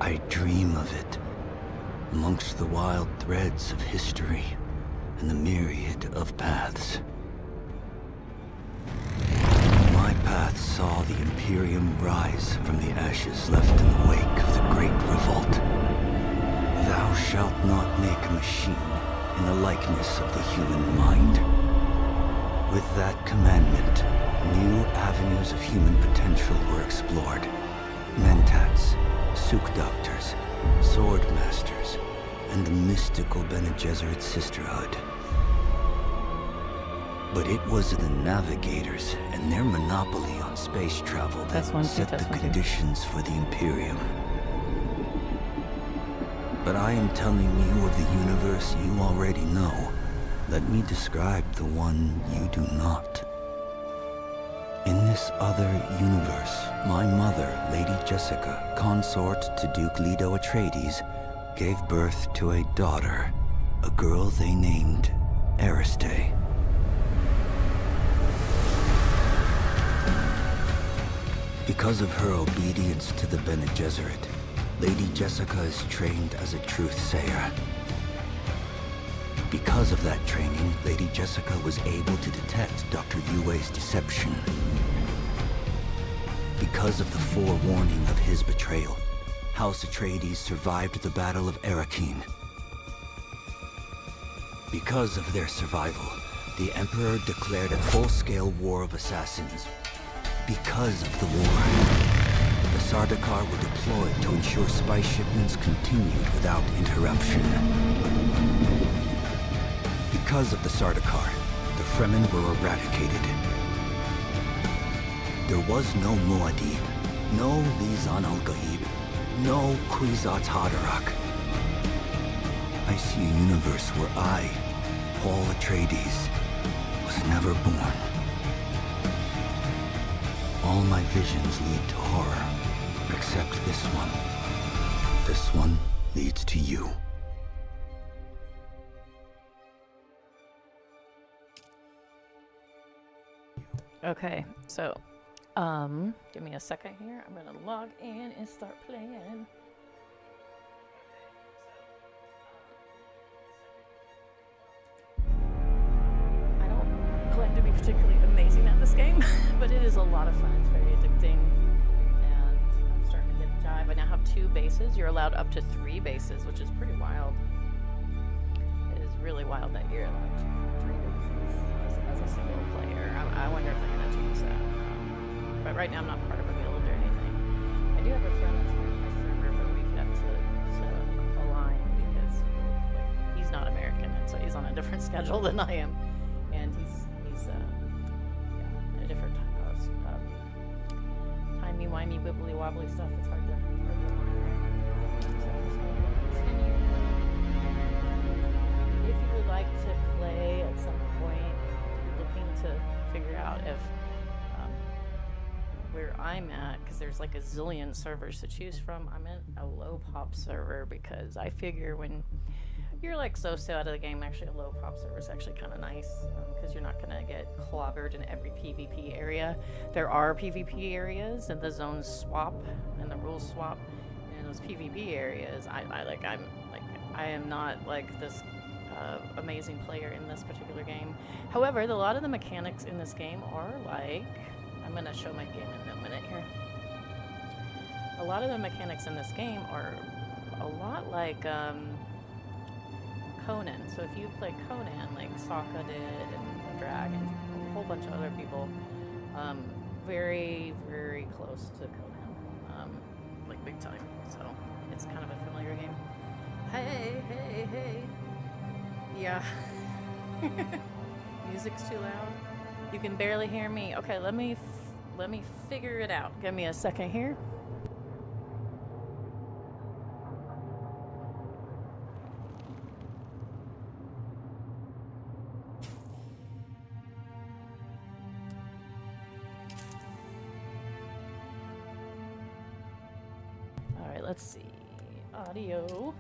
I dream of it, amongst the wild threads of history and the myriad of paths. My path saw the Imperium rise from the ashes left in the wake of the Great Revolt. Thou shalt not make a machine in the likeness of the human mind. With that commandment, new avenues of human potential were explored. Mentats, Suk Doctors, Sword Masters, and the mystical Bene Gesserit Sisterhood. But it was the Navigators and their monopoly on space travel that set the conditions for the Imperium. But I am telling you of the universe you already know. Let me describe the one you do not. In this other universe, my mother, Lady Jessica, consort to Duke Leto Atreides, gave birth to a daughter, a girl they named Ariste. Because of her obedience to the Bene Gesserit, Lady Jessica is trained as a truth-sayer. Because of that training, Lady Jessica was able to detect Dr. Yue's deception. Because of the forewarning of his betrayal, House Atreides survived the Battle of Arrakeen. Because of their survival, the Emperor declared a full-scale war of assassins. Because of the war, the Sardaukar were deployed to ensure spice shipments continued without interruption. Because of the Sardaukar, the Fremen were eradicated. There was no Muad'Dib, no Lisan al-Gaib, no Kwisatz Haderach. I see a universe where I, Paul Atreides, was never born. All my visions lead to horror, except this one. This one leads to you. Okay, so, give me a second here. I'm gonna log in and start playing. I don't claim to be particularly amazing at this game, but it is a lot of fun. It's very addicting, and I'm starting to get a jive. I now have 2 bases. You're allowed up to 3 bases, which is pretty wild. It is really wild that you're allowed 3 bases as a single player. I wonder if they're going to change that. But right now I'm not part of a guild or anything. I do have a friend that's part of my server, but we've got to align because he's not American, and so he's on a different schedule than I am. And he's in a different timey-wimey, wibbly-wobbly stuff. It's hard to align. So I'm just going to continue. If you would like to play at some point, looking to figure out if where I'm at, because there's like a zillion servers to choose from. I'm in a low pop server because I figure when you're like so out of the game, actually a low pop server is actually kind of nice because you're not going to get clobbered in every PvP area. There are PvP areas and the zones swap and the rules swap, and in those PvP areas I am not like this amazing player in this particular game. However, a lot of the mechanics in this game are like, I'm going to show my game in a minute here. A lot of the mechanics in this game are a lot like Conan. So if you play Conan, like Sokka did, and Dragon, and a whole bunch of other people, very, very close to Conan, like big time. So it's kind of a familiar game. Hey. Yeah. Music's too loud. You can barely hear me. Okay, let me figure it out. Give me a second here. All right, let's see. Audio.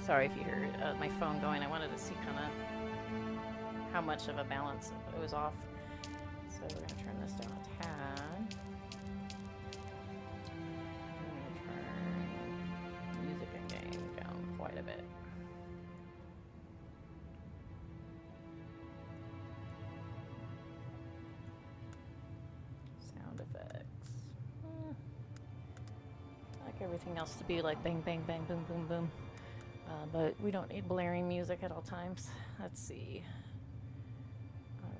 Sorry if you hear my phone going. I wanted to see kind of how much of a balance it was off. So we're going to turn this down a tad. I'm going to turn music and game down quite a bit. Sound effects. I like everything else to be like bang, bang, bang, boom, boom, boom. But we don't need blaring music at all times. Let's see.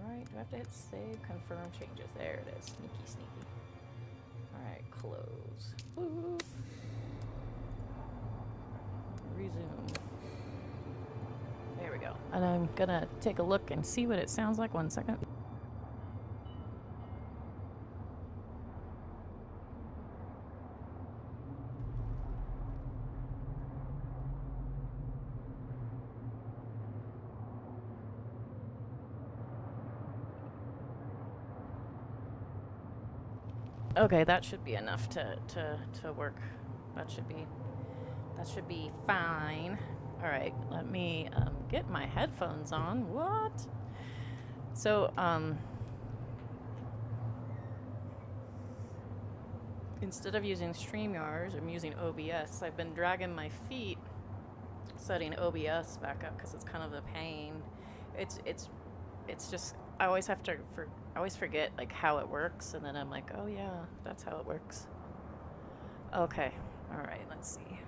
Alright, do I have to hit save? Confirm changes. There it is. Sneaky, sneaky. Alright, close. Woo. Resume. There we go. And I'm gonna take a look and see what it sounds like. 1 second. Okay, that should be enough to work. That should be fine. All right, let me get my headphones on. What? So instead of using StreamYard, I'm using OBS. I've been dragging my feet, setting OBS back up because it's kind of a pain. It's just I always have to I always forget like how it works, and then I'm like, oh yeah, that's how it works. Okay, all right, let's see.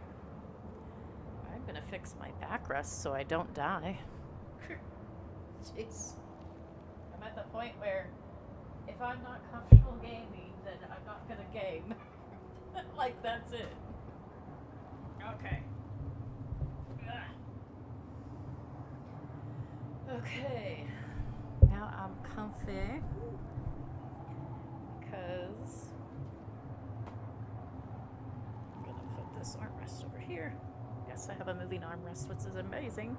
I'm gonna fix my backrest so I don't die. Jeez, I'm at the point where if I'm not comfortable gaming, then I'm not gonna game. Like that's it. Okay. Ugh. Okay. Now I'm comfy because I'm gonna put this armrest over here. Yes, I have a moving armrest, which is amazing.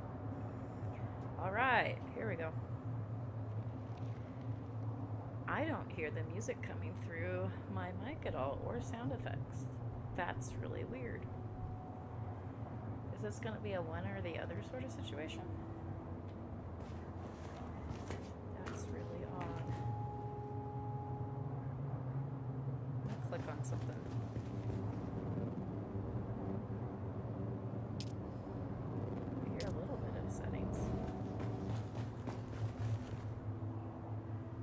All right, here we go. I don't hear the music coming through my mic at all or sound effects. That's really weird. Is this gonna be a one or the other sort of situation? Really odd. I'll click on something. I hear a little bit of settings.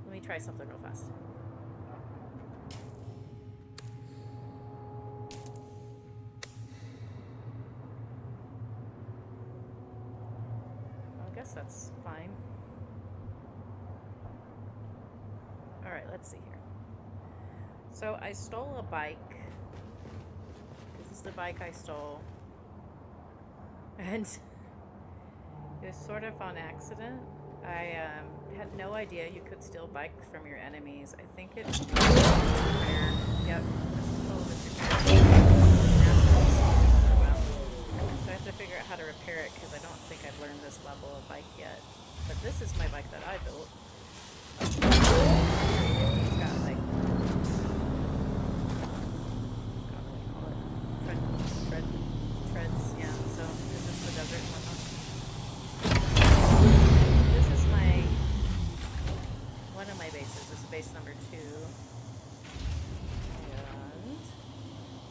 Let me try something real fast. I guess that's fine. Alright, let's see here. So I stole a bike. This is the bike I stole. And it was sort of on accident. I had no idea you could steal bikes from your enemies. I think it's repair. Yep. So I have to figure out how to repair it because I don't think I've learned this level of bike yet. But this is my bike that I built. It's got like treads, yeah. So this is the desert and whatnot. This is one of my bases. This is base number 2,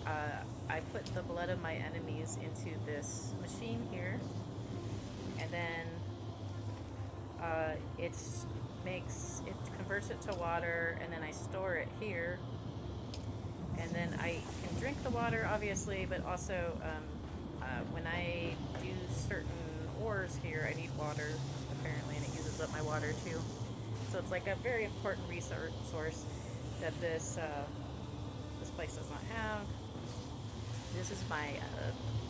and I put the blood of my enemies into this machine here, and then it converts it to water, and then I store it here, and then I can drink the water obviously, but also when I do certain ores here I need water apparently, and it uses up my water too, so it's like a very important resource that this place does not have. This is my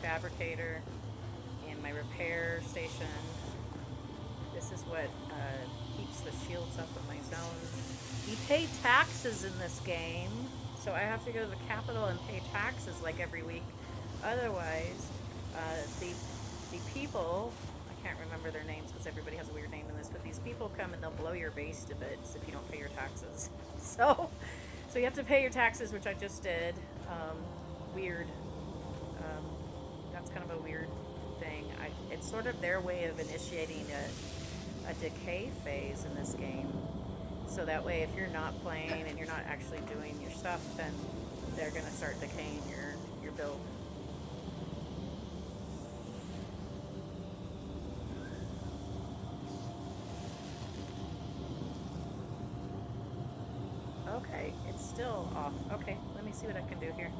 fabricator and my repair station. This is what keeps the shields up in my zone. You pay taxes in this game, so I have to go to the Capitol and pay taxes like every week. Otherwise, the people, I can't remember their names because everybody has a weird name in this, but these people come and they'll blow your base to bits if you don't pay your taxes. So you have to pay your taxes, which I just did. Weird. That's kind of a weird thing. I it's sort of their way of initiating a decay phase in this game. So that way, if you're not playing and you're not actually doing your stuff, then they're going to start decaying your build. Okay, it's still off. Okay, let me see what I can do here.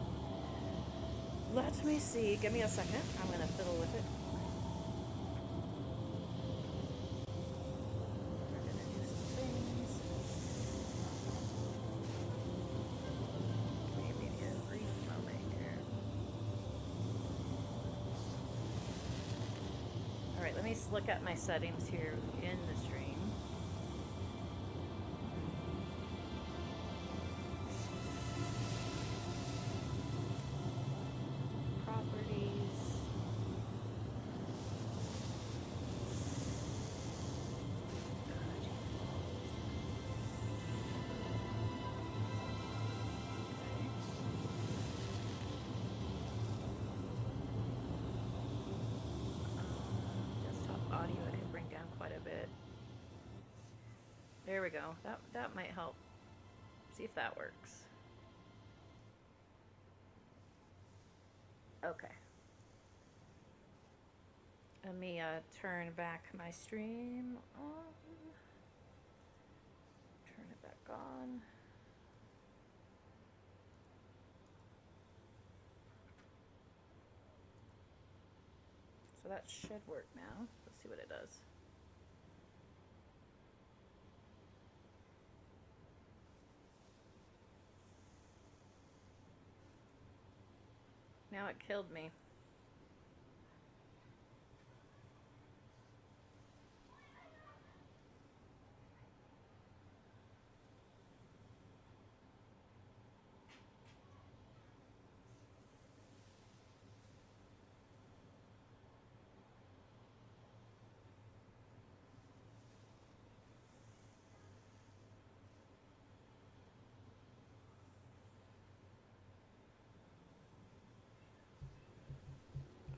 Let me see. Give me a second. I'm going to fiddle with it. We're going to do some things. Maybe a brief moment here. Alright, let me look at my settings here in the stream. There we go. That might help. See if that works. Okay. Let me turn back my stream on. Turn it back on. So that should work now. Let's see what it does. Now it killed me.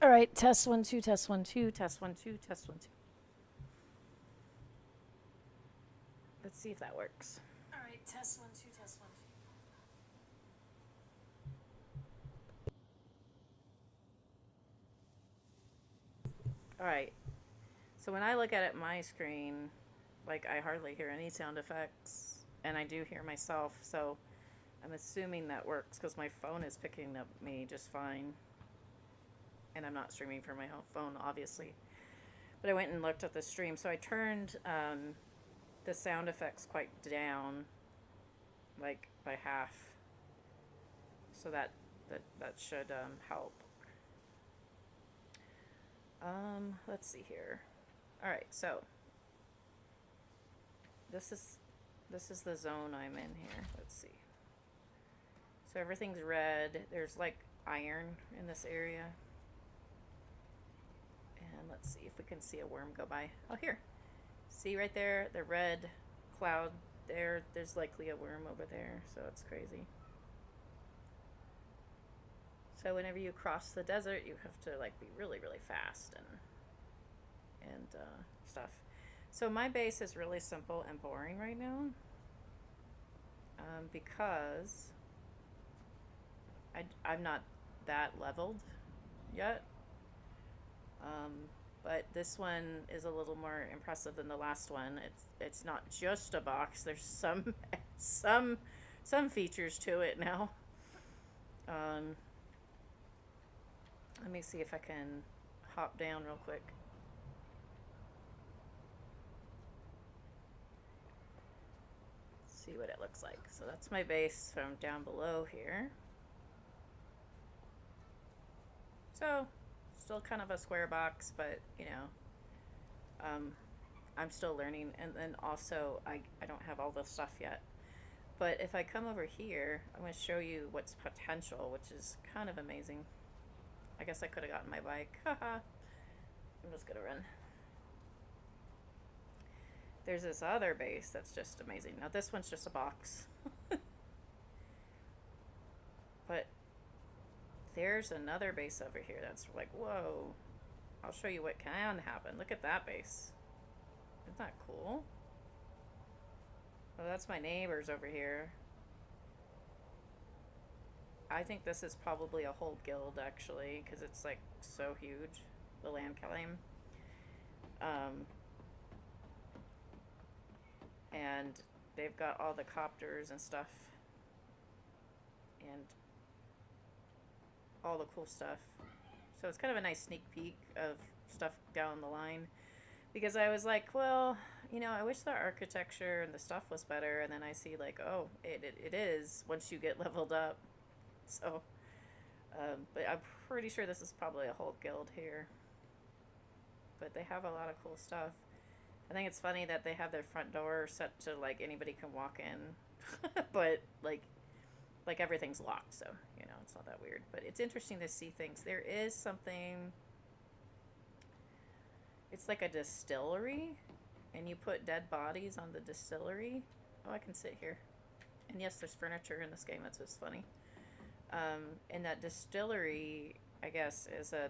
All right, test 1 2, test 1 2, test 1 2, test 1 2. Let's see if that works. All right, test 1 2, test 1 2. All right. So when I look at it my screen, like I hardly hear any sound effects, and I do hear myself, so I'm assuming that works because my phone is picking up me just fine. And I'm not streaming from my phone, obviously. But I went and looked at the stream. So I turned the sound effects quite down, like by half. So that should help. Let's see here. All right, so this is the zone I'm in here. Let's see. So everything's red. There's like iron in this area. And let's see if we can see a worm go by. Oh, here. See right there, the red cloud there. There's likely a worm over there, so it's crazy. So whenever you cross the desert, you have to like be really, really fast and stuff. So my base is really simple and boring right now, because I'm not that leveled yet. But this one is a little more impressive than the last one. It's not just a box. There's some features to it now. Let me see if I can hop down real quick. See what it looks like. So that's my base from down below here. So still kind of a square box, but you know, I'm still learning, and then also I don't have all the stuff yet. But if I come over here, I'm going to show you what's potential, which is kind of amazing. I guess I could have gotten my bike. Haha. I'm just going to run. There's this other base that's just amazing. Now this one's just a box. But there's another base over here that's like, whoa. I'll show you what can happen. Look at that base. Isn't that cool? Oh, that's my neighbors over here. I think this is probably a whole guild, actually, because it's, like, so huge, the land claim. And they've got all the copters and stuff. And all the cool stuff. So it's kind of a nice sneak peek of stuff down the line. Because I was like, well, you know, I wish the architecture and the stuff was better. And then I see, like, oh, it is once you get leveled up. So, but I'm pretty sure this is probably a whole guild here. But they have a lot of cool stuff. I think it's funny that they have their front door set to, like, anybody can walk in. But, like everything's locked, so, you know, it's not that weird. But it's interesting to see things. There is something... It's like a distillery, and you put dead bodies on the distillery. Oh, I can sit here. And yes, there's furniture in this game. That's what's funny. And that distillery, I guess, is a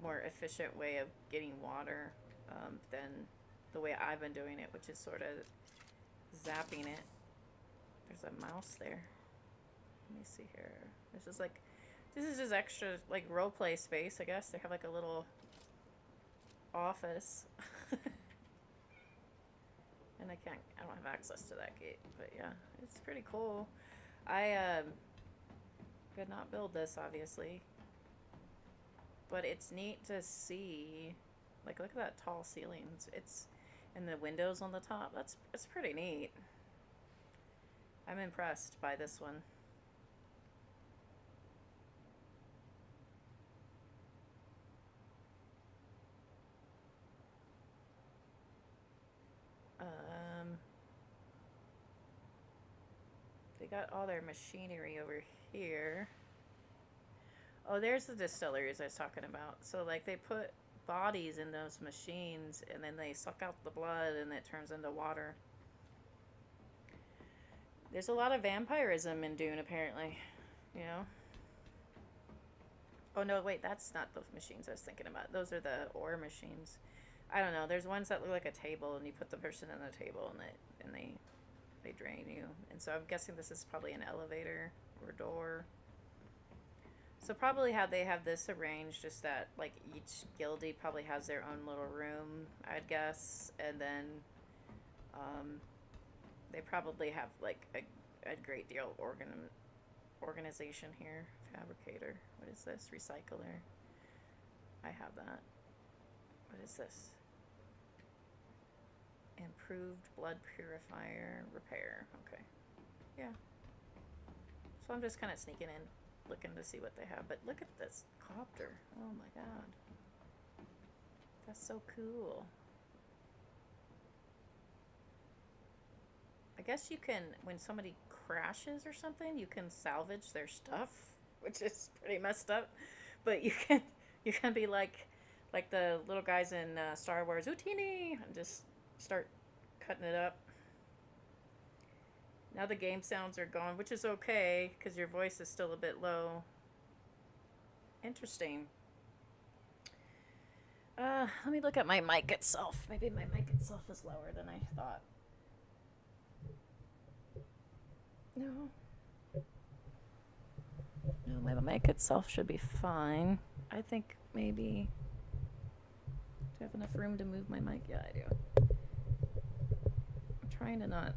more efficient way of getting water than the way I've been doing it, which is sort of zapping it. There's a mouse there. Let me see here. This is just extra, like, role play space, I guess. They have, like, a little office. And I don't have access to that gate, but yeah, it's pretty cool. I could not build this, obviously, but it's neat to see, like, look at that tall ceilings. It's, and the windows on the top. It's pretty neat. I'm impressed by this one. They got all their machinery over here. Oh, there's the distilleries I was talking about. So, like, they put bodies in those machines, and then they suck out the blood, and it turns into water. There's a lot of vampirism in Dune, apparently. You know? Oh, no, wait, that's not the machines I was thinking about. Those are the ore machines. I don't know. There's ones that look like a table, and you put the person in the table, and they drain you. And so I'm guessing this is probably an elevator or door. So probably how they have this arranged, just that, like, each guildie probably has their own little room, I'd guess. And then they probably have, like, a great deal of organization here. Fabricator. What is this? Recycler. I have that. What is this? Improved blood purifier repair. Okay. Yeah. So I'm just kind of sneaking in, looking to see what they have. But look at this copter. Oh my god. That's so cool. I guess you can, when somebody crashes or something, you can salvage their stuff, which is pretty messed up. But you can be like the little guys in Star Wars, Utini, and just start cutting it up. Now the game sounds are gone, which is okay, because your voice is still a bit low. Interesting. Let me look at my mic itself. Maybe my mic itself is lower than I thought. No. No, my mic itself should be fine. I think maybe... Do I have enough room to move my mic? Yeah, I do. I'm trying to not...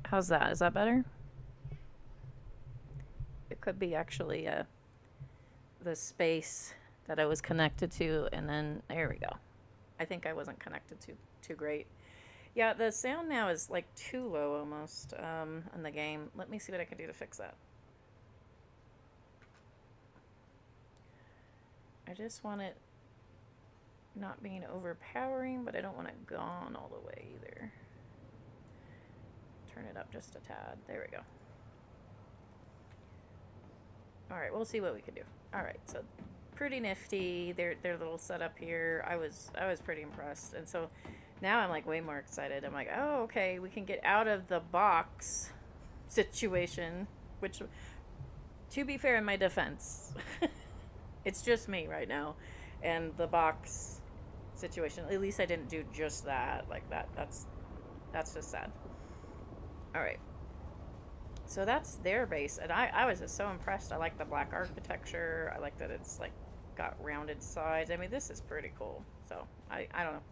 How's that? Is that better? It could be actually the space that I was connected to, and then there we go. I think I wasn't connected too great. Yeah, the sound now is like too low almost in the game. Let me see what I can do to fix that. I just want it not being overpowering, but I don't want it gone all the way either. Turn it up just a tad. There we go. Alright, we'll see what we can do. Alright, so pretty nifty. Their little setup here. I was pretty impressed. And so now I'm like way more excited. I'm like, oh, okay, we can get out of the box situation, which, to be fair, in my defense, It's just me right now, and the box situation. At least I didn't do just that. Like that. That's just sad. All right. So that's their base, and I was just so impressed. I like the black architecture. I like that it's like got rounded sides. I mean, this is pretty cool. So I don't know.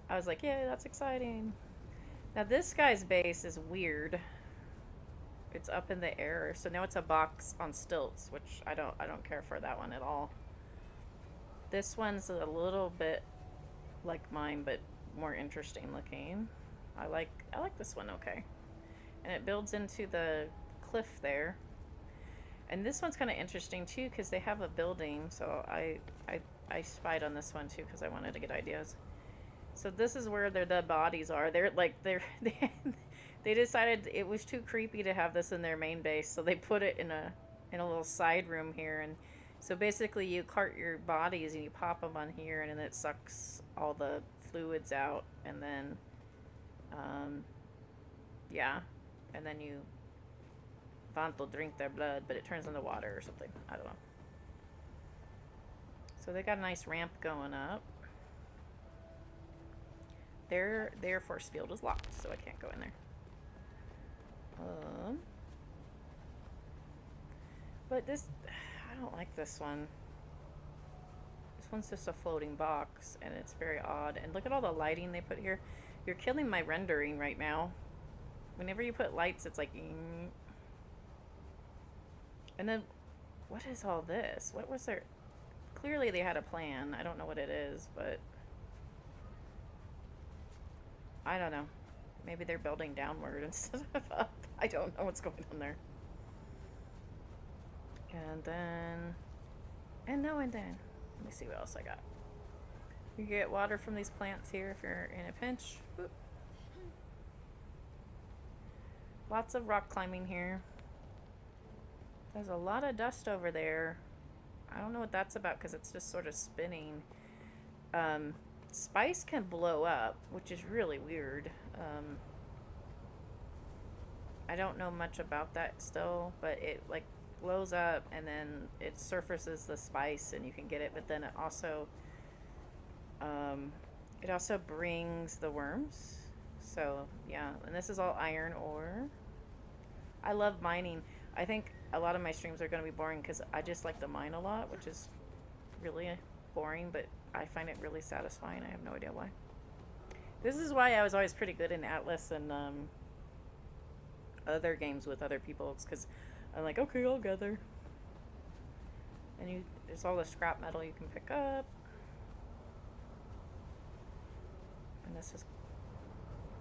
I was like, yeah, that's exciting. Now this guy's base is weird. It's up in the air, so now it's a box on stilts, which I don't care for that one at all. This one's a little bit like mine, but more interesting looking. I like this one okay. And it builds into the cliff there. And this one's kind of interesting too because they have a building, so I spied on this one too because I wanted to get ideas. So this is where their dead bodies are. They decided it was too creepy to have this in their main base, so they put it in a little side room here. And so basically you cart your bodies and you pop them on here, and then it sucks all the fluids out, and then yeah, and then you want to drink their blood, but it turns into water or something. I don't know. So they got a nice ramp going up. Their force field is locked, so I can't go in there. But this, I don't like this one. This one's just a floating box, and it's very odd. And look at all the lighting they put here. You're killing my rendering right now. Whenever you put lights, it's like... And then, what is all this? What was their... Clearly they had a plan. I don't know what it is, but... I don't know. Maybe they're building downward instead of up. I don't know what's going on there. And then... And then. Let me see what else I got. You get water from these plants here if you're in a pinch. Boop. Lots of rock climbing here. There's a lot of dust over there. I don't know what that's about because it's just sort of spinning. Spice can blow up, which is really weird. I don't know much about that still, but it like blows up and then it surfaces the spice and you can get it, but then it also brings the worms. So yeah, and this is all iron ore. I love mining. I think a lot of my streams are going to be boring because I just like to mine a lot, which is really boring, but I find it really satisfying. I have no idea why. This is why I was always pretty good in Atlas and other games with other people, because I'm like, okay, I'll gather. And there's all the scrap metal you can pick up. And this is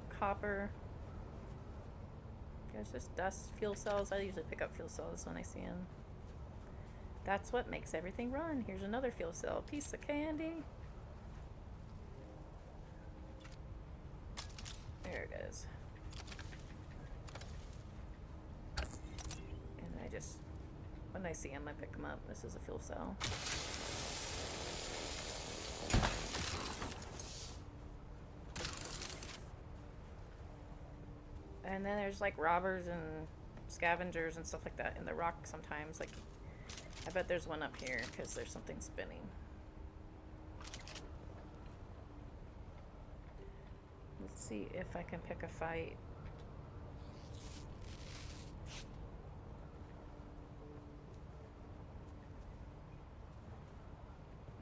copper. There's just dust, fuel cells. I usually pick up fuel cells when I see them. That's what makes everything run. Here's another fuel cell. Piece of candy. There it is. And I just, when I see them, I pick them up. This is a fuel cell. And then there's like robbers and scavengers and stuff like that in the rock sometimes. Like, I bet there's one up here because there's something spinning. Let's see if I can pick a fight.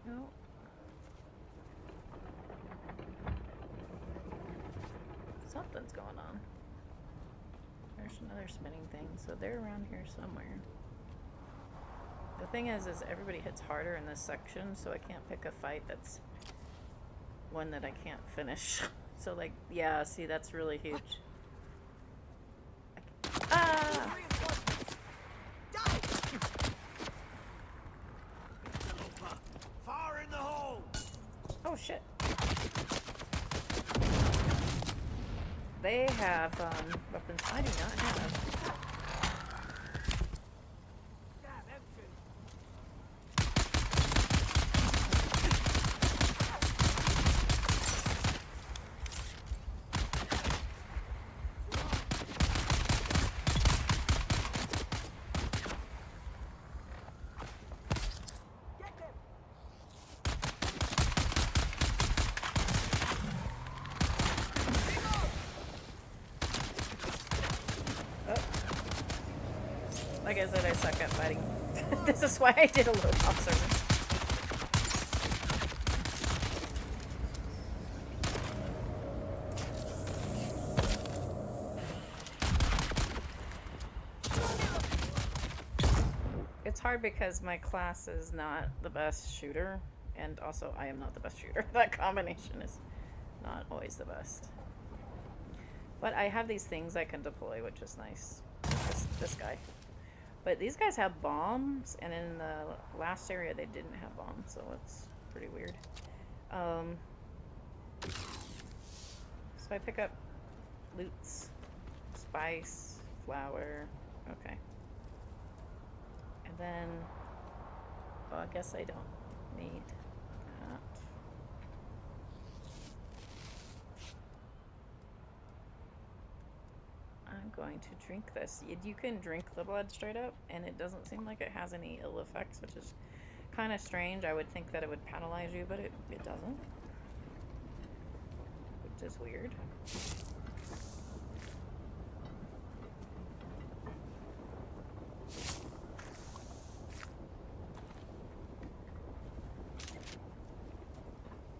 No. Something's going on. There's another spinning thing, so they're around here somewhere. The thing is everybody hits harder in this section, so I can't pick a fight that's one that I can't finish. So like, yeah, see, that's really huge. Ah! Fire in the hole! Oh shit. They have weapons I do not have. Like I said, I suck at fighting. This is why I did a low pop server. It's hard because my class is not the best shooter, and also I am not the best shooter. That combination is not always the best. But I have these things I can deploy, which is nice. This guy. But these guys have bombs, and in the last area they didn't have bombs, so it's pretty weird. So I pick up loots, spice, flour, okay. And then, well, I guess I don't need that. I'm going to drink this. You can drink the blood straight up, and it doesn't seem like it has any ill effects, which is kind of strange. I would think that it would penalize you, but it doesn't. Which is weird.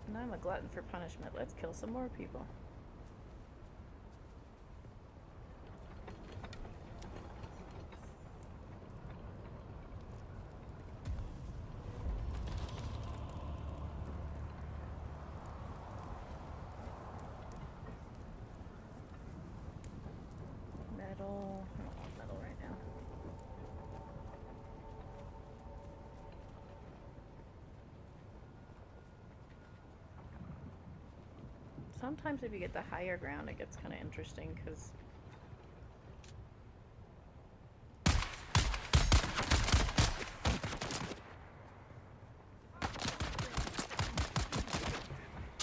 And I'm a glutton for punishment. Let's kill some more people. Metal. I don't want metal right now. Sometimes if you get the higher ground, it gets kind of interesting because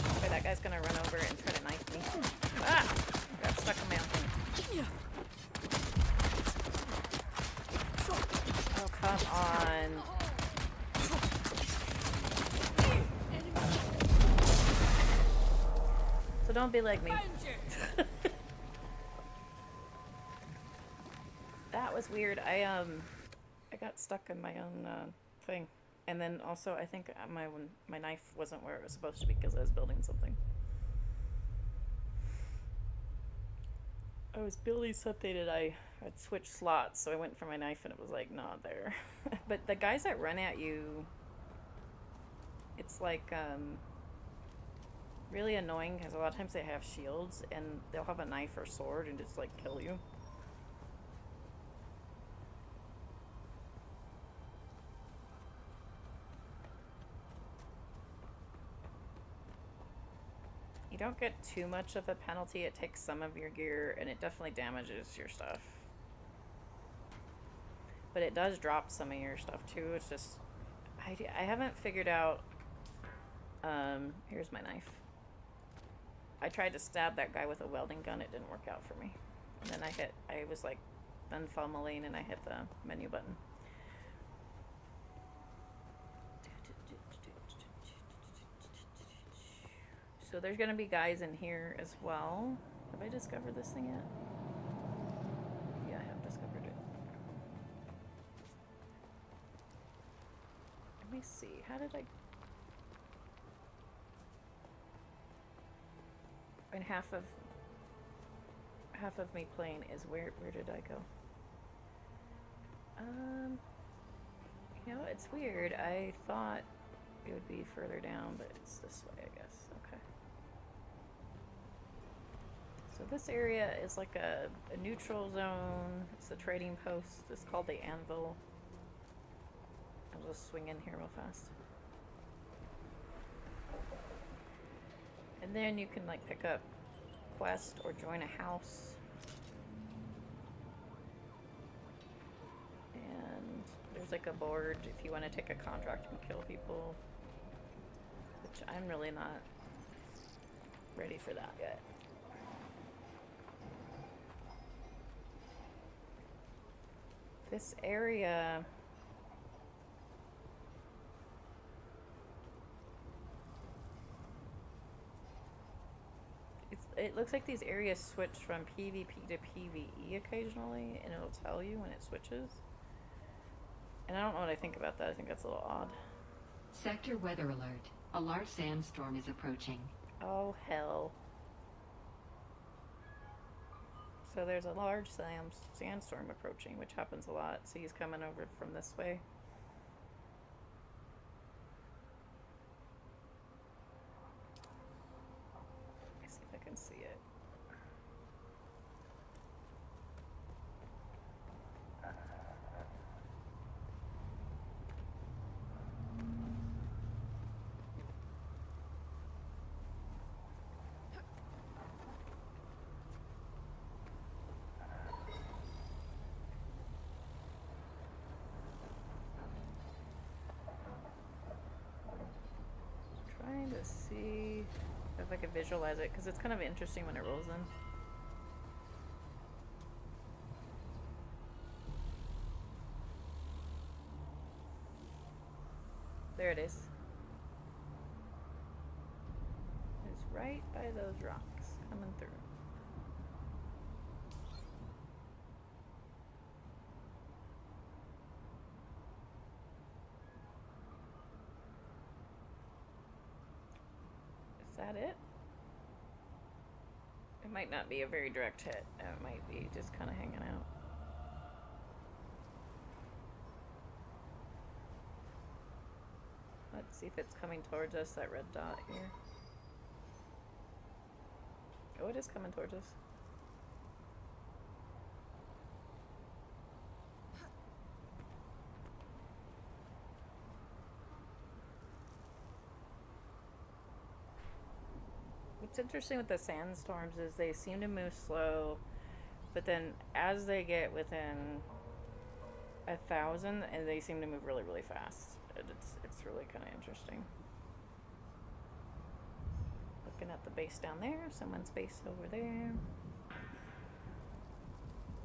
okay, that guy's gonna run over and try to knife me. Ah! Got stuck in my own thing. Oh, come on. So don't be like me. That was weird. I got stuck in my own thing, and then also I think my knife wasn't where it was supposed to be because I was building something. I was building something and I had switched slots, so I went for my knife and it was like not there. But the guys that run at you, it's like really annoying because a lot of times they have shields and they'll have a knife or sword and just like kill you. You don't get too much of a penalty. It takes some of your gear and it definitely damages your stuff. But it does drop some of your stuff too. It's just, I haven't figured out, here's my knife. I tried to stab that guy with a welding gun. It didn't work out for me. And then I was like done fumbling and I hit the menu button. So there's gonna be guys in here as well. Have I discovered this thing yet? Yeah, I have discovered it. Let me see. How did I... And half of me playing is where did I go? You know, it's weird. I thought it would be further down, but it's this way, I guess. Okay. So this area is like a neutral zone. It's the trading post. It's called the Anvil. I'll just swing in here real fast. And then you can like pick up quest or join a house. And there's like a board if you want to take a contract and kill people. Which I'm really not ready for that yet. This area... It looks like these areas switch from PvP to PvE occasionally, and it'll tell you when it switches. And I don't know what I think about that. I think that's a little odd. Sector weather alert. A large sandstorm is approaching. Oh, hell. So there's a large sandstorm approaching, which happens a lot. So he's coming over from this way. Let me see if I can see it. Trying to see if I can visualize it, because it's kind of interesting when it rolls in. There it is. It's right by those rocks coming through. Is that it? It might not be a very direct hit. It might be just kind of hanging out. Let's see if it's coming towards us, that red dot here. Oh, it is coming towards us. What's interesting with the sandstorms is they seem to move slow, but then as they get within 1,000, and they seem to move really, really fast. It's really kind of interesting. Looking at the base down there, someone's base over there.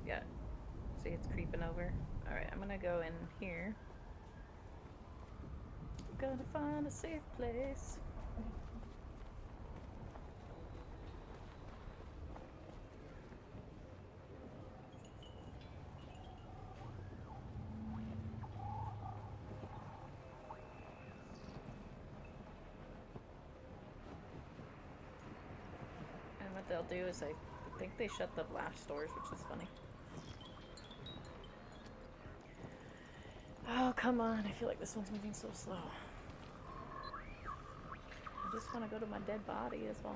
Yeah, see it's creeping over. All right, I'm gonna go in here. I'm gonna find a safe place. What they'll do is I think they shut the blast doors, which is funny. Oh, come on. I feel like this one's moving so slow. I just want to go to my dead body as well.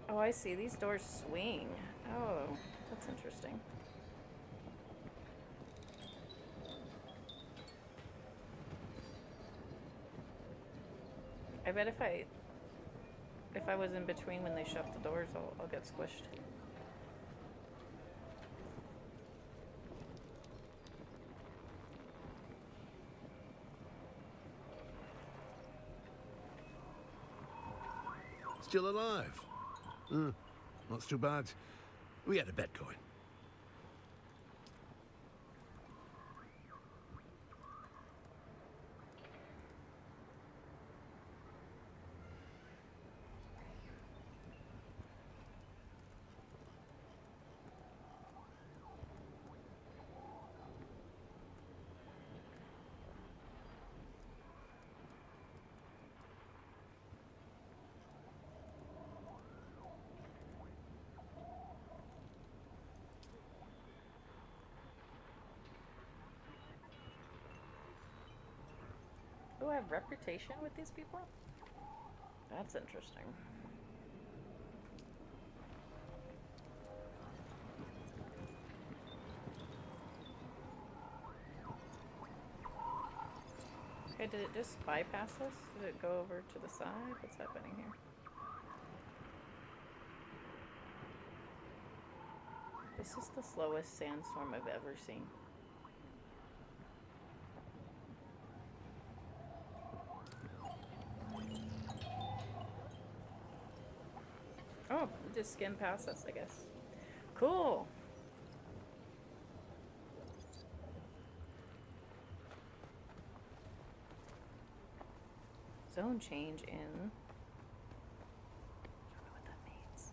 Oh, I see. These doors swing. Oh, that's interesting. I bet if I was in between when they shut the doors, I'll get squished. Still alive? Not too bad. We had a bet going. Do I have reputation with these people? That's interesting. Okay, did it just bypass us? Did it go over to the side? What's happening here? This is the slowest sandstorm I've ever seen. Oh, it just skimmed past us, I guess. Cool. Zone change in... I don't know what that means.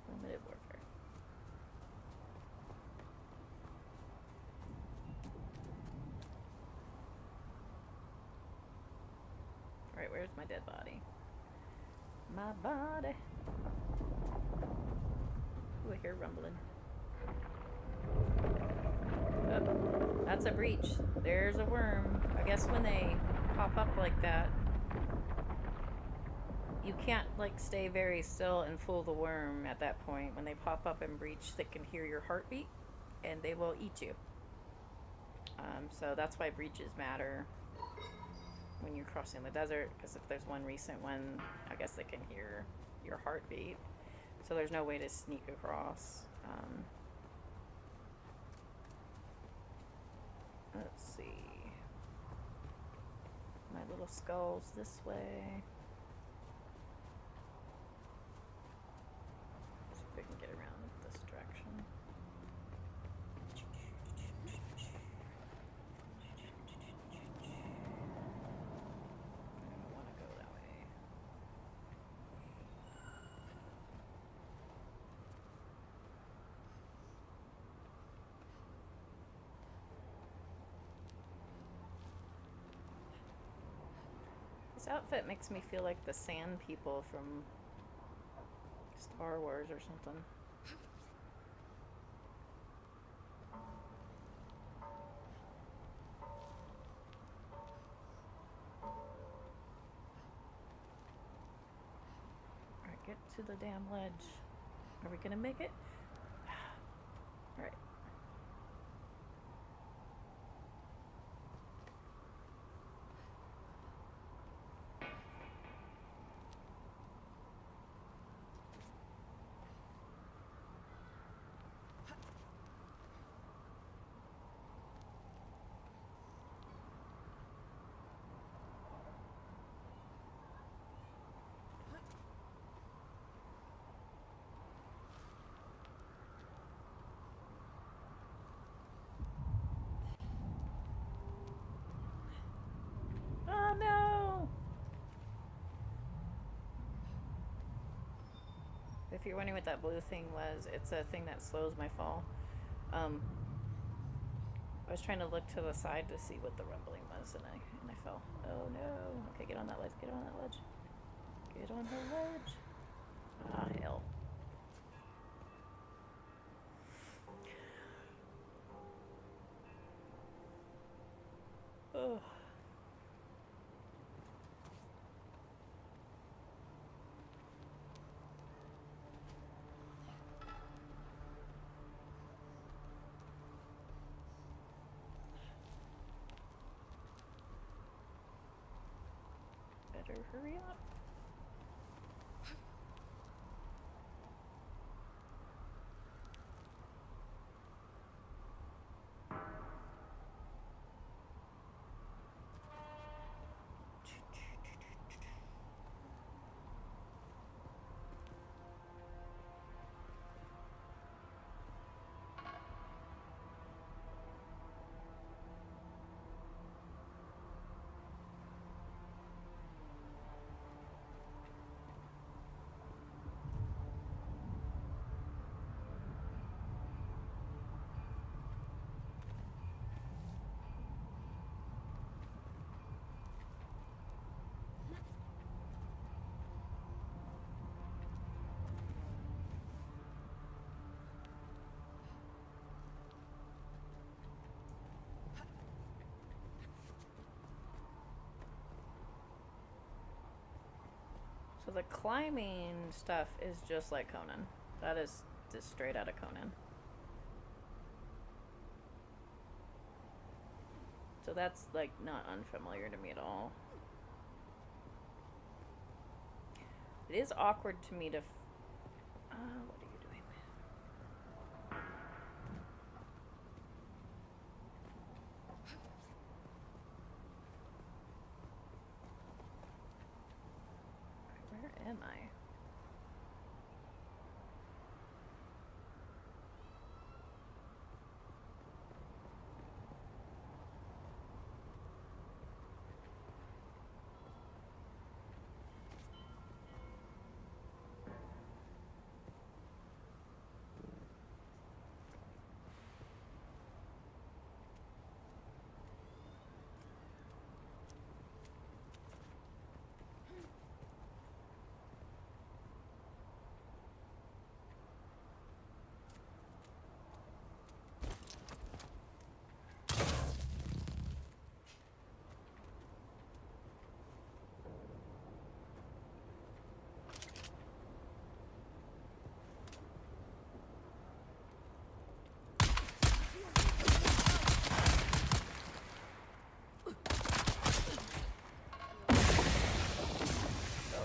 Limited warfare. Alright, where's my dead body? My body. Ooh, I hear rumbling. Oh, that's a breach. There's a worm. I guess when they pop up like that, you can't like stay very still and fool the worm at that point. When they pop up and breach, they can hear your heartbeat and they will eat you. So that's why breaches matter when you're crossing the desert, because if there's one recent one, I guess they can hear your heartbeat. So there's no way to sneak across. Let's see. My little skull's this way. See if we can get around this direction. I don't want to go that way. This outfit makes me feel like the Sand People from Star Wars or something. Alright, get to the damn ledge. Are we gonna make it? Alright. Oh no! If you're wondering what that blue thing was, it's a thing that slows my fall. I was trying to look to the side to see what the rumbling was, and I fell. Oh no! Okay, get on that ledge. Get on that ledge. Get on the ledge. Ah, hell. Oh. Better hurry up. So the climbing stuff is just like Conan. That is just straight out of Conan. So that's like not unfamiliar to me at all. It is awkward to me to... what are you doing? Where am I?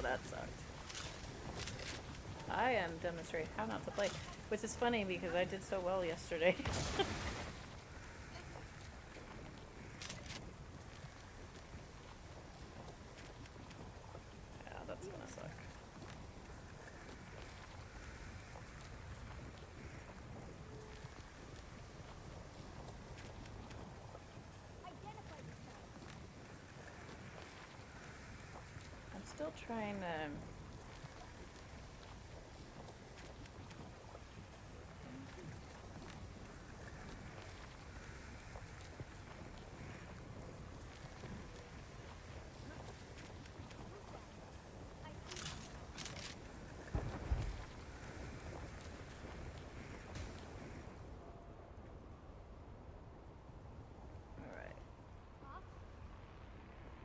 that sucked. I am demonstrating how not to play, which is funny because I did so well yesterday. Yeah, that's gonna suck. I'm still trying to...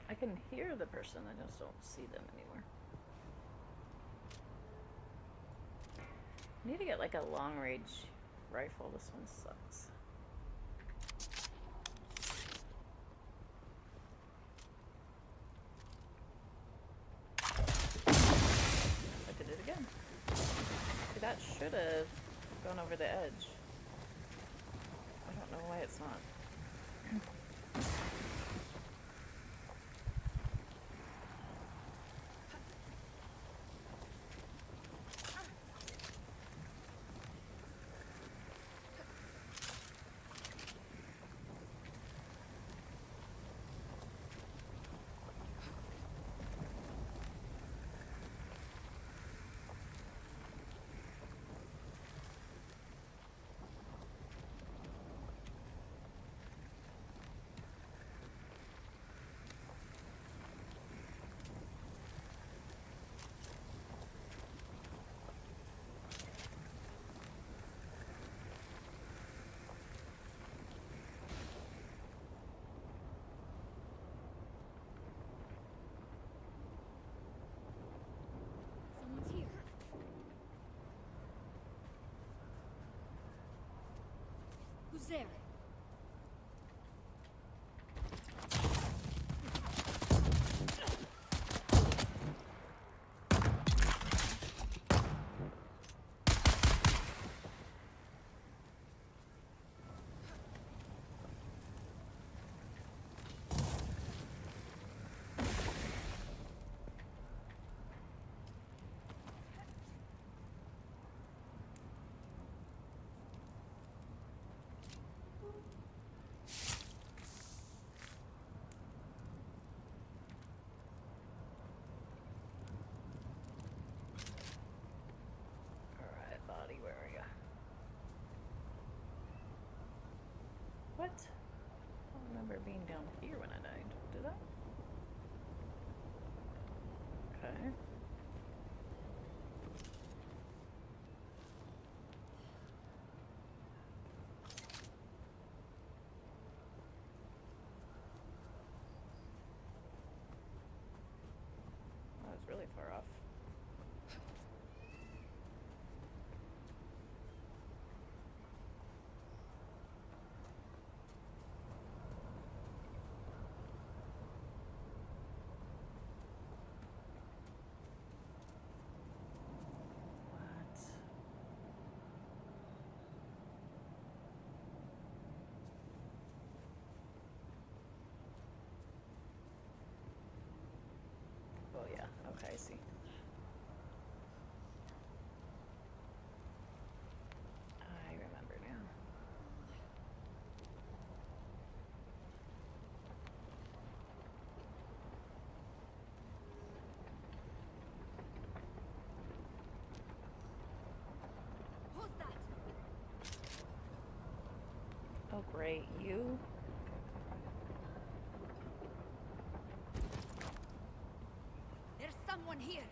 I can hear the person, I just don't see them anymore. I need to get like a long range rifle. This one sucks. I did it again. See, that should have gone over the edge. I don't know why it's not. Someone's here. Who's there? Alright, body, where are ya? What? I don't remember being down here when I died. Did I? Okay. That was really far off. What? Oh yeah, okay, I see. I remember now. Who's that? Oh great, you? There's someone here.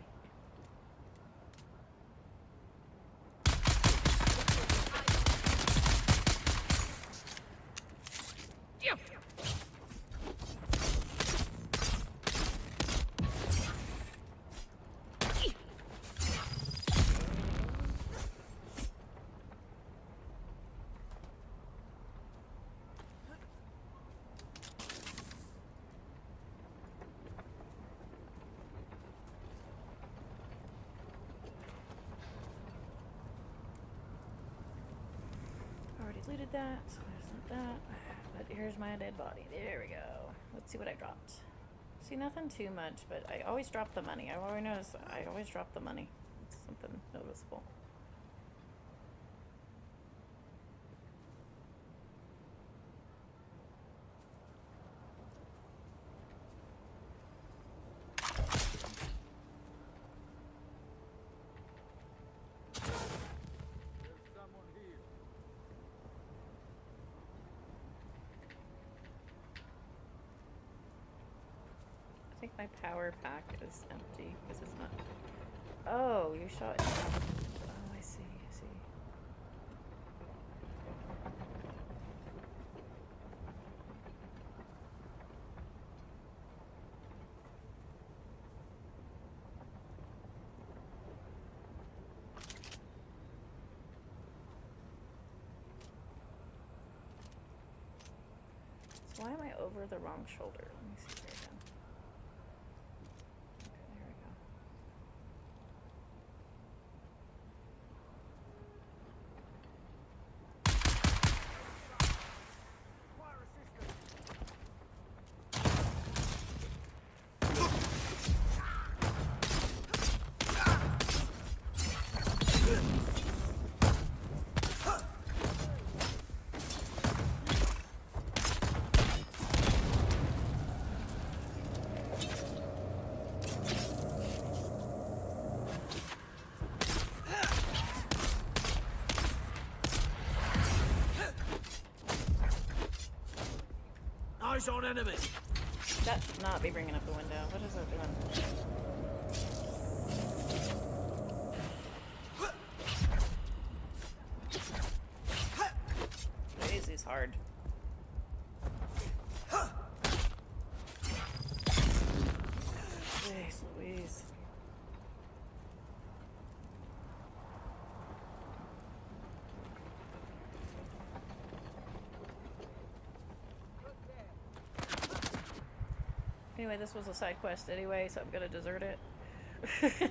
looted that, so there's not that. But here's my dead body. There we go. Let's see what I dropped. See, nothing too much, but I always drop the money. I always notice I always drop the money. It's something noticeable. I think my power pack is empty because it's not. Oh, you shot. Oh, I see. I see. So why am I over the wrong shoulder? Let me see here again. Okay, there we go. Eyes on enemy. That should not be bringing up the window. What is it doing? Daisy's hard. Jeez Louise. Anyway, this was a side quest anyway, so I'm gonna desert it. These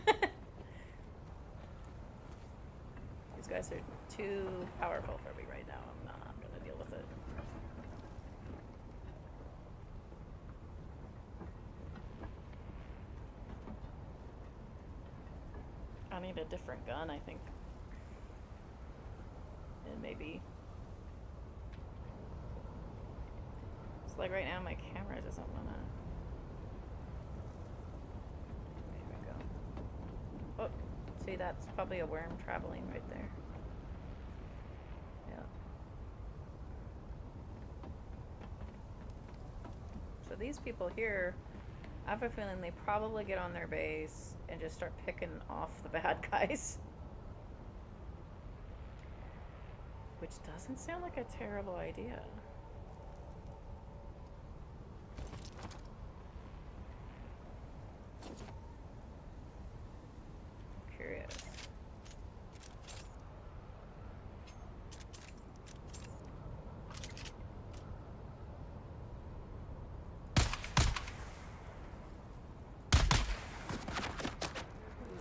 guys are too powerful for me right now. I'm not gonna deal with it. I need a different gun, I think. And maybe... It's like right now my camera doesn't wanna... There we go. Oh, see, that's probably a worm traveling right there. Yeah. So these people here, I have a feeling they probably get on their base and just start picking off the bad guys. Which doesn't sound like a terrible idea. I'm curious.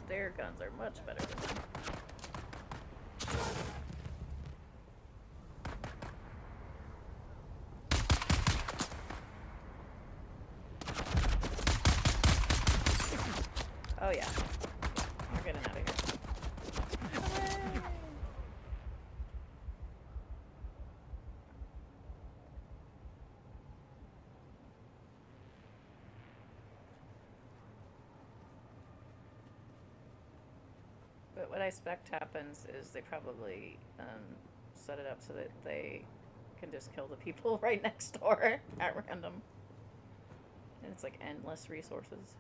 Their guns are much better than mine. Oh yeah. We're getting out of here. Hooray! But what I expect happens is they probably set it up so that they can just kill the people right next door at random. And it's like endless resources.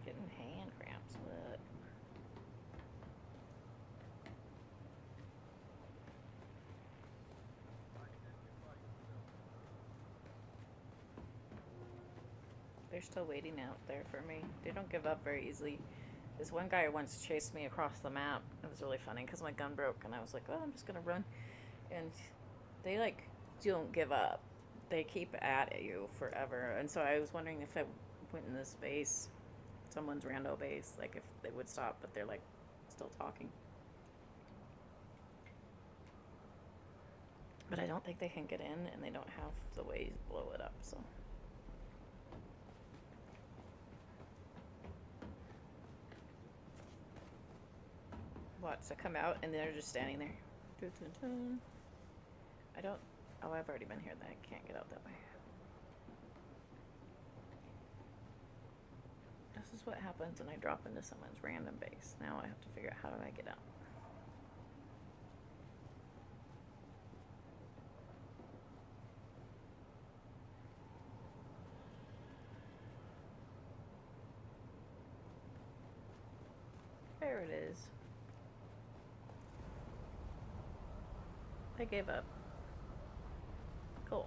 Getting hand cramps, look. They're still waiting out there for me. They don't give up very easily. This one guy once chased me across the map. It was really funny because my gun broke and I was like, oh, I'm just gonna run. And they like don't give up. they keep at you forever. And so I was wondering if I went in this base, someone's rando base, like if they would stop, but they're like still talking. But I don't think they can get in, and they don't have the way to blow it up, so. What, so come out and they're just standing there. Dun, dun, dun. I don't, oh, I've already been here, then I can't get out that way. This is what happens when I drop into someone's random base. Now I have to figure out how do I get out. There it is. I gave up. Cool.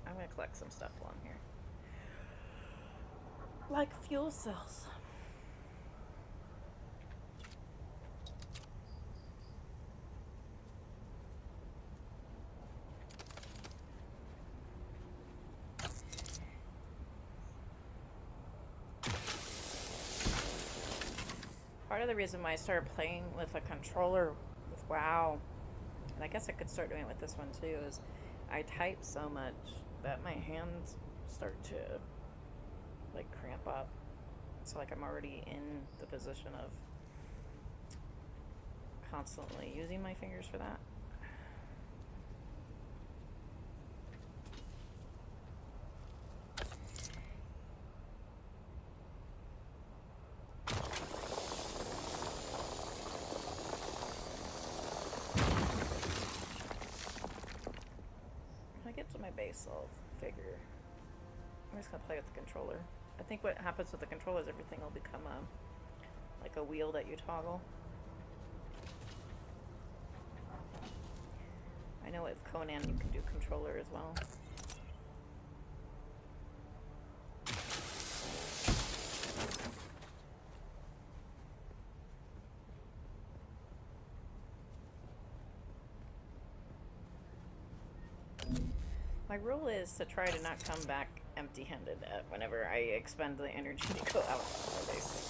I'm gonna collect some stuff while I'm here. Like fuel cells. Part of the reason why I started playing with a controller with WoW, and I guess I could start doing it with this one too, is I type so much that my hands start to like cramp up. So like I'm already in the position of constantly using my fingers for that. When I get to my base, I'll figure. I'm just gonna play with the controller. I think what happens with the controller is everything will become like a wheel that you toggle. I know with Conan you can do controller as well. My rule is to try to not come back empty-handed whenever I expend the energy to go out on my base.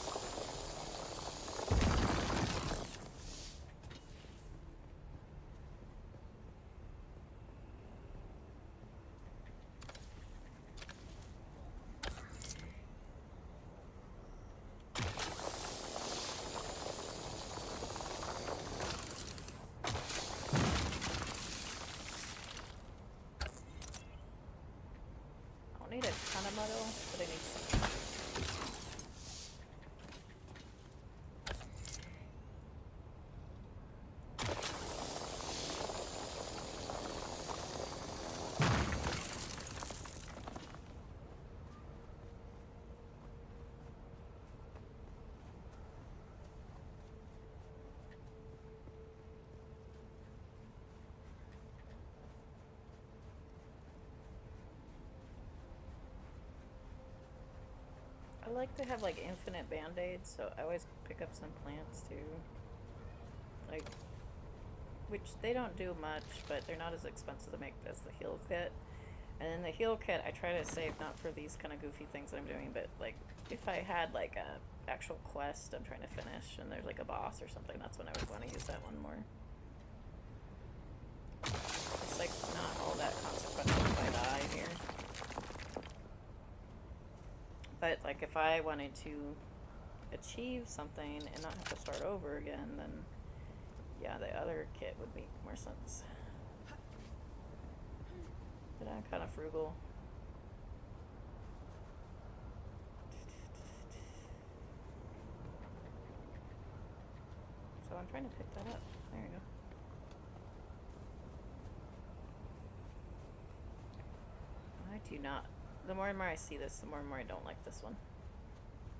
I need a ton of metal, but I need some. I like to have like infinite band-aids, so I always pick up some plants too. Like, which they don't do much, but they're not as expensive to make as the heal kit. And in the heal kit, I try to save not for these kind of goofy things that I'm doing, but like if I had like a actual quest I'm trying to finish and there's like a boss or something, that's when I would want to use that one more. It's like not all that consequential if I die here. But like if I wanted to achieve something and not have to start over again, then yeah, the other kit would make more sense. But I'm kind of frugal. So I'm trying to pick that up. There you go. I do not. The more and more I see this, the more and more I don't like this one.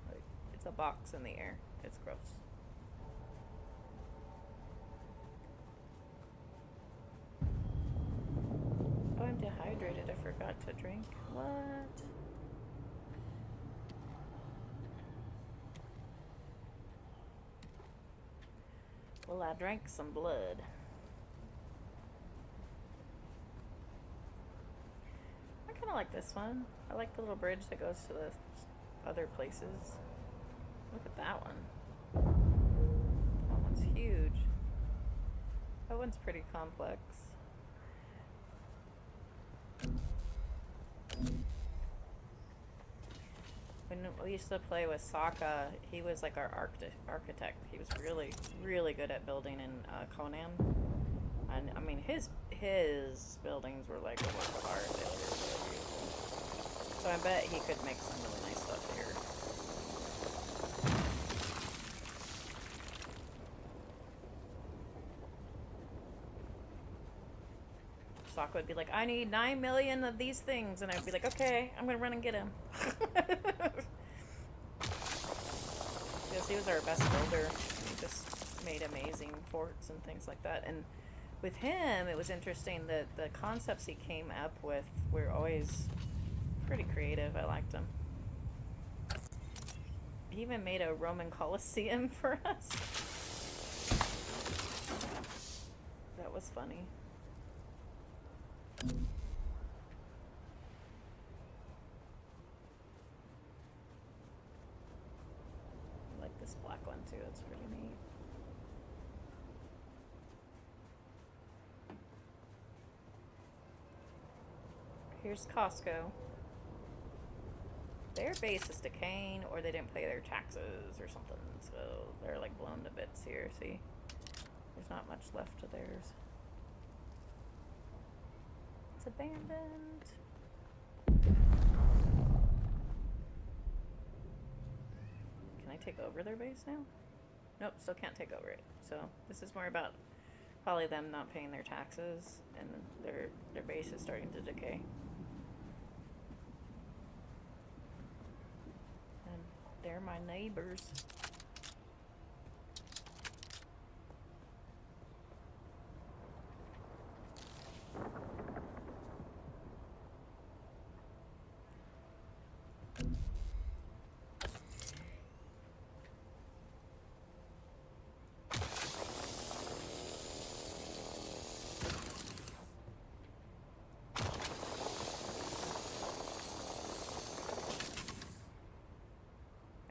Like, it's a box in the air. It's gross. Oh, I'm dehydrated. I forgot to drink. What? Well, I drank some blood. I kind of like this one. I like the little bridge that goes to the other places. Look at that one. That one's huge. That one's pretty complex. When we used to play with Sokka, he was like our architect. He was really, really good at building in Conan. And I mean, his buildings were like a work of art. They were really beautiful. So I bet he could make some really nice stuff here. Sokka would be like, I need 9 million of these things. And I'd be like, okay, I'm going to run and get him. Because he was our best builder. He just made amazing forts and things like that. And with him, it was interesting that the concepts he came up with were always pretty creative. I liked them. He even made a Roman Colosseum for us. That was funny. I like this black one too, it's pretty neat. Here's Costco. Their base is decaying, or they didn't pay their taxes or something, so they're like blown to bits here, see? There's not much left of theirs. It's abandoned. Can I take over their base now? Nope, still can't take over it. So this is more about probably them not paying their taxes, and their base is starting to decay. And they're my neighbors.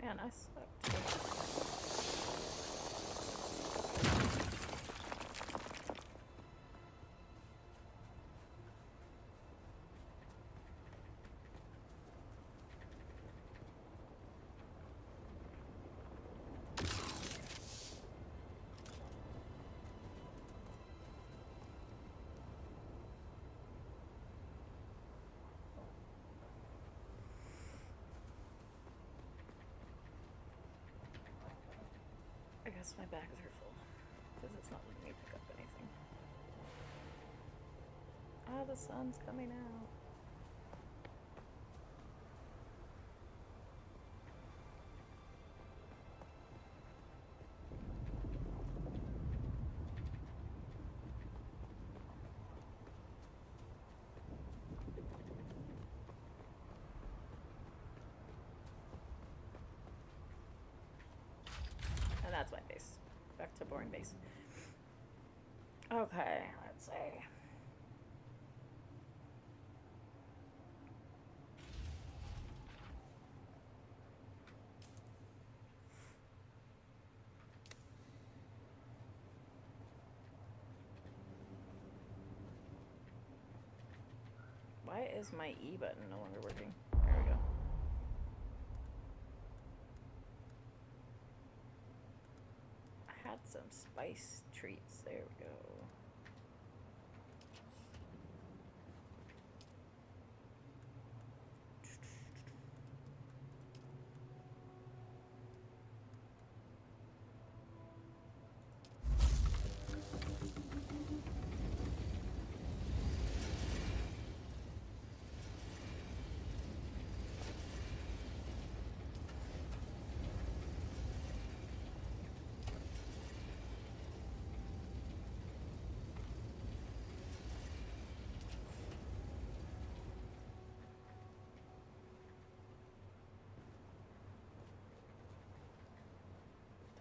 Man, I sucked. I guess my bags are full, because it's not letting me pick up anything. Ah, the sun's coming out. And that's my base. Back to boring base. Okay, let's see. Why is my E button no longer working? There we go. I had some spice treats. There we go.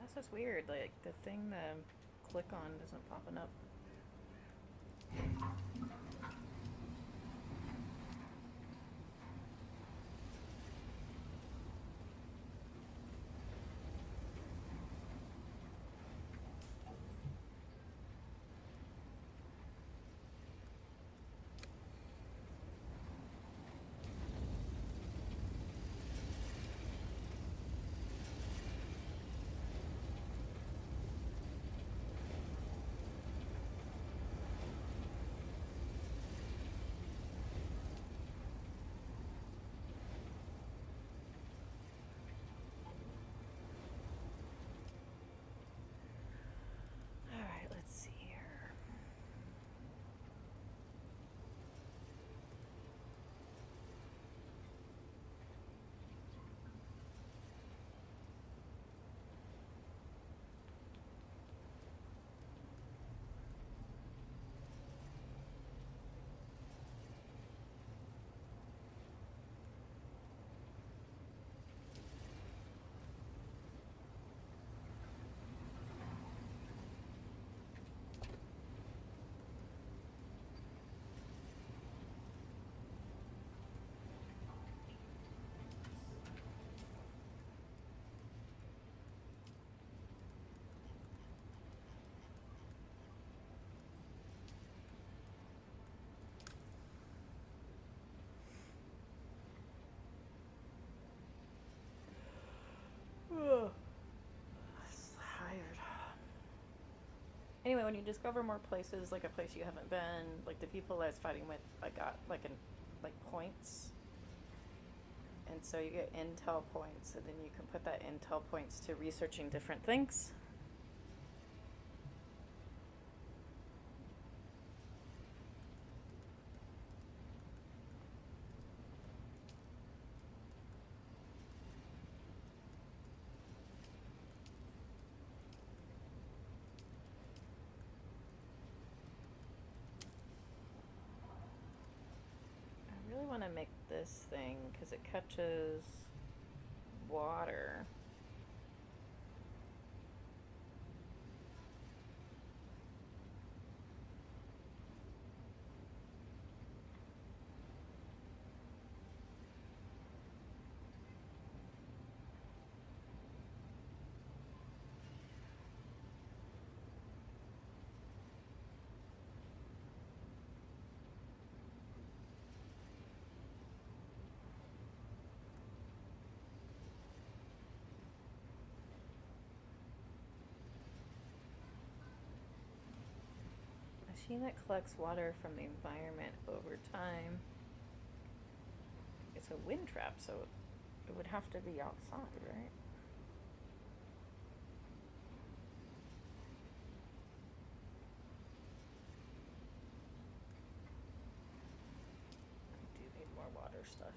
That's just weird. Like the thing, the click on isn't popping up. Alright, let's see here. Ugh. Tired. Anyway, when you discover more places, like a place you haven't been, like the people I was fighting with, I got like points, and so you get intel points, and then you can put that intel points to researching different things. I really want to make this thing because it catches water. Machine that collects water from the environment over time. It's a wind trap, so it would have to be outside, right? I do need more water stuff.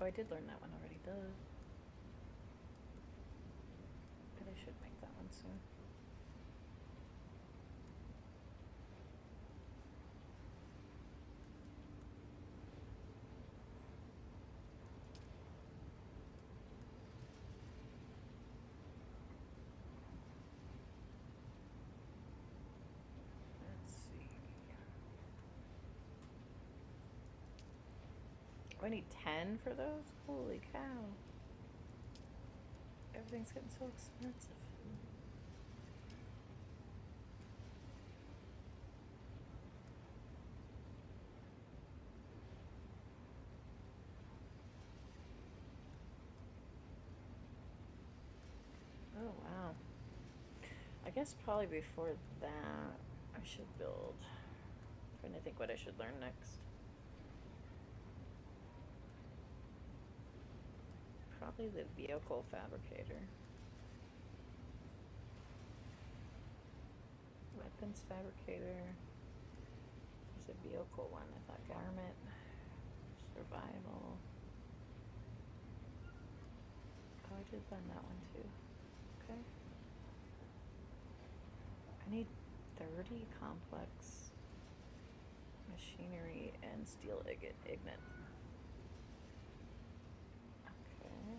Oh, I did learn that one already, duh. But I should make that one soon. Let's see. Oh, I need 10 for those? Holy cow. Everything's getting so expensive. Oh, wow. I guess probably before that, I should build. I'm trying to think what I should learn next. Probably the vehicle fabricator. Weapons fabricator. There's a vehicle one, I thought. Garment. Survival. Oh, I did learn that one too. Okay. I need 30 complex machinery and steel ignite. Okay.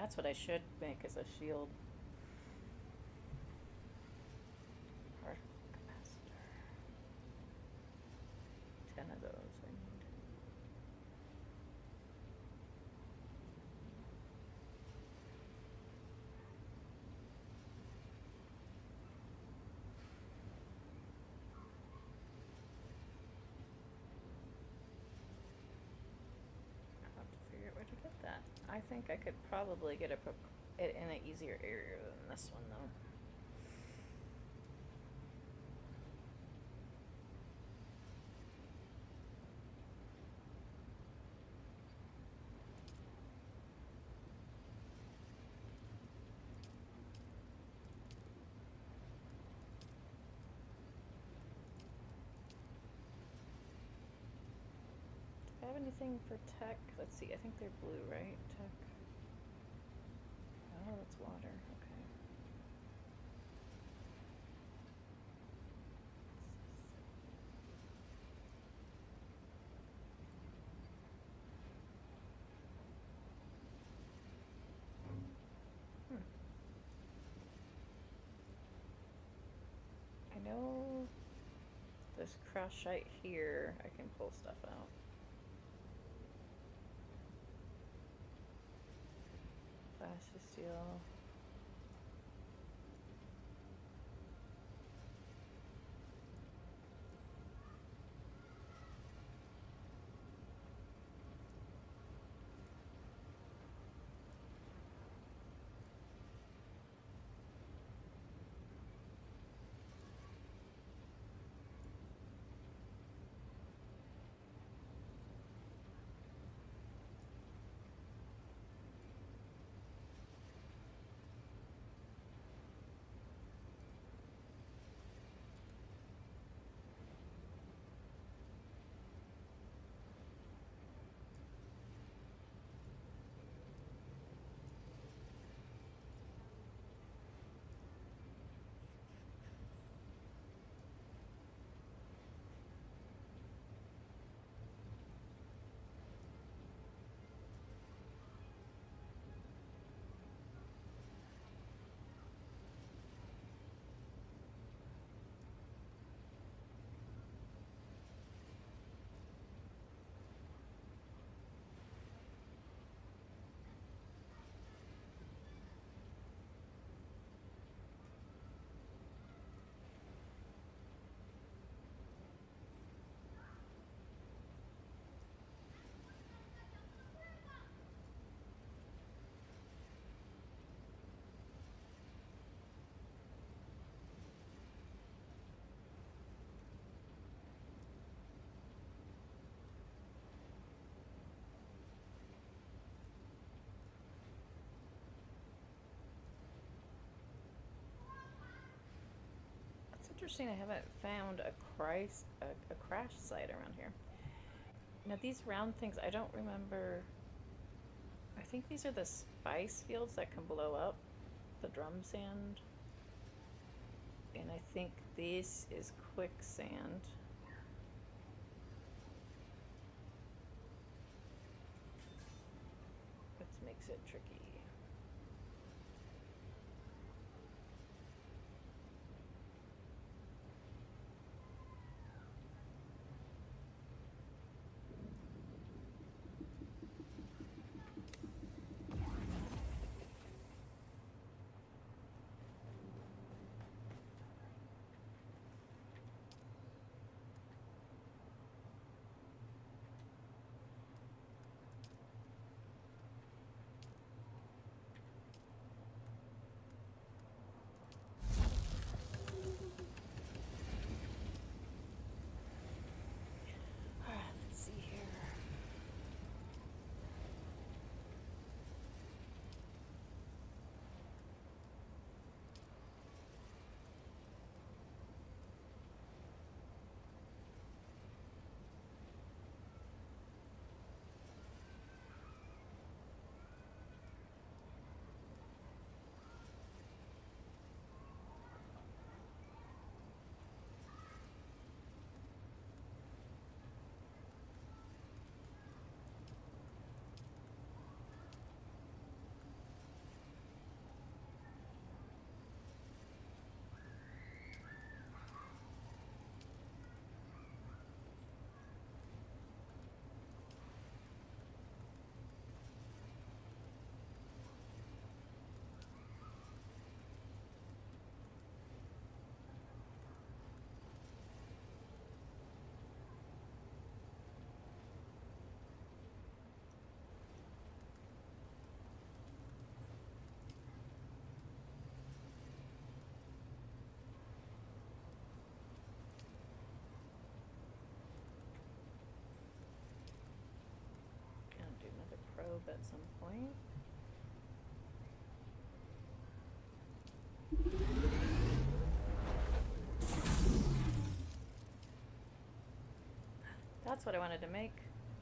That's what I should make as a shield. Particle capacitor. 10 of those I need. I'll have to figure out where to get that. I think I could probably get it in an easier area than this one, though. Do I have anything for tech? Let's see, I think they're blue, right? Tech. Oh, that's water. Okay. Hmm. I know this crushite here, I can pull stuff out. Plastisteel. Interesting, I haven't found a crash site around here. Now these round things, I don't remember. I think these are the spice fields that can blow up the drum sand. And I think this is quicksand. Which makes it tricky. probe at some point. That's what I wanted to make.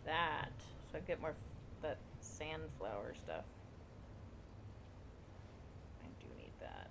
That. So I get more that sandflower stuff. I do need that.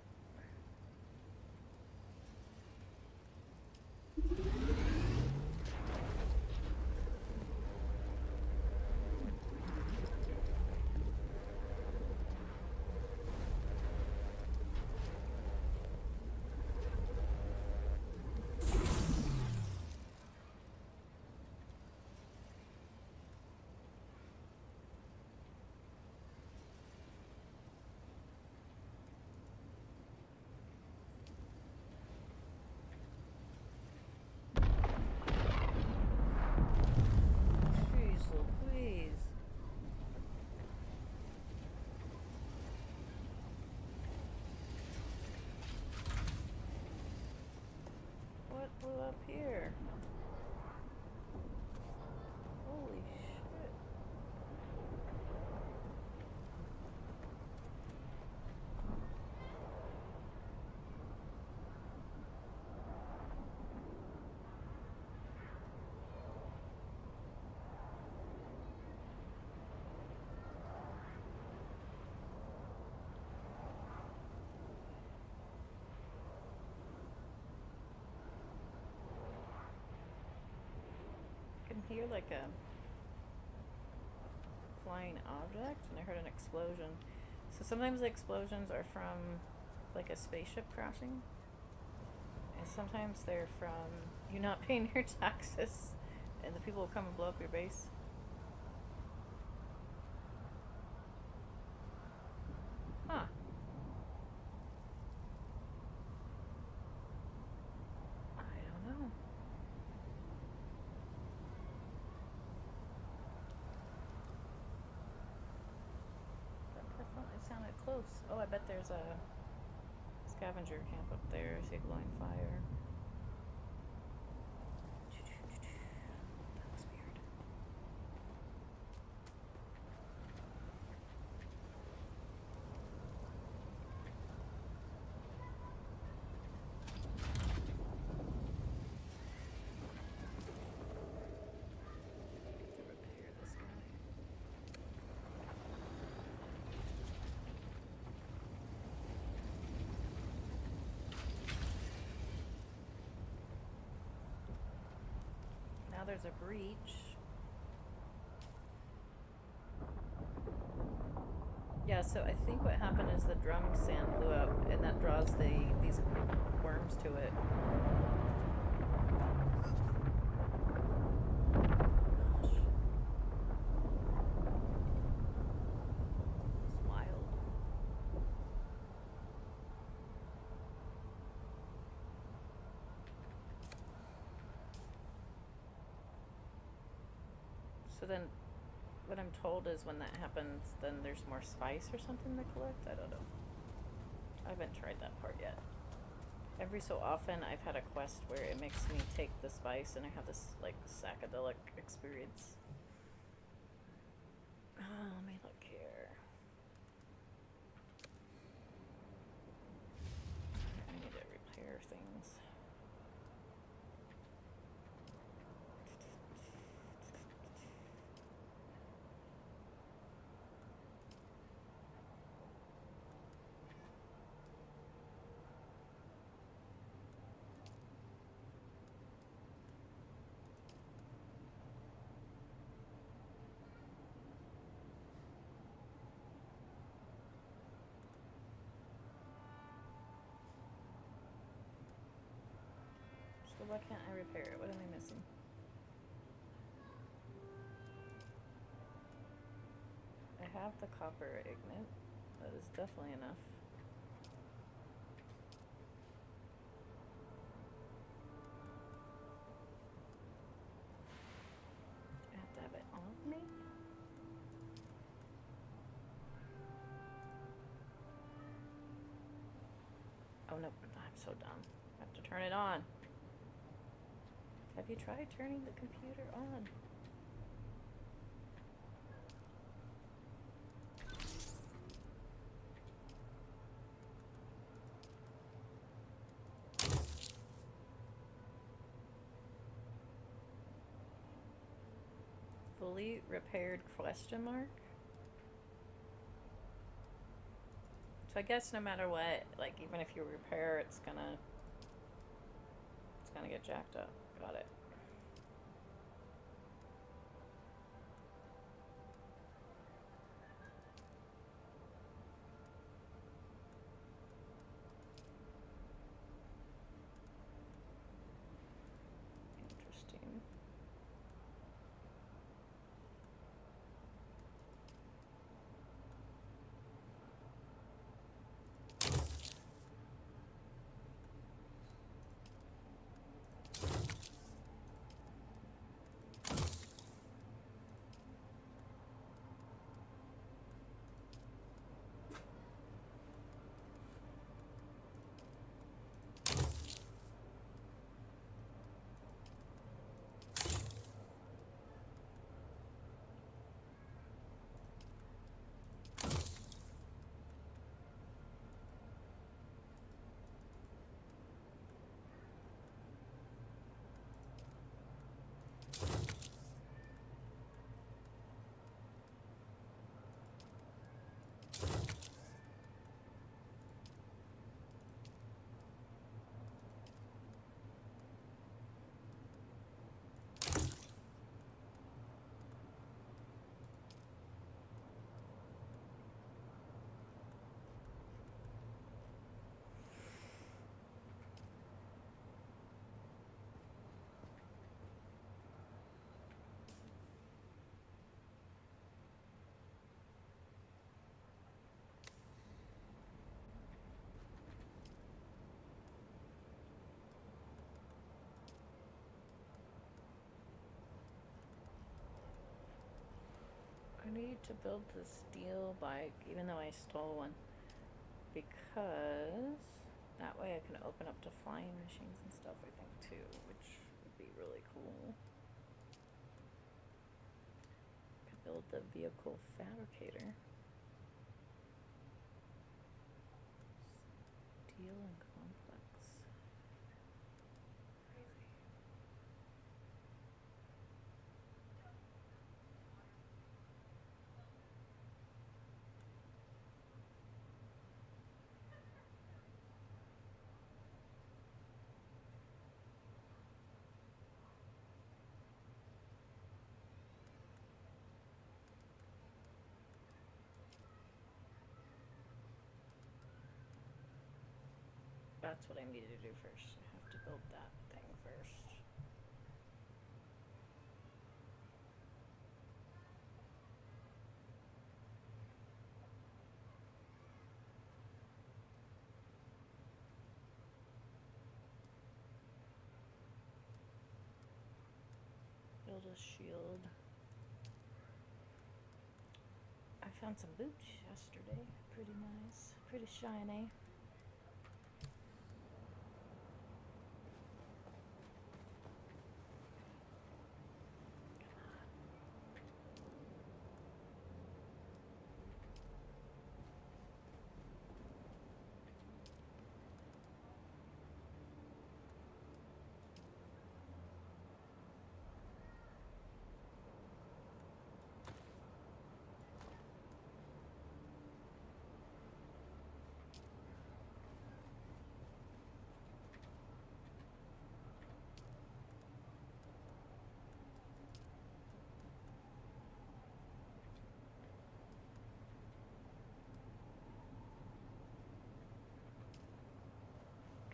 Jeez Louise. What blew up here? Holy shit. I can hear like a flying object, and I heard an explosion. So sometimes the explosions are from like a spaceship crashing, and sometimes they're from you not paying your taxes, and the people will come and blow up your base. Huh. I don't know. That definitely sounded close. Oh, I bet there's a scavenger camp up there. I see a glowing fire. That was weird. To repair this guy. Now there's a breach. Yeah, so I think what happened is the drum sand blew up, and that draws these worms to it. It's wild. So then, what I'm told is when that happens, then there's more spice or something to collect? I don't know. I haven't tried that part yet. Every so often, I've had a quest where it makes me take the spice and I have this, like, psychedelic experience. Let me look here. I need to repair things. So why can't I repair it? What am I missing? I have the copper ignite. That is definitely enough. I have to have it on me? Oh no, I'm so dumb. I have to turn it on. Have you tried turning the computer on? Fully repaired question mark? So I guess no matter what, like even if you repair, it's gonna get jacked up. Got it. Interesting. I need to build the steel bike, even though I stole one, because that way I can open up to flying machines and stuff, I think, too, which would be really cool. Could build the vehicle fabricator. Steel and complex. Crazy. That's what I need to do first. I have to build that thing first. Build a shield. I found some boots yesterday. Pretty nice. Pretty shiny.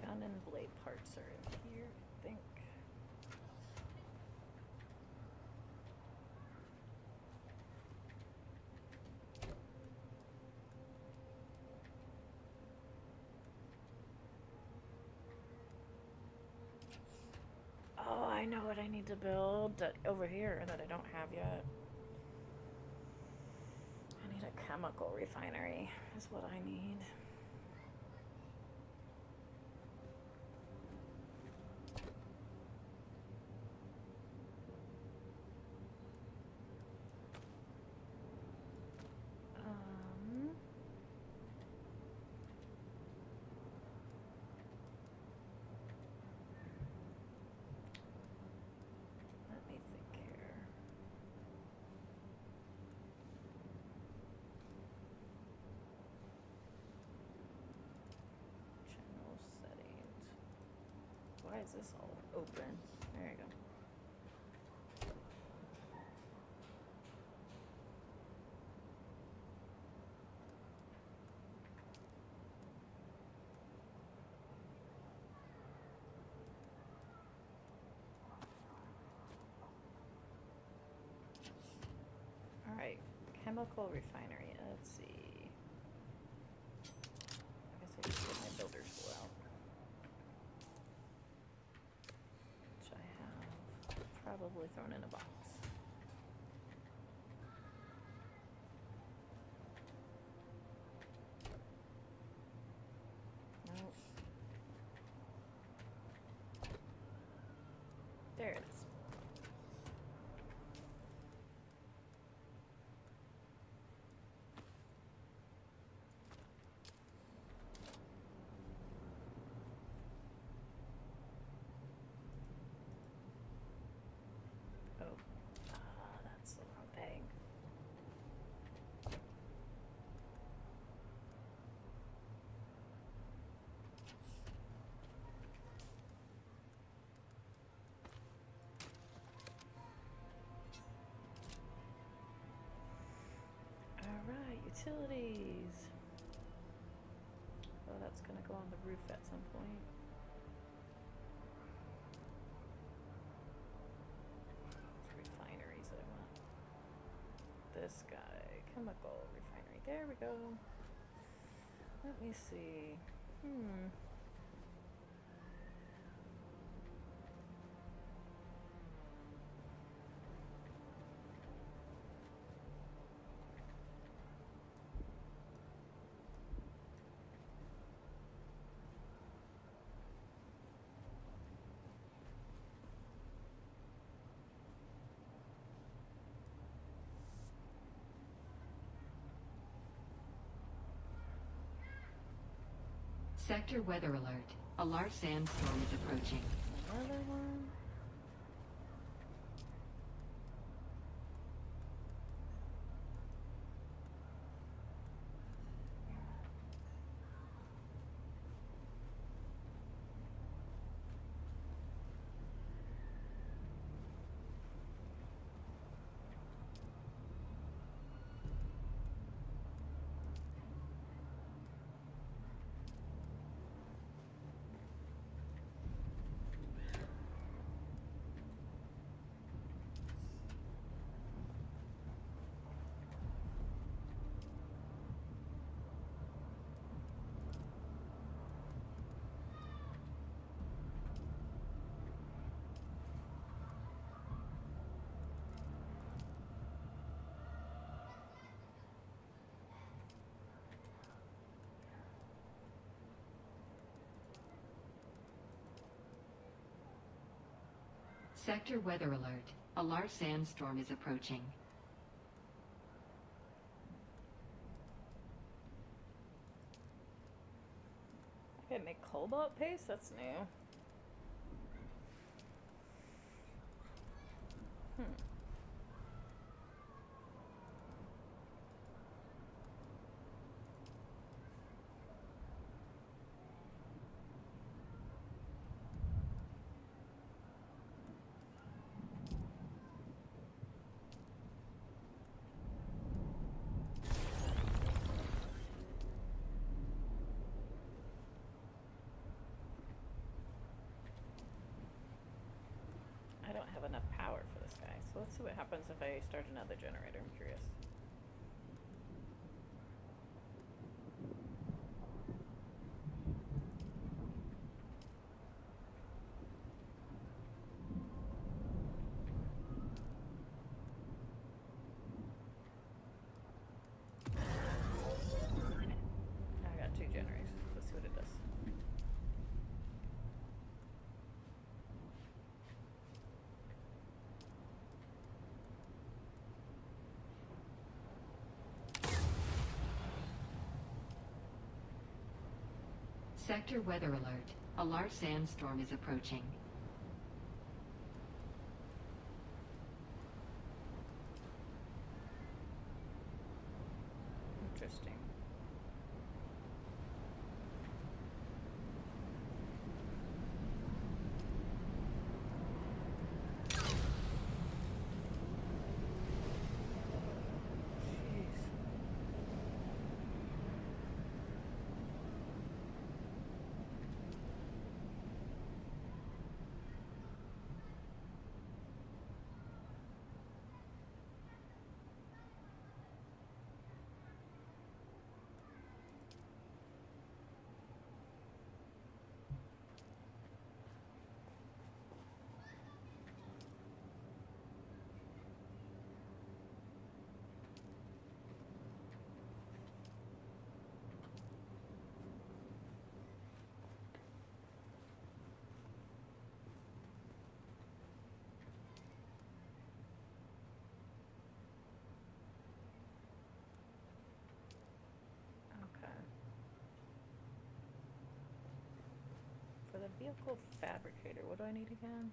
Gun and blade parts are in here, I think. Oh, I know what I need to build over here that I don't have yet. I need a chemical refinery, is what I need. Let me think here. Why is this all open? There you go. Alright, chemical refinery. Let's see. I guess I just get my builder's tool out. Which I have probably thrown in a box. Nope. There it is. Oh, that's the wrong thing. Alright, utilities. Oh, that's gonna go on the roof at some point. It's refineries I want. This guy, chemical refinery. There we go. Let me see. Sector weather alert. A large sandstorm is approaching. Another one. Sector weather alert. A large sandstorm is approaching. I can make cobalt paste? That's new. I don't have enough power for this guy, so let's see what happens if I start another generator. I'm curious. I got 2 generators. Let's see what it does. Sector weather alert. A large sandstorm is approaching. Interesting. the vehicle fabricator. What do I need again?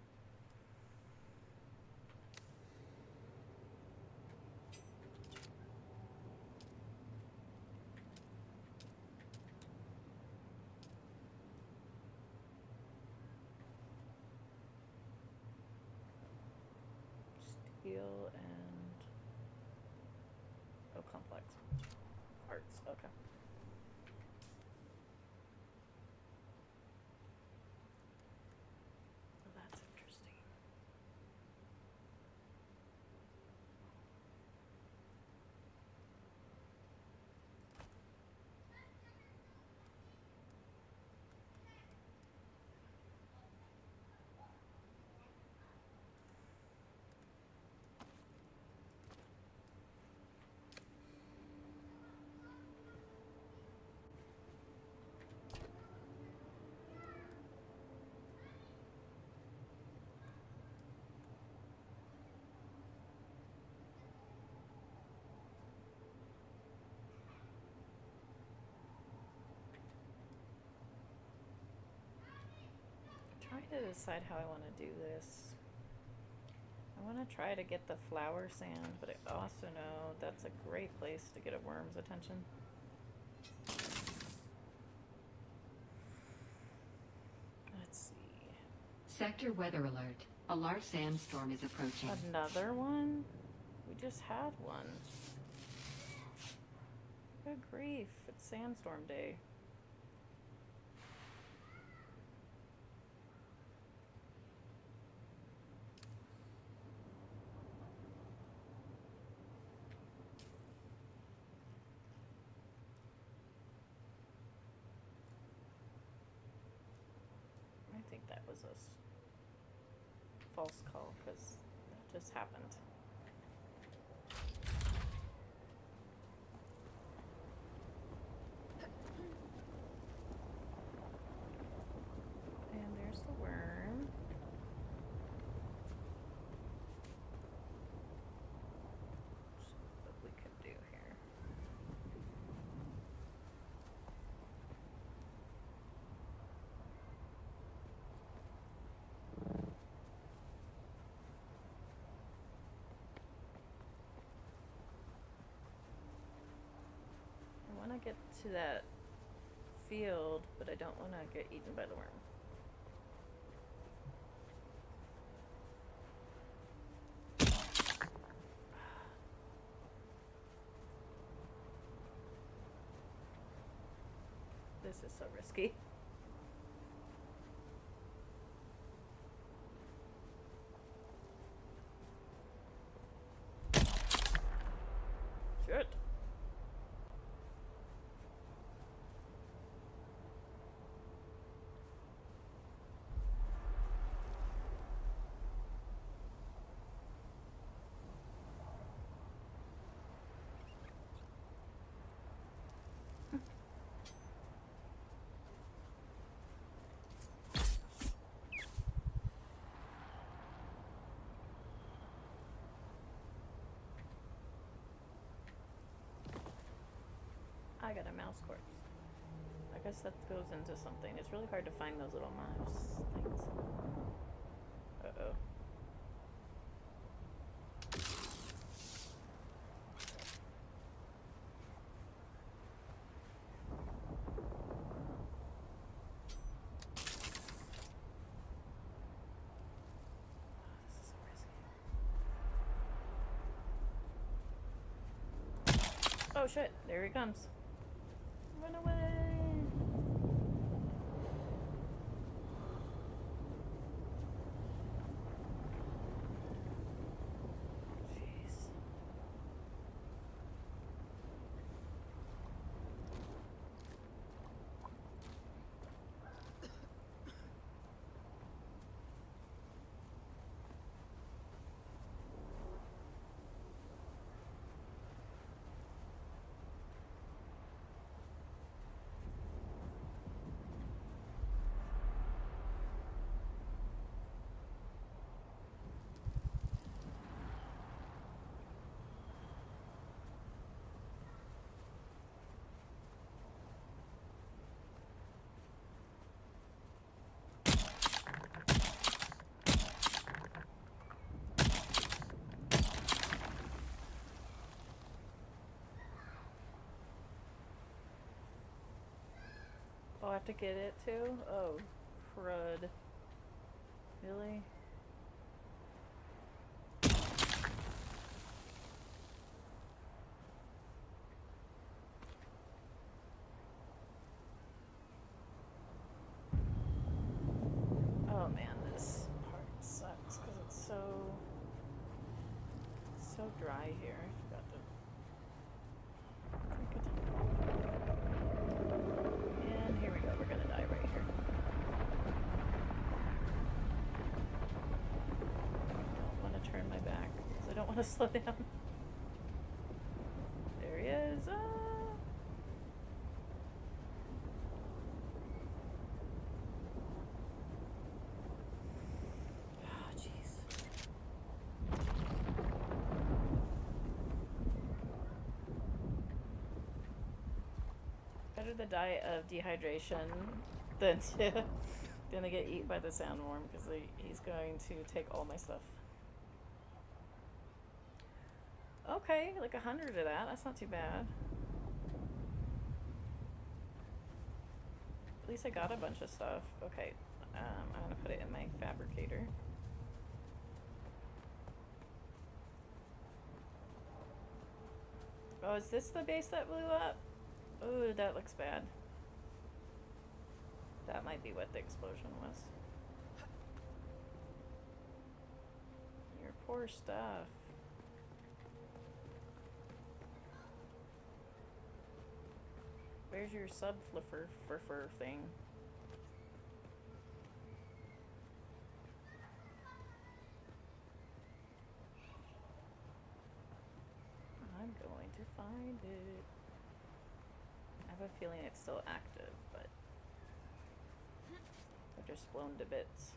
Steel and complex parts. Okay. Well, that's interesting. Trying to decide how I want to do this. I want to try to get the flower sand, but I also know that's a great place to get a worm's attention. Let's see. Sector weather alert. A large sandstorm is approaching. Another one? We just had one. Good grief, it's sandstorm day. I think that was a false call because that just happened. And there's the worm. See what we can do here. I want to get to that field, but I don't want to get eaten by the worm. This is so risky. Shit. I got a mouse corpse. I guess that goes into something. It's really hard to find those little mouse things. Uh-oh. This is so risky. Oh shit, there he comes. Run away! Jeez. I have to get it too? Oh, crud. Really? Oh man, this part sucks because it's so dry here. I forgot to drink it. And here we go. We're gonna die right here. I don't want to turn my back because I don't want to slow down. There he is. Ah. Oh, jeez. Better to die of dehydration than to get eaten by the sandworm because he's going to take all my stuff. Okay, like 100 of that. That's not too bad. At least I got a bunch of stuff. Okay, I'm gonna put it in my fabricator. Oh, is this the base that blew up? Oh, that looks bad. That might be what the explosion was. Your poor stuff. Where's your subfliffer thing? I'm going to find it. I have a feeling it's still active, but they're just blown to bits.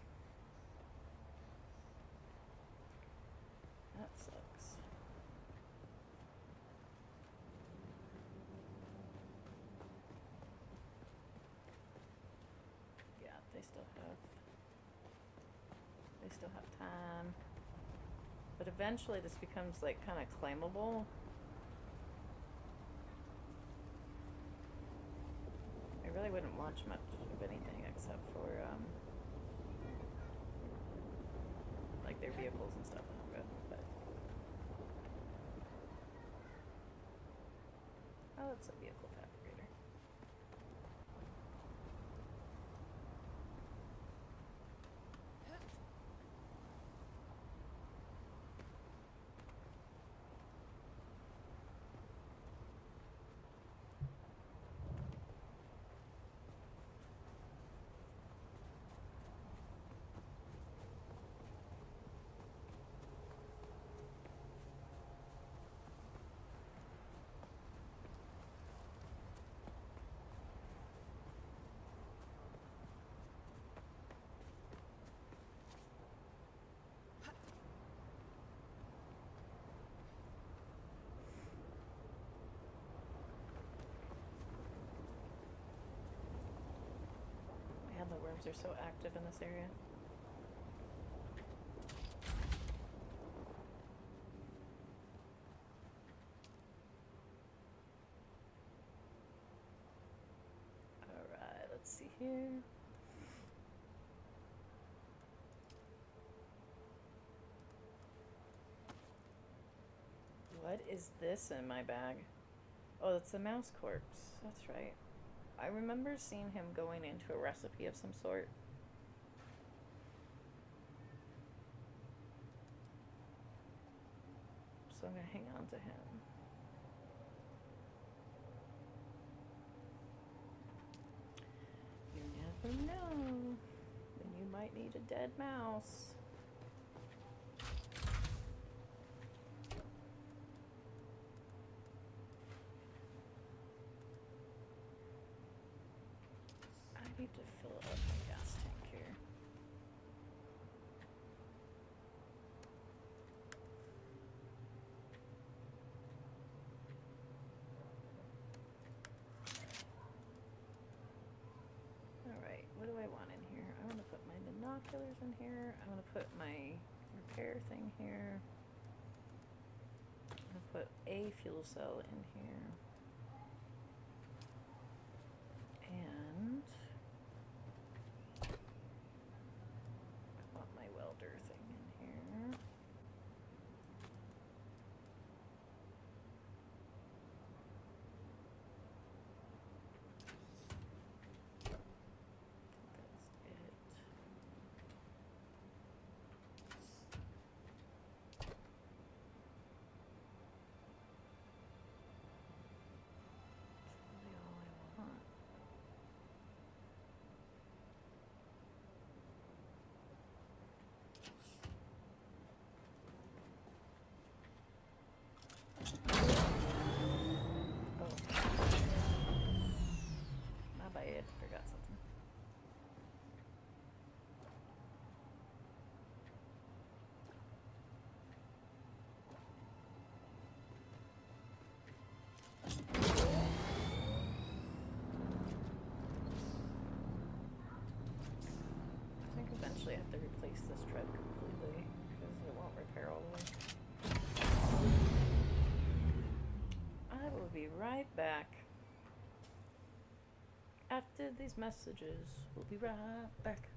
That sucks. Yeah, they still have time. But eventually this becomes like kind of claimable. I really wouldn't watch much of anything except for like their vehicles and stuff. But oh, it's a vehicle fabricator. Man, the worms are so active in this area. Alright, let's see here. What is this in my bag? Oh, it's a mouse corpse. That's right. I remember seeing him going into a recipe of some sort. So I'm gonna hang on to him. You never know when you might need a dead mouse. I need to fill up my gas tank here. Alright, what do I want in here? I want to put my binoculars in here. I want to put my repair thing here. I'm going to put a fuel cell in here. And replace this tread completely because it won't repair all the way. I will be right back. After these messages, we'll be right back.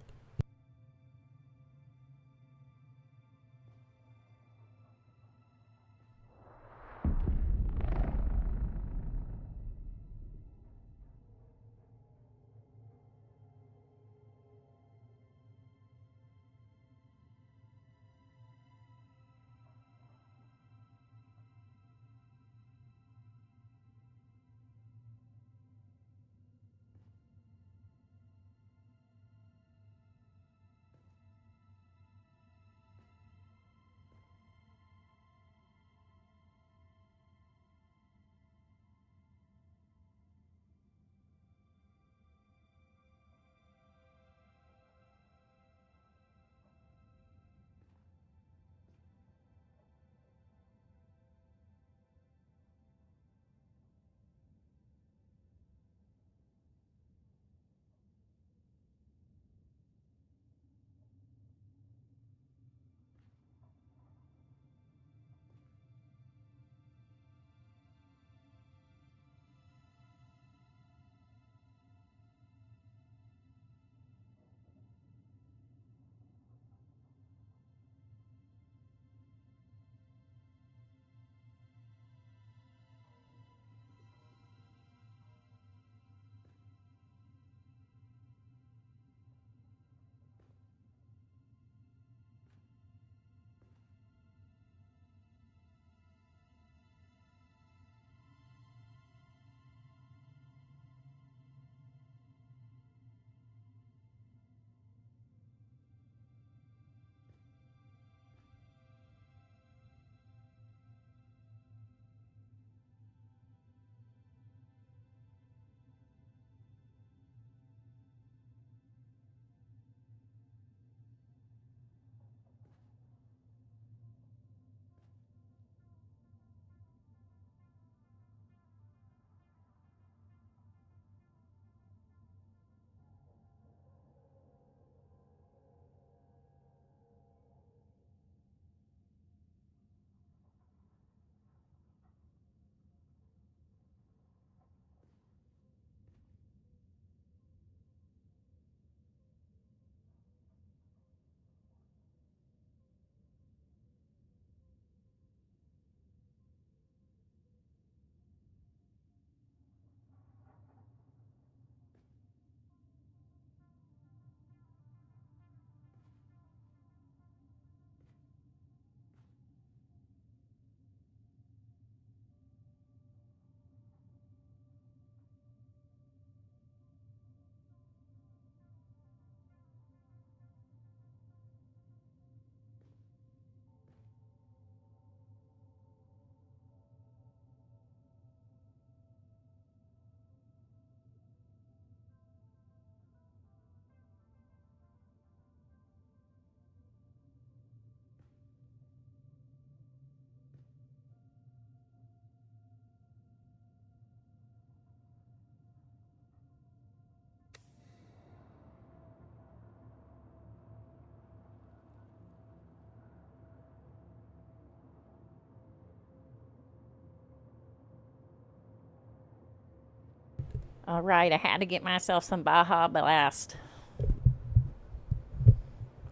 All right, I had to get myself some Baja Blast.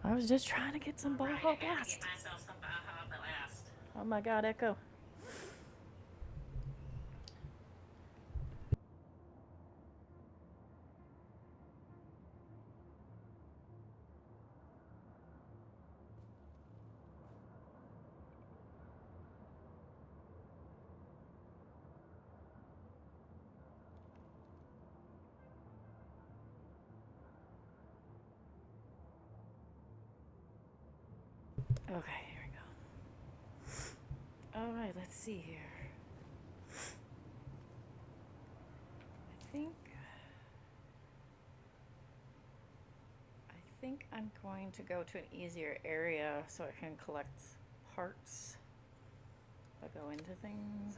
I was just trying to get some Baja Blast. Oh my God, Echo. Okay, here we go. All right, let's see here. I think I'm going to go to an easier area so I can collect parts. If I go into things.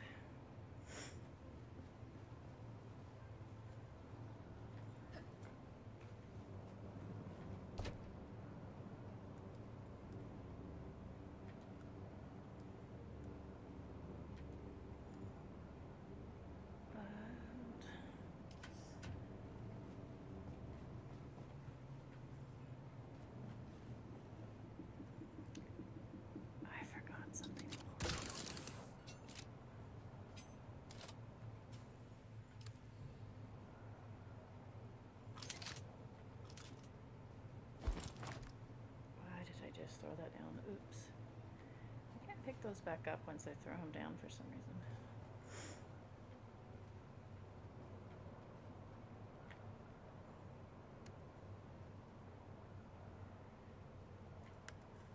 that down. Oops. I can't pick those back up once I throw them down for some reason.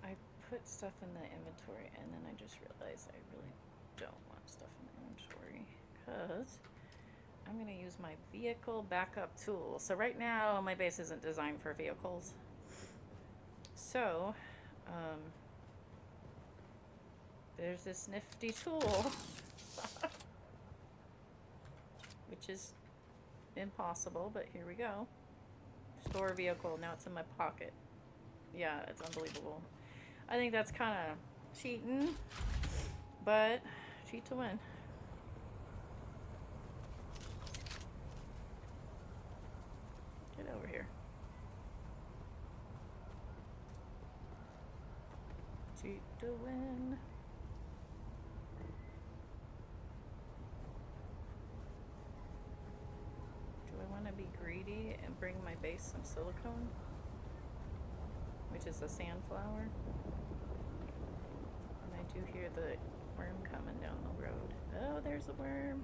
I put stuff in the inventory and then I just realized I really don't want stuff in the inventory because I'm going to use my vehicle backup tool. So right now my base isn't designed for vehicles. So there's this nifty tool which is impossible, but here we go. Store vehicle. Now it's in my pocket. Yeah, it's unbelievable. I think that's kind of cheating, but cheat to win. Get over here. Cheat to win. Do I want to be greedy and bring my base some silicone? Which is a sandflower. And I do hear the worm coming down the road. Oh, there's a worm.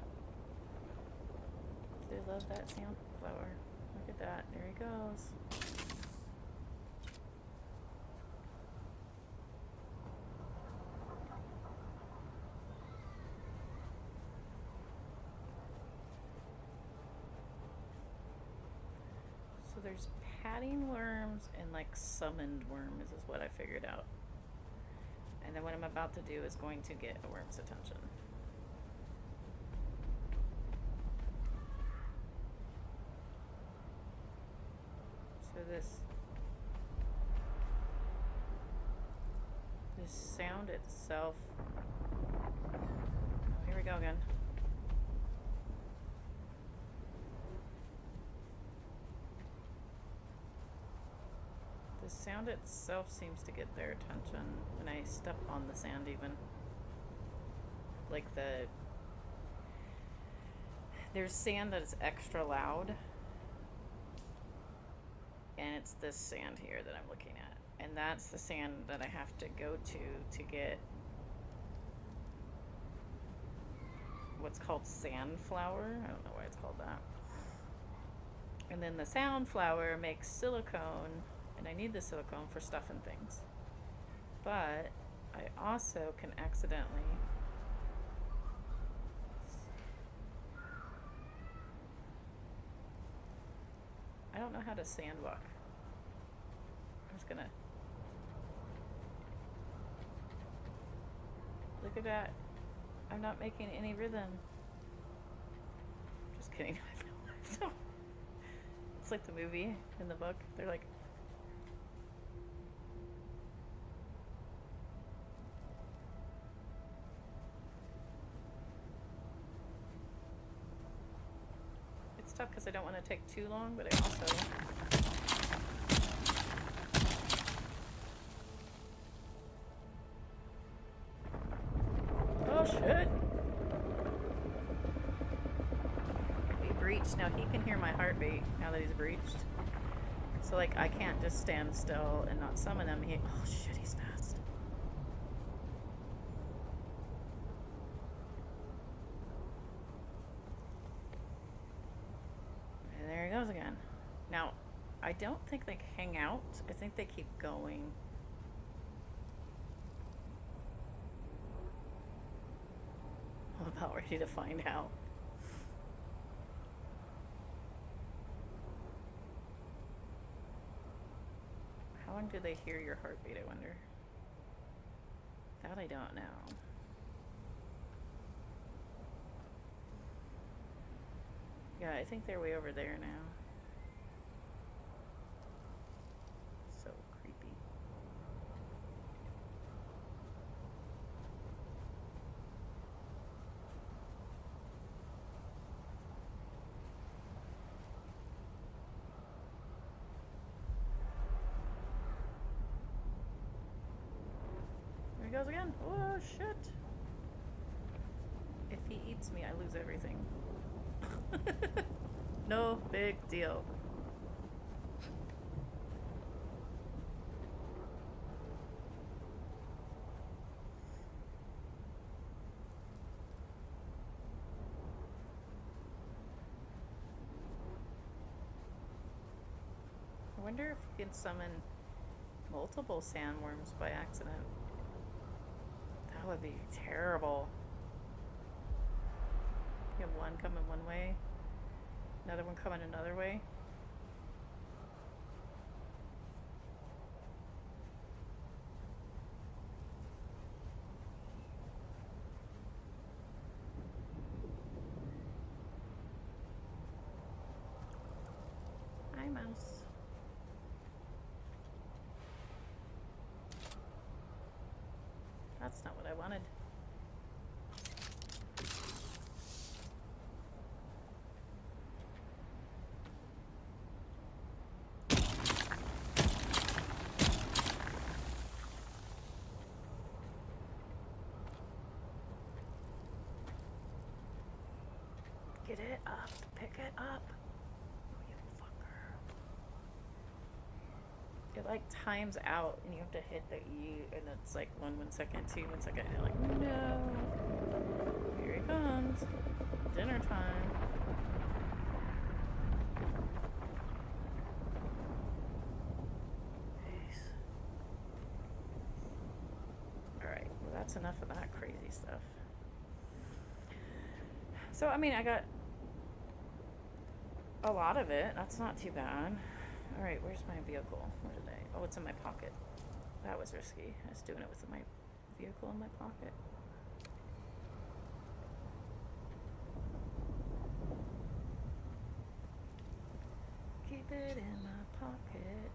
They love that sandflower. Look at that. There he goes. So there's padding worms and like summoned worms is what I figured out. And then what I'm about to do is going to get a worm's attention. So this sound itself. Oh, here we go again. The sound itself seems to get their attention when I step on the sand even. Like there's sand that's extra loud. And it's this sand here that I'm looking at. And that's the sand that I have to go to get what's called sandflower. I don't know why it's called that. And then the sandflower makes silicone. And I need the silicone for stuffing things. But I also can accidentally I don't know how to sandwalk. I'm just gonna look at that. I'm not making any rhythm. Just kidding. It's like the movie in the book. They're like because I don't want to take too long, but I also oh shit. He breached. Now he can hear my heartbeat now that he's breached. So like I can't just stand still and not summon him. Oh shit, he's fast. Again. Now, I don't think they hang out. I think they keep going. I'm about ready to find out. How long do they hear your heartbeat, I wonder? That I don't know. Yeah, I think they're way over there now. So creepy. There he goes again. Oh, shit. If he eats me, I lose everything. No big deal. wonder if you can summon multiple sandworms by accident. That would be terrible. You have one coming one way, another one coming another way. Hi, mouse. That's not what I wanted. Get it up. Pick it up. Oh, you fucker. It like times out and you have to hit the E and it's like 1 second, 2 1 second, and you're like, no. Here he comes. Dinner time. Jeez. Alright, well that's enough of that crazy stuff. So I mean I got a lot of it. That's not too bad. Alright, where's my vehicle? Where did I? Oh, it's in my pocket. That was risky. I was doing it with my vehicle in my pocket. Keep it in my pocket.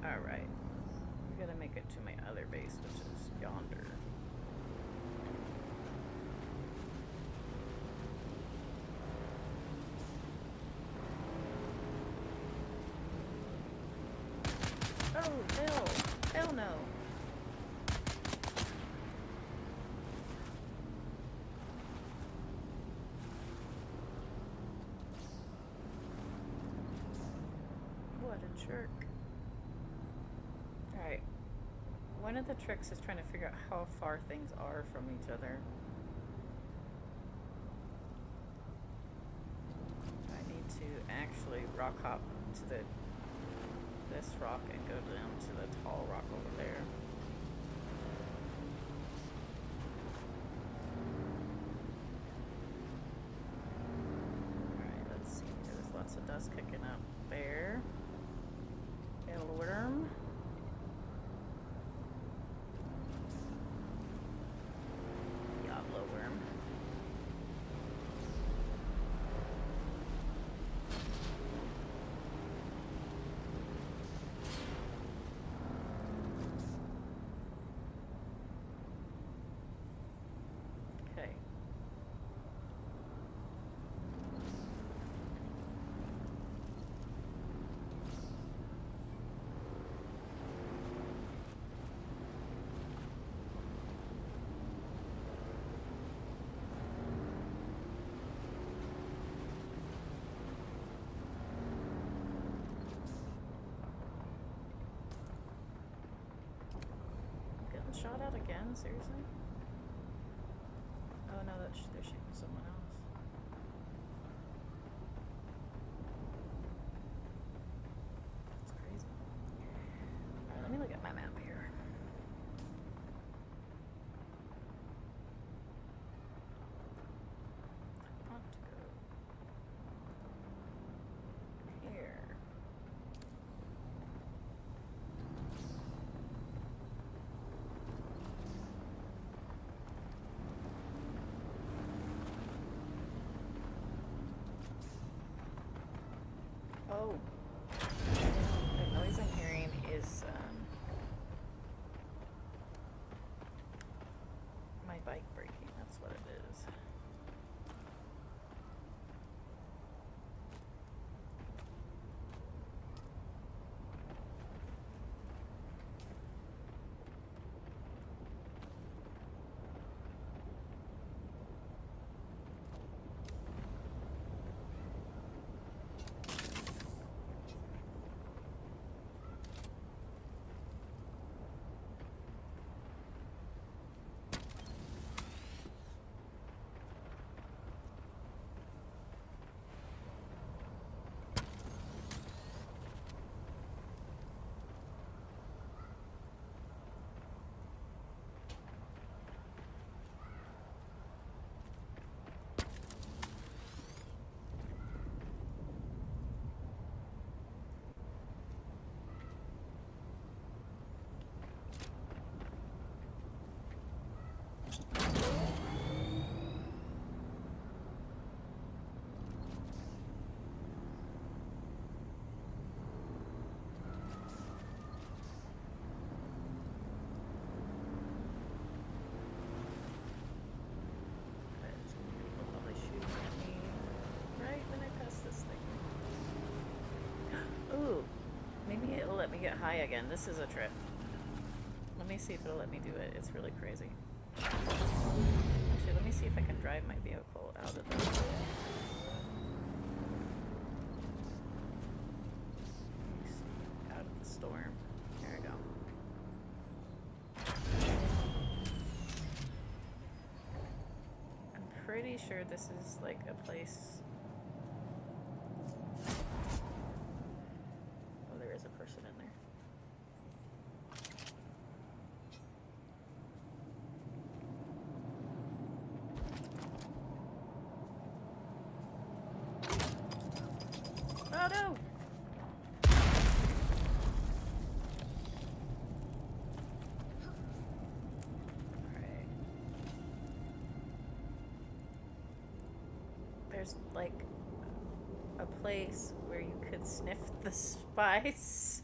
Alright. We gotta make it to my other base, which is yonder. Oh, hell. Hell no. What a jerk. Alright. One of the tricks is trying to figure out how far things are from each other. I need to actually rock hop to this rock and go down to the tall rock over there. Alright, let's see. There's lots of dust kicking up there. Worm. Diablo worm. Okay. Getting shot at again? Seriously? Oh no, they're shooting someone else. That's crazy. Alright, let me look at my map here. I want to go here. Oh. The noise I'm hearing is my bike braking. That's what it is. high again. This is a trip. Let me see if it'll let me do it. It's really crazy. Actually, let me see if I can drive my vehicle out of the... out of the storm. There we go. I'm pretty sure this is like a place... Oh, there is a person in there. Oh no! Alright. There's like a place where you could sniff the spice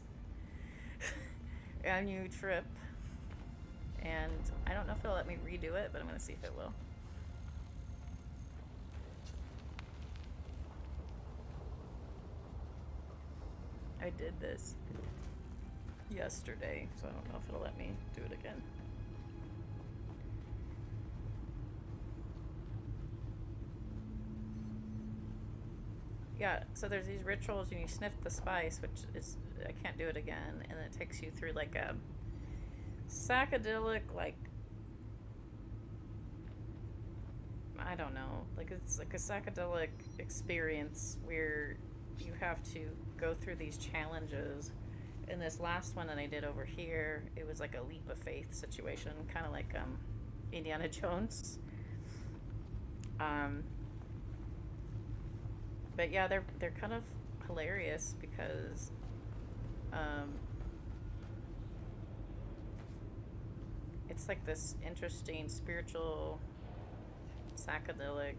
and you trip. And I don't know if it'll let me redo it, but I'm gonna see if it will. I did this yesterday, so I don't know if it'll let me do it again. Yeah, so there's these rituals and you sniff the spice, which is, I can't do it again, and it takes you through like a psychedelic, like, I don't know, like it's like a psychedelic experience where you have to go through these challenges. In this last one that I did over here, it was like a leap of faith situation, kind of like Indiana Jones. But yeah, they're kind of hilarious because it's like this interesting spiritual psychedelic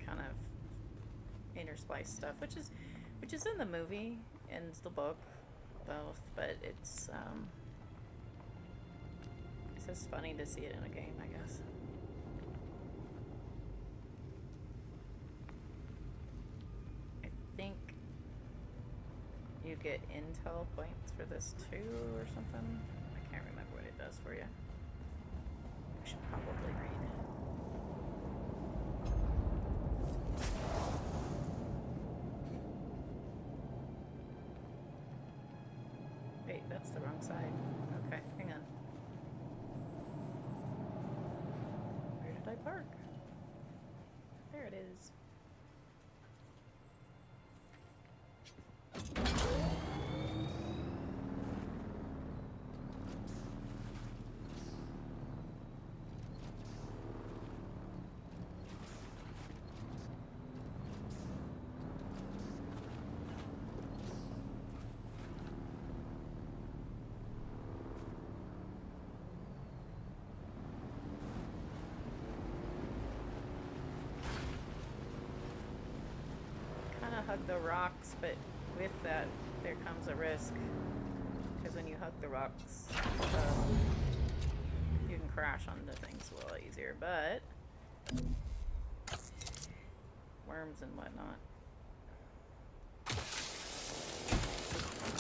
kind of interspliced stuff, which is in the movie and the book both, but it's just funny to see it in a game, I guess. I think you get intel points for this too or something. I can't remember what it does for you. I should probably read. Wait, that's the wrong side. Okay, hang on. Where did I park? There it is. Hug the rocks, but with that there comes a risk, because when you hug the rocks you can crash onto things a little easier, but worms and whatnot.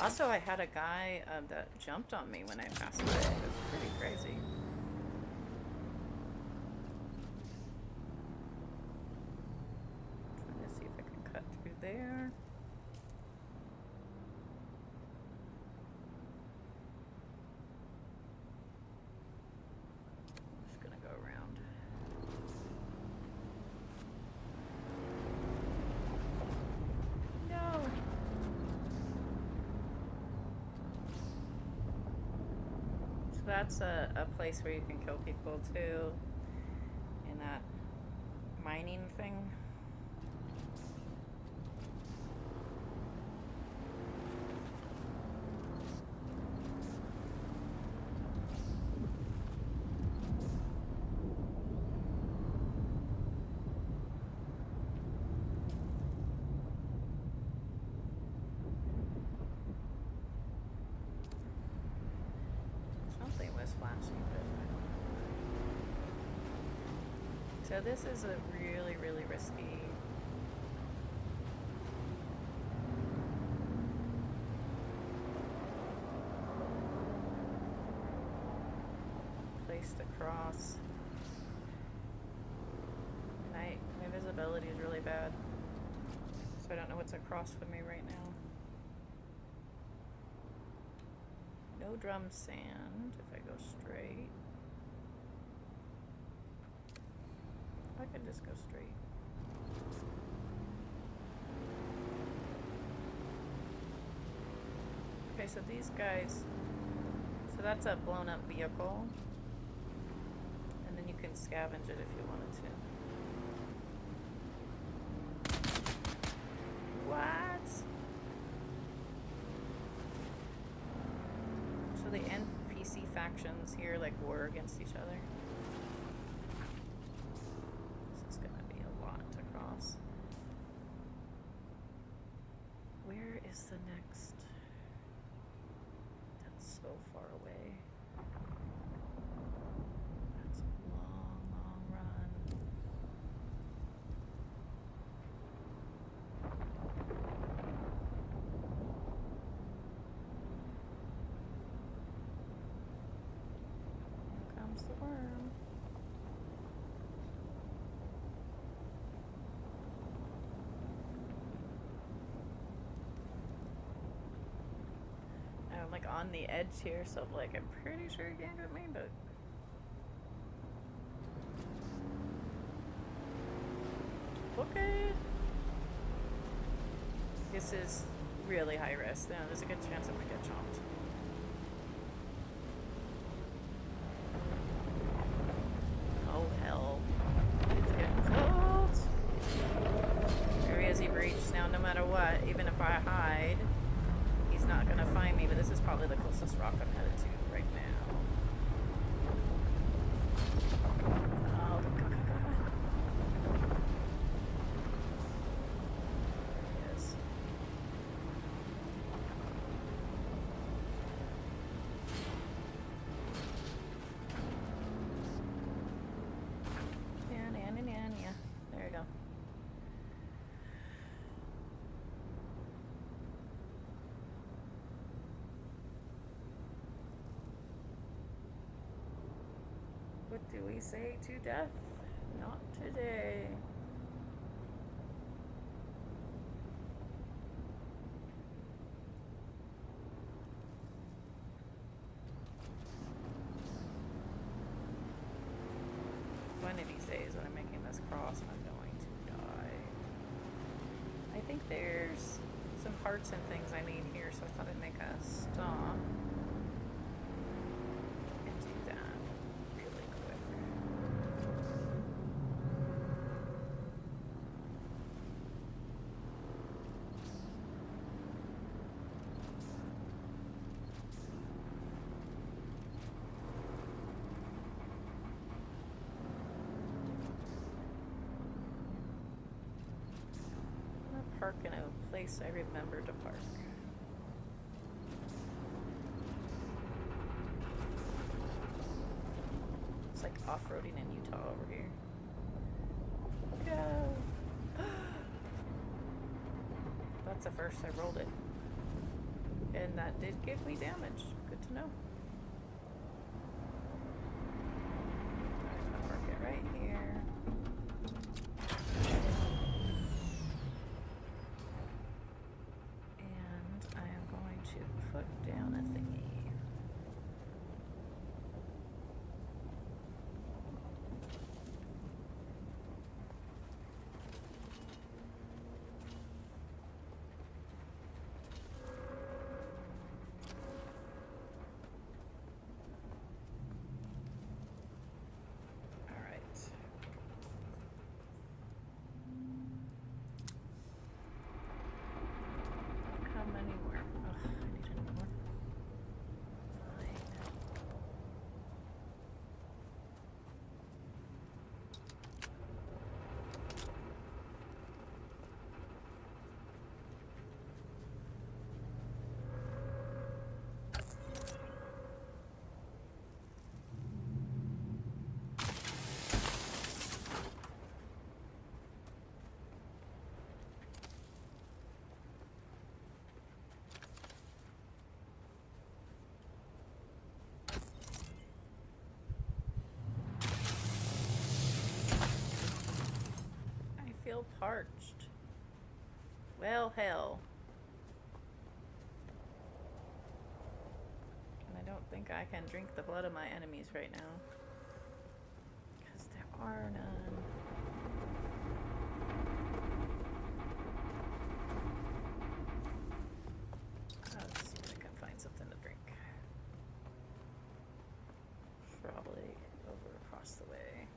Also, I had a guy that jumped on me when I passed by. It was pretty crazy. There. Just gonna go around. No. So that's a place where you can kill people too, in that mining thing. So this is a really, really risky place to cross. My visibility is really bad, so I don't know what's across from me right now. No drum sand if I go straight. I can just go straight. Okay, so these guys, so that's a blown up vehicle, and then you can scavenge it if you wanted to. What? So the NPC factions here like war against each other. This is gonna be a lot to cross. Where is the next? That's so far away. That's a long, long run. Here comes the worm. I'm like on the edge here, so like I'm pretty sure you can't get me, but okay. This is really high risk. Now there's a good chance I'm gonna get chomped. Oh hell. It's getting close. Area he breached. Now no matter what, even if I hide, he's not gonna find me, but this is probably the closest rock I'm headed to right now. Oh, God. There he is. Yeah. There you go. What do we say to death? Not today. One of these days when I'm making this cross, I'm going to die. I think there's some parts and things I need here, so I thought I'd make a stop and do that really quick. I'm gonna park in a place I remember to park. It's like off-roading in Utah over here. Go! That's the first I rolled it. And that did give me damage. Good to know. I'm gonna park it right here. And I am going to put down a thingy. parched. Well, hell. And I don't think I can drink the blood of my enemies right now. Because there are none. Let's see if I can find something to drink. Probably over across the way.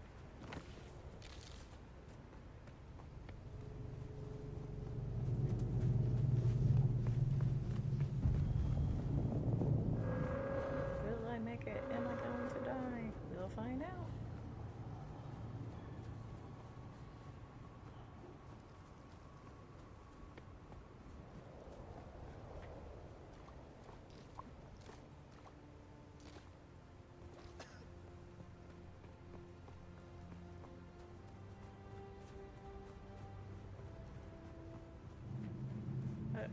Will I make it? Am I going to die? We'll find out.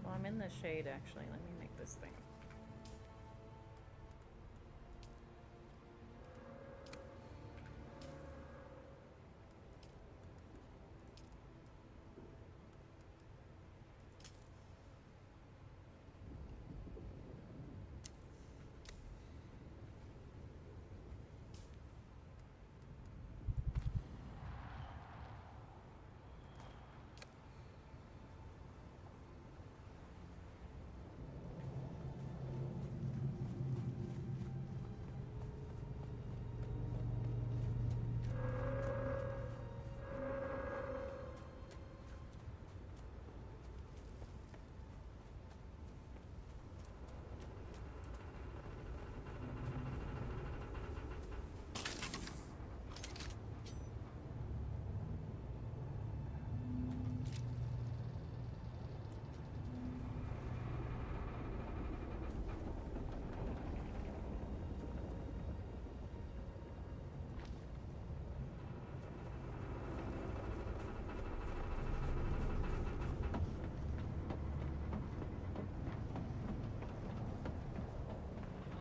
Well, I'm in the shade actually. Let me make this thing.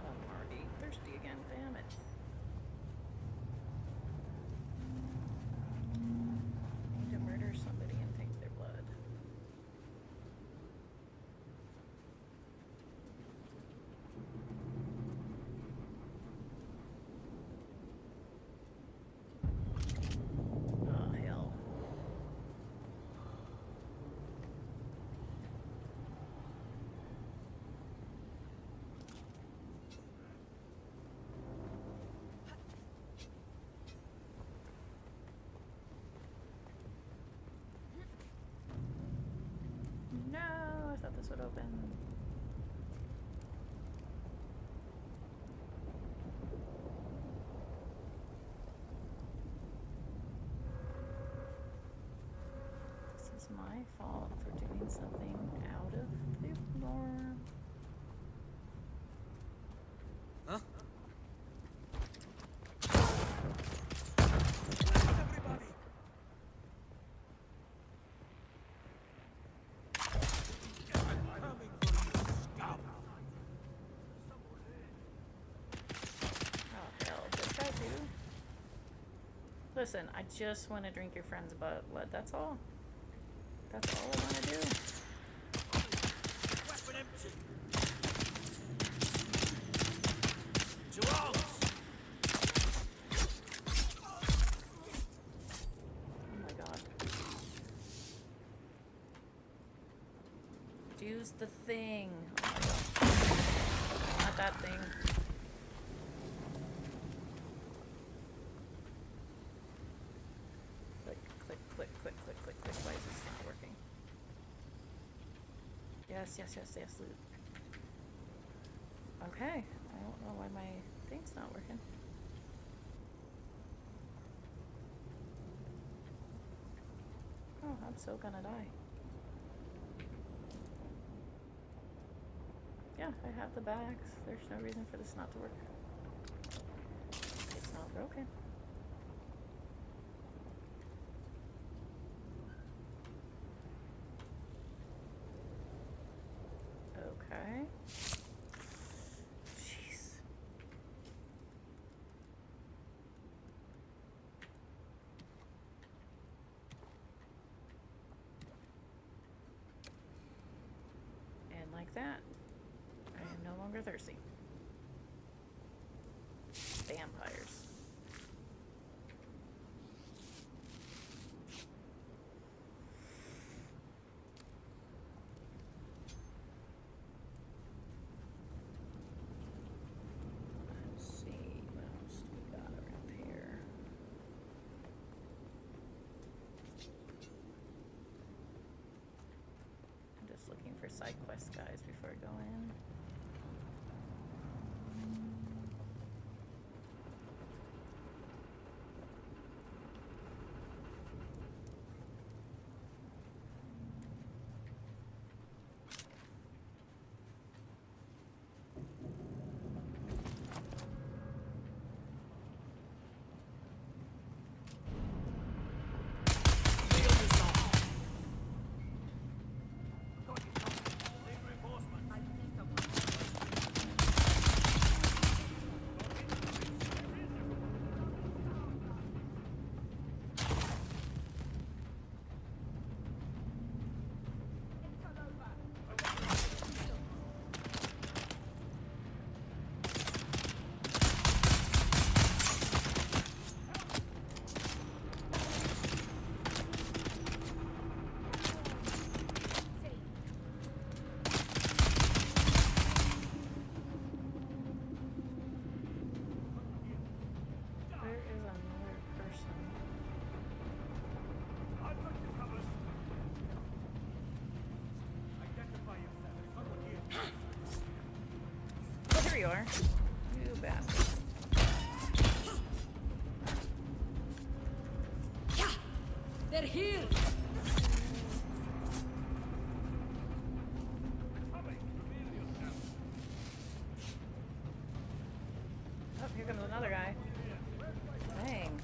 I'm already thirsty again. Damn it. Need to murder somebody and take their blood. Oh, hell. No, I thought this would open. This is my fault for doing something out of the norm. Huh? Everybody! I'm coming for you, scum! Oh, hell. This guy too? Listen, I just want to drink your friend's blood. That's all. That's all I want to do. Weapon empty! To arms! Oh my god. Use the thing. Oh my god. Not that thing. Click, click, click, click, click, click, click. Why is this not working? Yes, yes, yes, yes, loot. Okay. I don't know why my thing's not working. Oh, I'm so gonna die. Yeah, I have the bags. There's no reason for this not to work. It's not broken. Okay. Jeez. that. I am no longer thirsty. Vampires. Let's see, what else do we got around here? I'm just looking for side quest guys before I go in. Where is another person? Oh, here you are. You bastard. They're here! Oh, here comes another guy. Dang.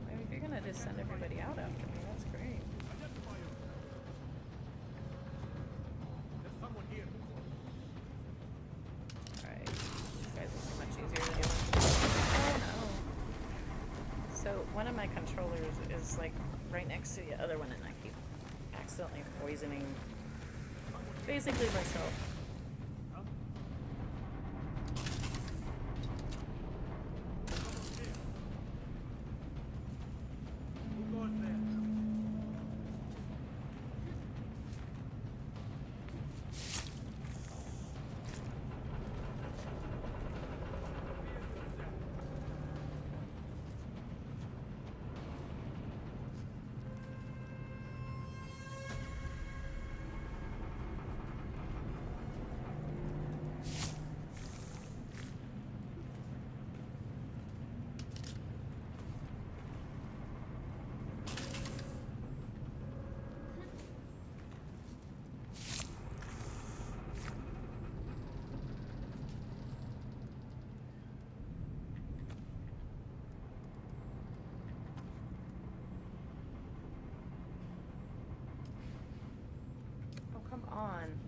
I mean, if you're gonna just send everybody out after me, that's great. Alright. These guys will be much easier to deal with. Oh no. So one of my controllers is like right next to the other one and I keep accidentally poisoning basically myself. Oh, come on.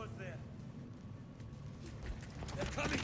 was there. They're coming.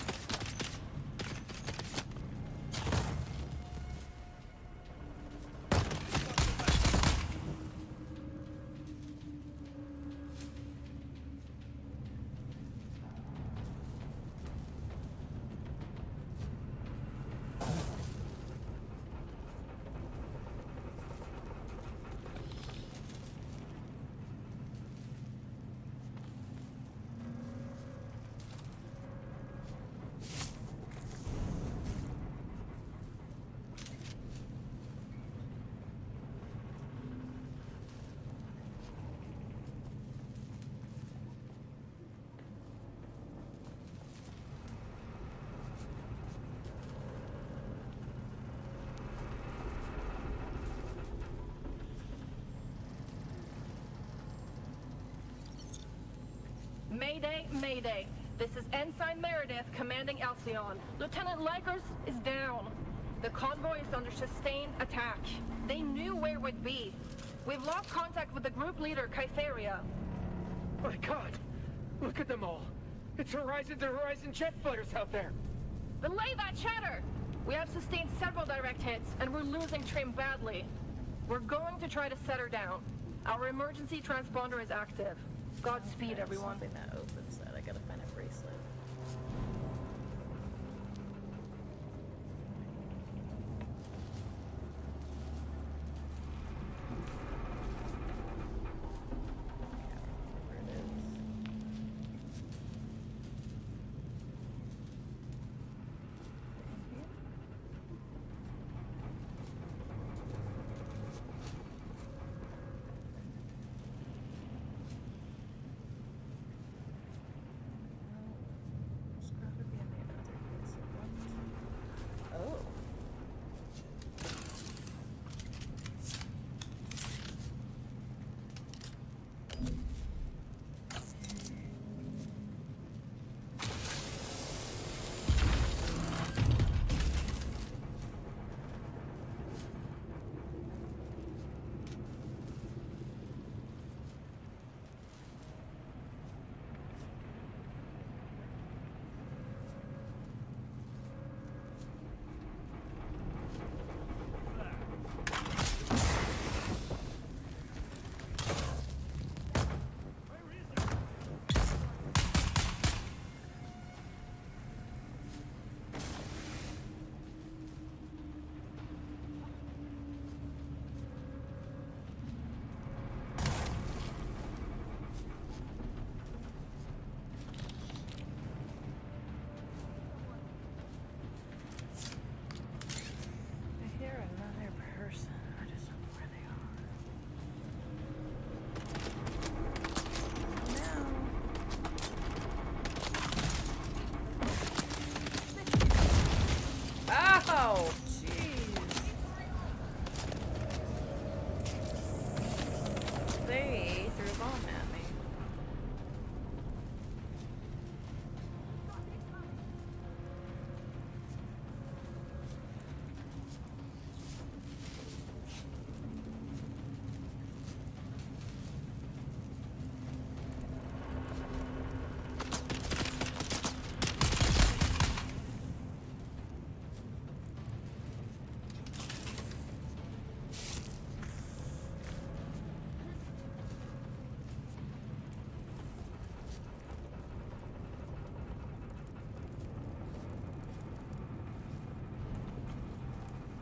Mayday, Mayday. This is Ensign Meredith commanding Alcyon. Lieutenant Likers is down. The convoy is under sustained attack. They knew where we'd be. We've lost contact with the group leader, Kytheria. My God! Look at them all! It's horizon to horizon jet fighters out there! Belay that chatter! We have sustained several direct hits, and we're losing trim badly. We're going to try to set her down. Our emergency transponder is active. Godspeed, everyone. Something that opens that. I gotta find a bracelet. Where it is. It's gotta be in the other place. What? Oh. I hear another person. I just don't know where they are. Oh, no. Ow! Jeez. They threw a bomb at me.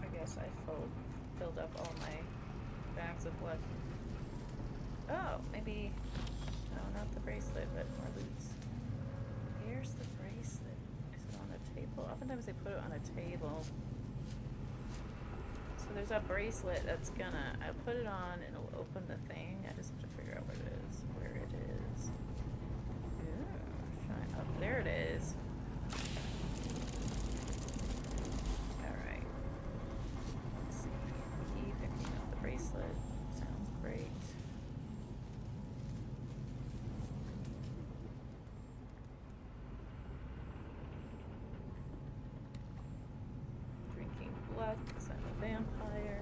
I guess I filled up all my bags of blood. Oh, maybe. No, not the bracelet, but more loot. Here's the bracelet. Is it on a table? Oftentimes they put it on a table. So there's a bracelet that's gonna. I'll put it on and it'll open the thing. I just have to figure out what it is. Where it is. Ooh, shine up. There it is. Alright. Let's see. Key picking up the bracelet. Sounds great. Drinking blood because I'm a vampire.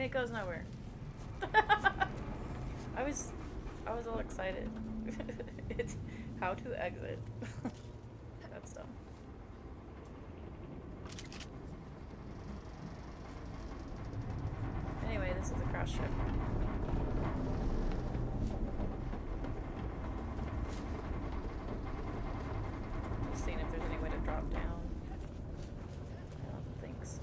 it goes nowhere. I was all excited. It's how to exit. That's dumb. Anyway, this is a crash ship. Just seeing if there's any way to drop down. I don't think so.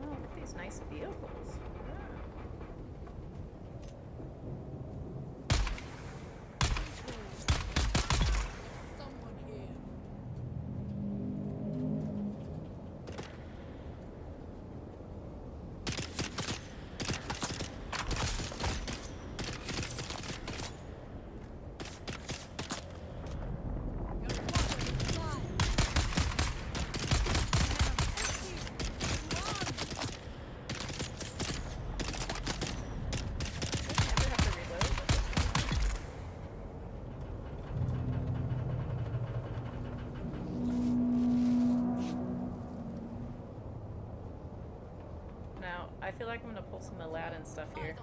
Oh, look at these nice vehicles. Someone here. Your father is alive. Never have to reload, but that's fine. Now, I feel like I'm gonna pull some Aladdin stuff here.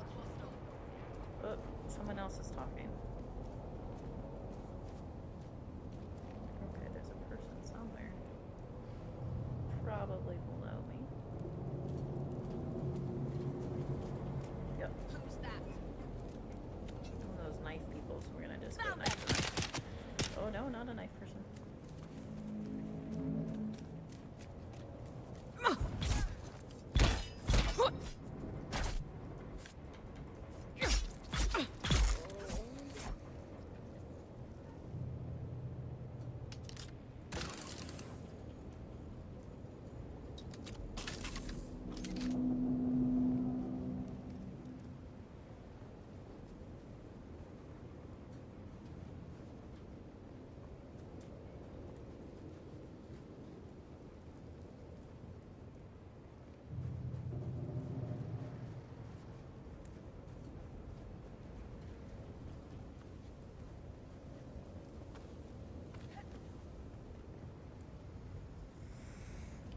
Oh, someone else is talking. Okay, there's a person somewhere. Probably below me. Yep. Who's that? One of those knife people, so we're gonna just go knife to knife. Oh no, not a knife person.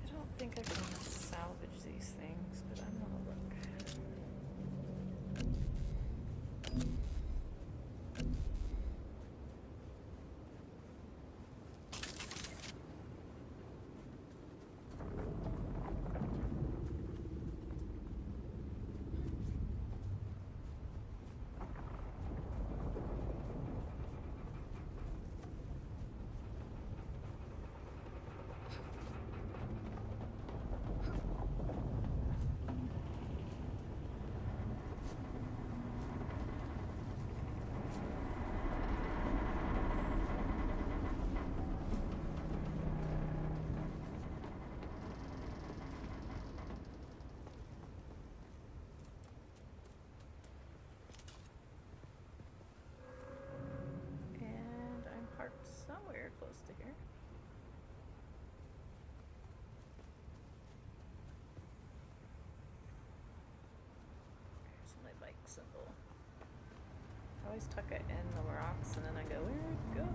I don't think I can salvage these things, but I'm gonna look. And I'm parked somewhere close to here. Here's my bike symbol. I always tuck it in the rocks and then I go, where'd it go?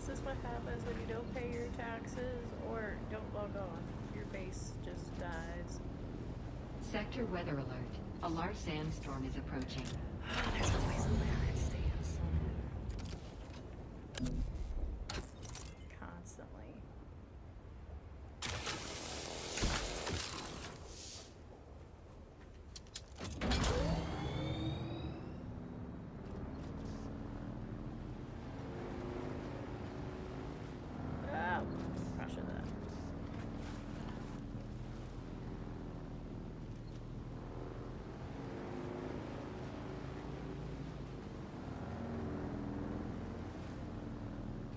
This is what happens when you don't pay your taxes or don't log on. Your base just dies. Sector weather alert. A large sandstorm is approaching. There's always a limited stance. Constantly. Oh, crush of that.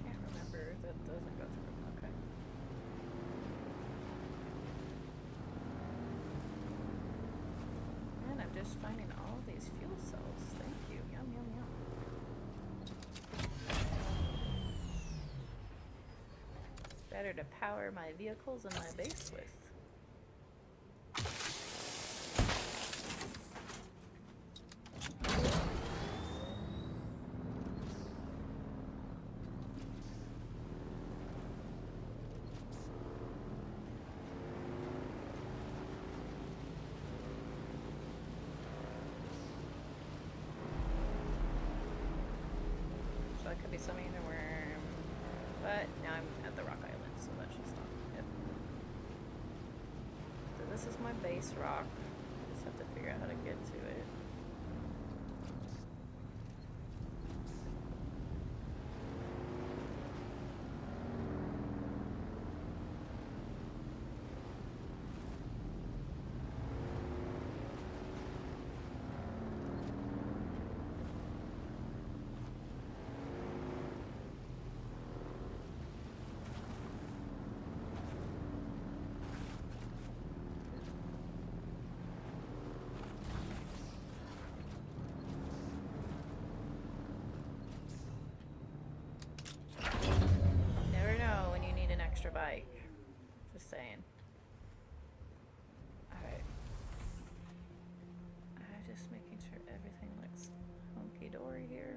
Can't remember. That doesn't go through. Okay. And I'm just finding all these fuel cells. Thank you. Yum, yum, yum. Better to power my vehicles and my base with. So that could be summoning a worm. But now I'm at the rock island, so that should stop. Yep. So this is my base rock. Just have to figure out how to get to it. Never know when you need an extra bike. Just saying. Alright. I'm just making sure everything looks hunky-dory here.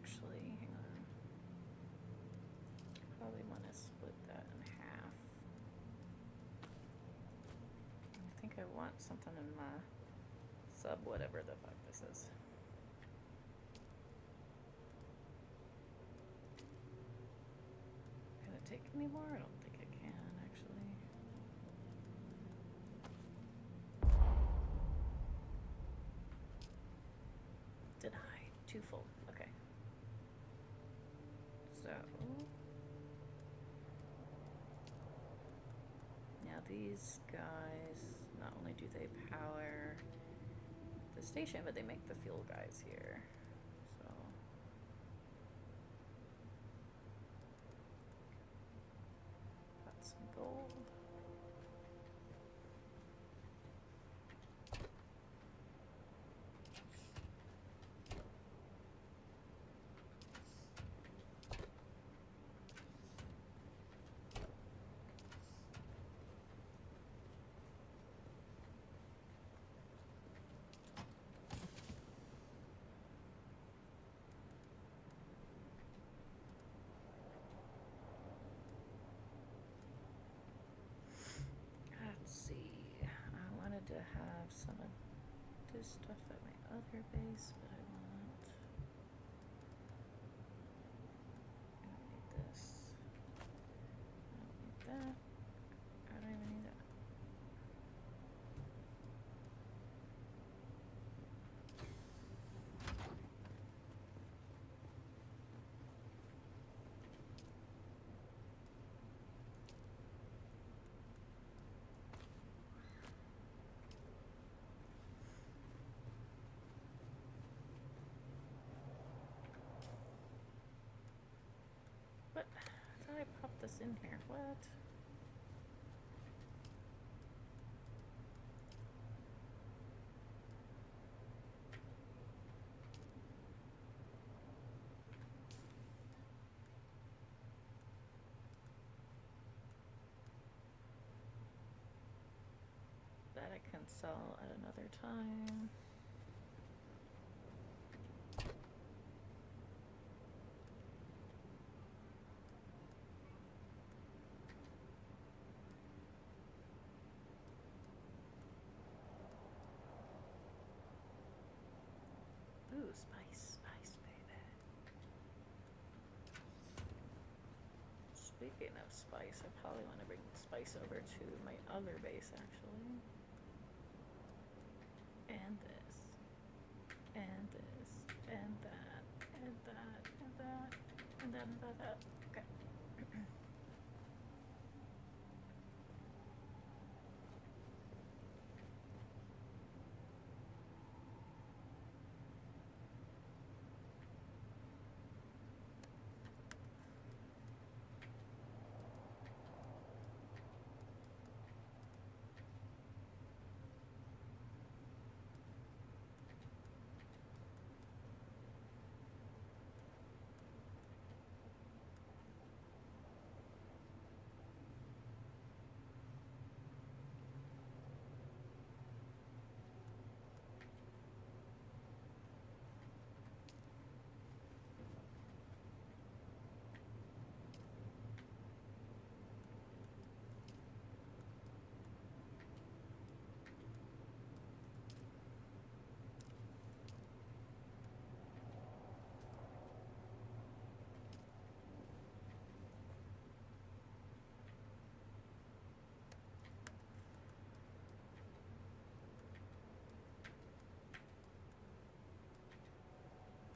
Actually, hang on. Probably want to split that in half. I think I want something in my sub whatever the fuck this is. Can it take any more? I don't think it can, actually. Denied. Too full. Okay. So now these guys, not only do they power the station, but they make the fuel guys here. So got some gold. Let's see. I wanted to have some of this stuff at my other base, but I want. I don't need this. I don't need that. I don't even need that. What? I thought I popped this in here. What? That I can sell at another time. Ooh, spice, baby. Speaking of spice, I probably want to bring spice over to my other base, actually. And this. And this. And that. And that. And that. And then that. Okay.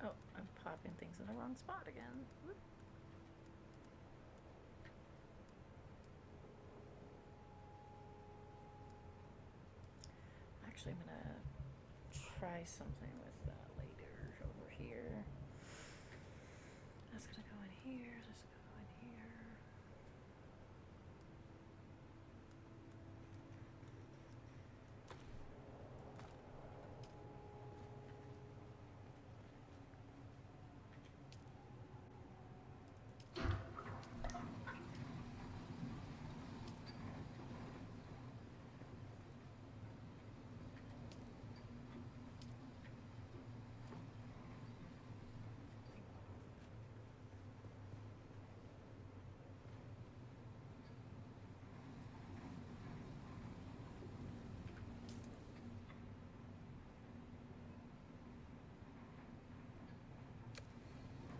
Oh, I'm popping things in the wrong spot again. Whoop. Actually, I'm gonna try something with that later over here. That's gonna go in here. That's gonna go in here.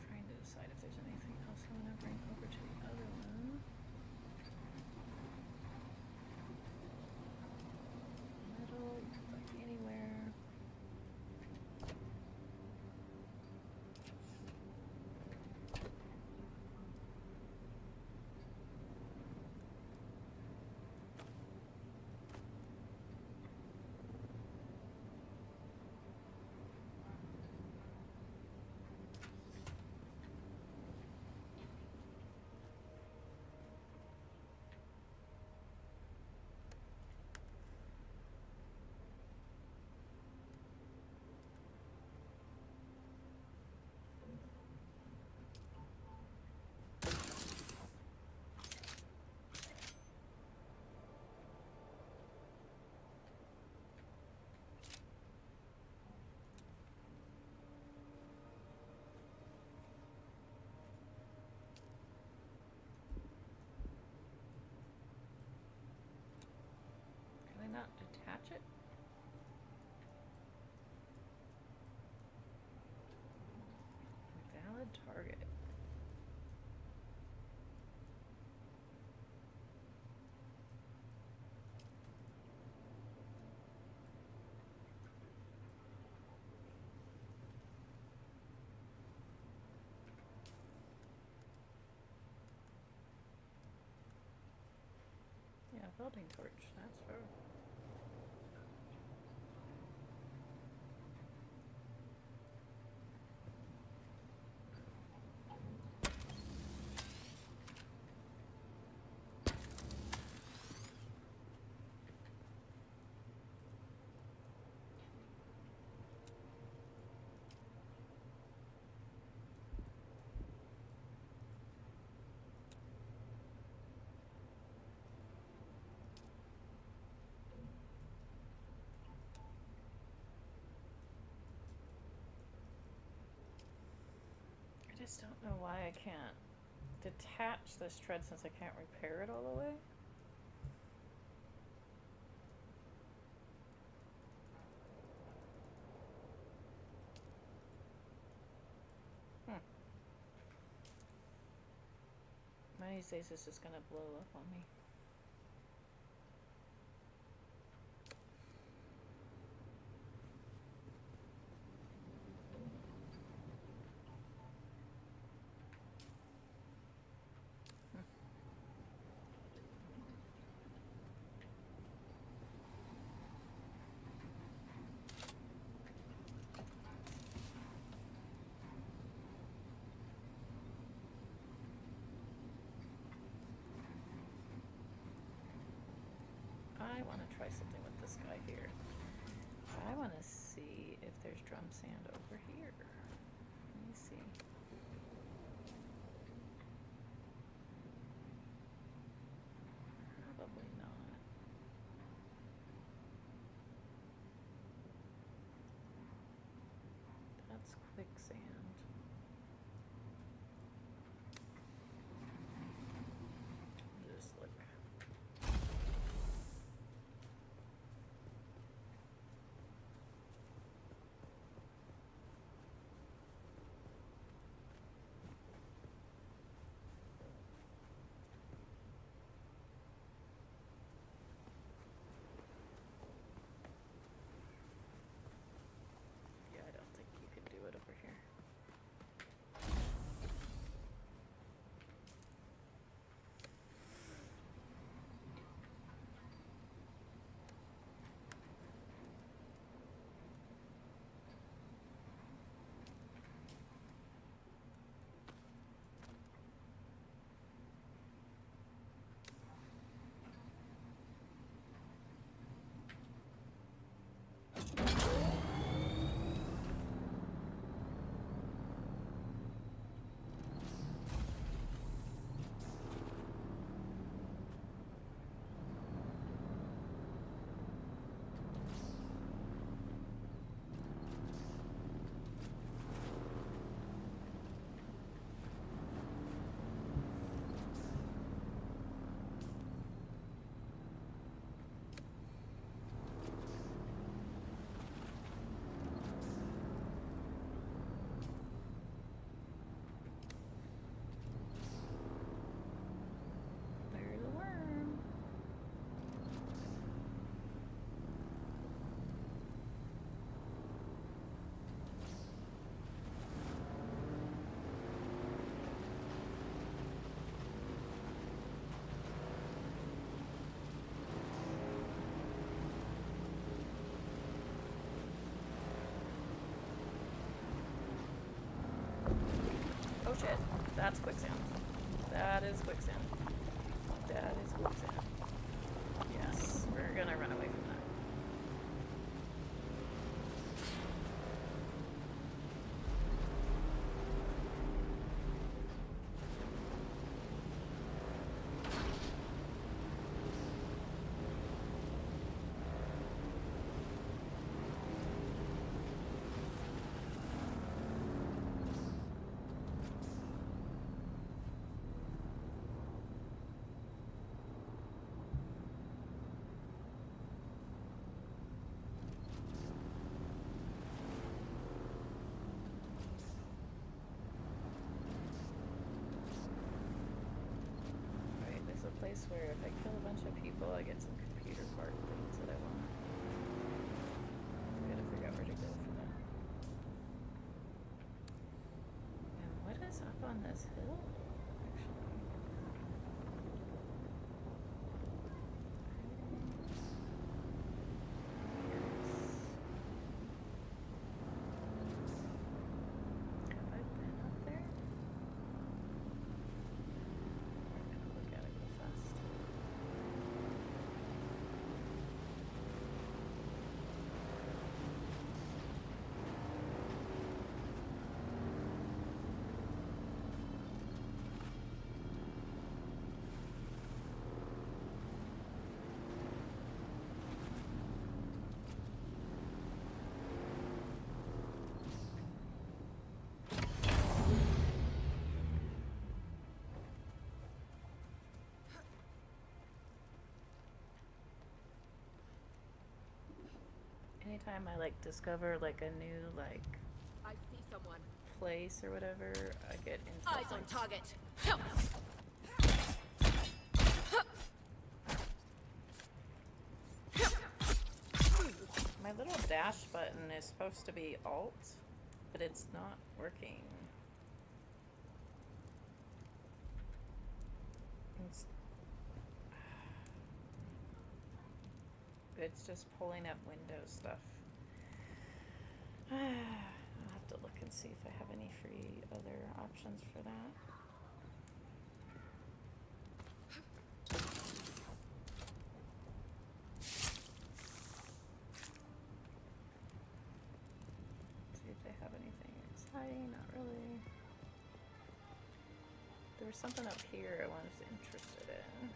Trying to decide if there's anything else I want to bring over to the other one. Metal, like anywhere. Can I not detach it? Valid target. Yeah, welding torch, that's her. just don't know why I can't detach this tread since I can't repair it all the way. One of these days this is gonna blow up on me. I want to try something with this guy here. I want to see if there's drum sand over here. Let me see. Probably not. That's quicksand. Just look. Yeah, I don't think you can do it over here. There's a worm. Oh shit, that's quicksand. That is quicksand. That is quicksand. Yes, we're gonna run away from that. Right, there's a place where if I kill a bunch of people, I get some computer part things that I want. I gotta figure out where to go for that. And what is up on this hill, actually? Have I been up there? I'm gonna look at it real fast. anytime I like discover like a new like I see someone. place or whatever, I get into Eyes on target. My little dash button is supposed to be Alt, but it's not working. It's just pulling up Windows stuff. I'll have to look and see if I have any free other options for that. See if they have anything exciting. Not really. There was something up here I was interested in.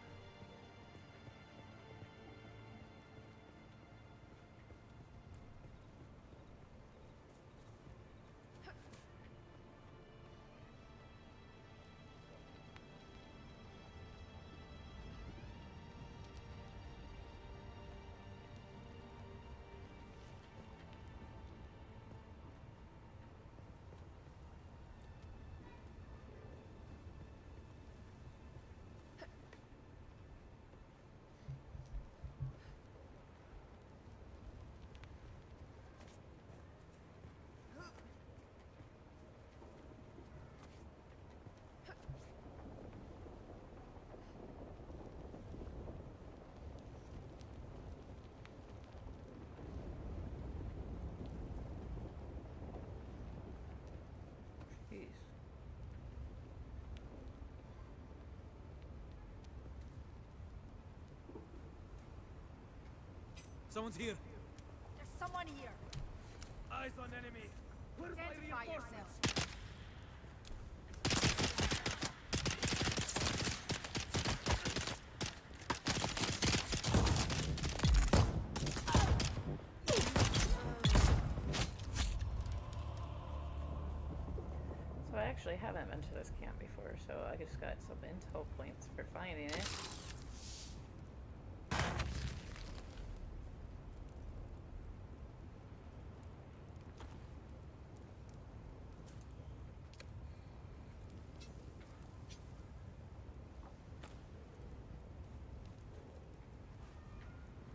Jeez. Someone's here. There's someone here. Eyes on enemy. Where's my Identify reinforcements? yourself. So I actually haven't been to this camp before, so I just got some intel points for finding it.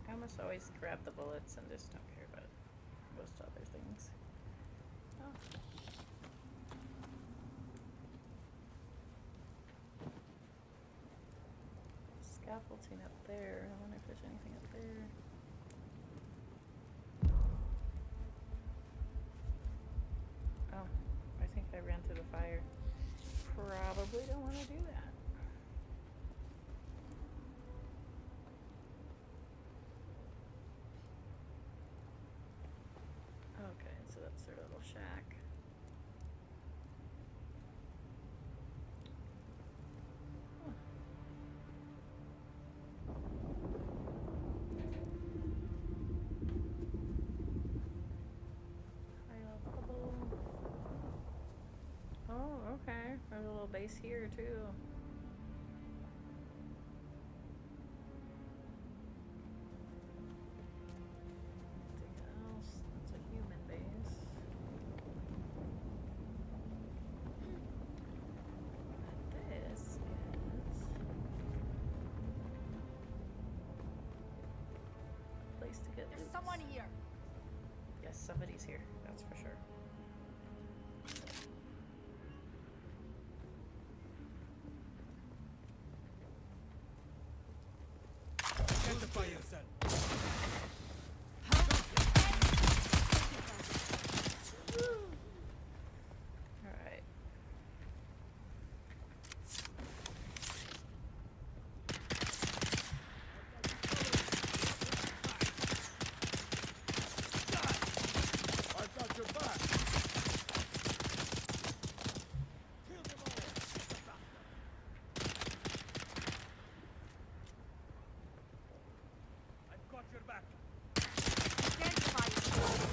I almost always grab the bullets and just don't care about most other things. Oh. Scaffolding up there. I wonder if there's anything up there. Oh, I think I ran through the fire. Probably don't want to do that. Okay, so that's their little shack. Huh. Pile of rubble. Oh, okay. There's a little base here too. Anything else? That's a human base. And this is a place to get There's loot. someone here. Yes, somebody's here. That's for sure. Identify yourself. Alright. I've got your back. Kill them all. I've got your back. Identify yourself.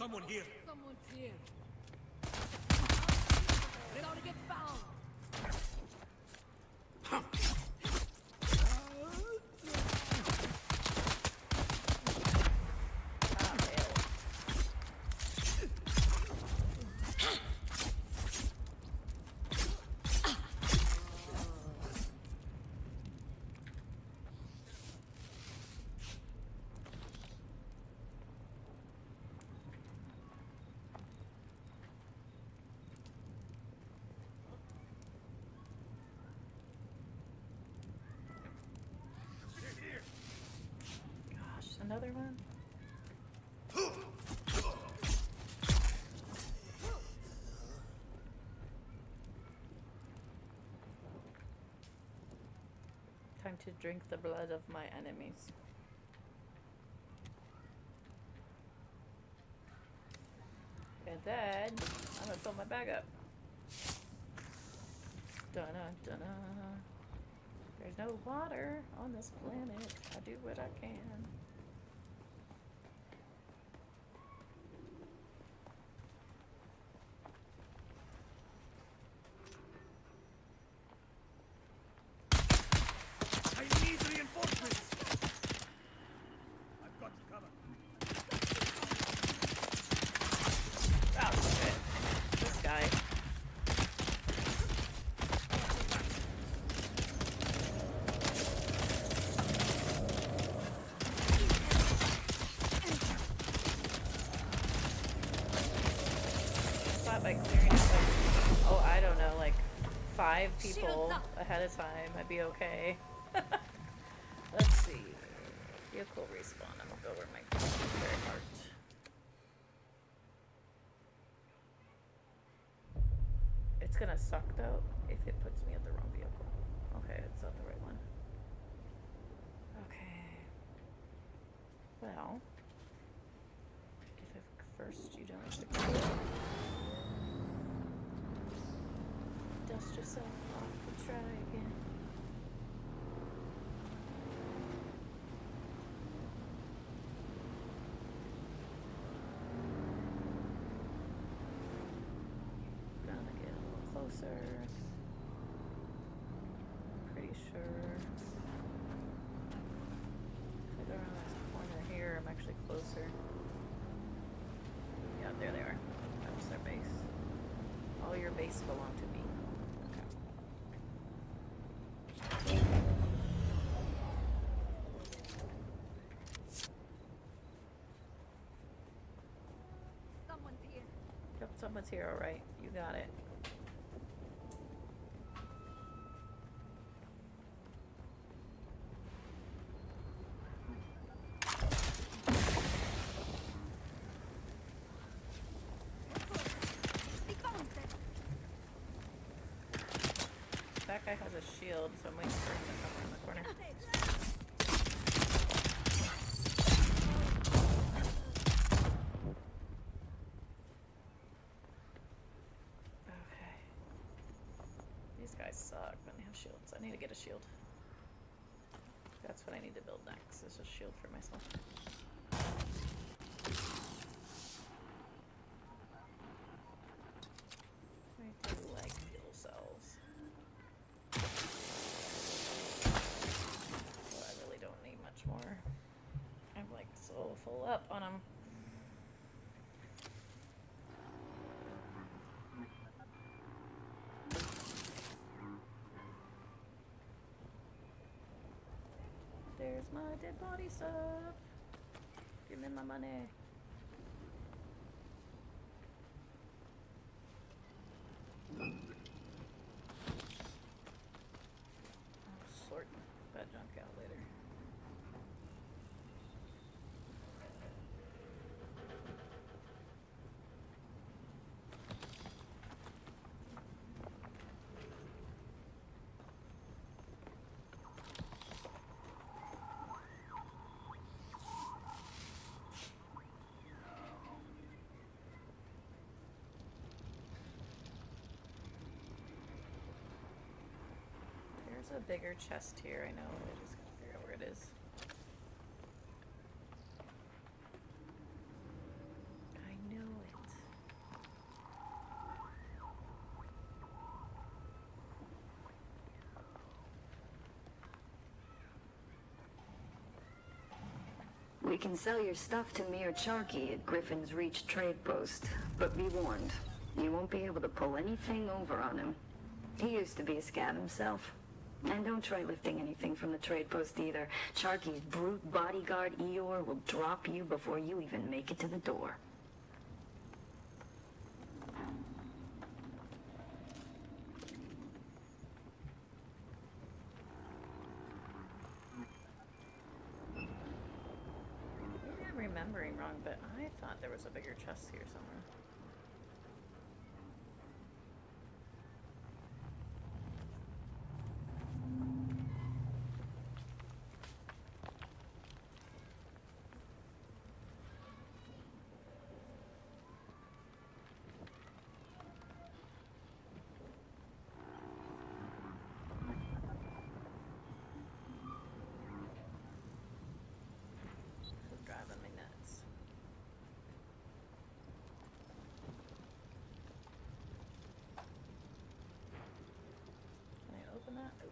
someone here. Someone's here. They're gonna get found. Gosh, another one? Time to drink the blood of my enemies. And then I'm gonna fill my bag up. Dun-dun-dun-dun. There's no water on this planet. I do what I can. I need reinforcements. I've got you covered. Oh shit. This guy. I thought by clearing up like, oh, I don't know, like 5 people ahead of time, I'd be okay. Let's see. Vehicle respawn. I'm gonna go where my very heart. It's gonna suck though if it puts me at the wrong vehicle. Okay, it's not the right one. Okay. Well, if first you don't succeed, dust yourself off and try again. Gonna get a little closer. Pretty sure. If I go around this corner here, I'm actually closer. Yeah, there they are. That's their base. All your base belong to me. Okay. Someone's here. Yep, someone's here, alright. You got it. They found them. That guy has a shield, so I'm waiting for him to come around the corner. Okay. These guys suck when they have shields. I need to get a shield. That's what I need to build next, is a shield for myself. I do like fuel cells. So I really don't need much more. I'm like so full up on them. There's my dead body stuff. Give me my money. I'll sort that junk out later. There's a bigger chest here, I know. I just gotta figure out where it is. I know We can sell your stuff to Mir Charkey at Griffin's Reach trade post, but be warned, you won't be able to pull anything over on him. He used to be a scab himself. And don't try lifting anything from the trade post either. Charkey's brute bodyguard Eeyore will drop you before you even make it to the door. Maybe I'm remembering wrong, but I thought there was a bigger chest here somewhere. Driving me nuts. Can I open that? Oh.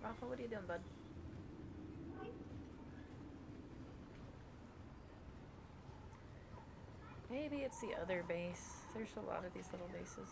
Rafa, what are you doing, bud? Maybe it's the other base. There's a lot of these little bases.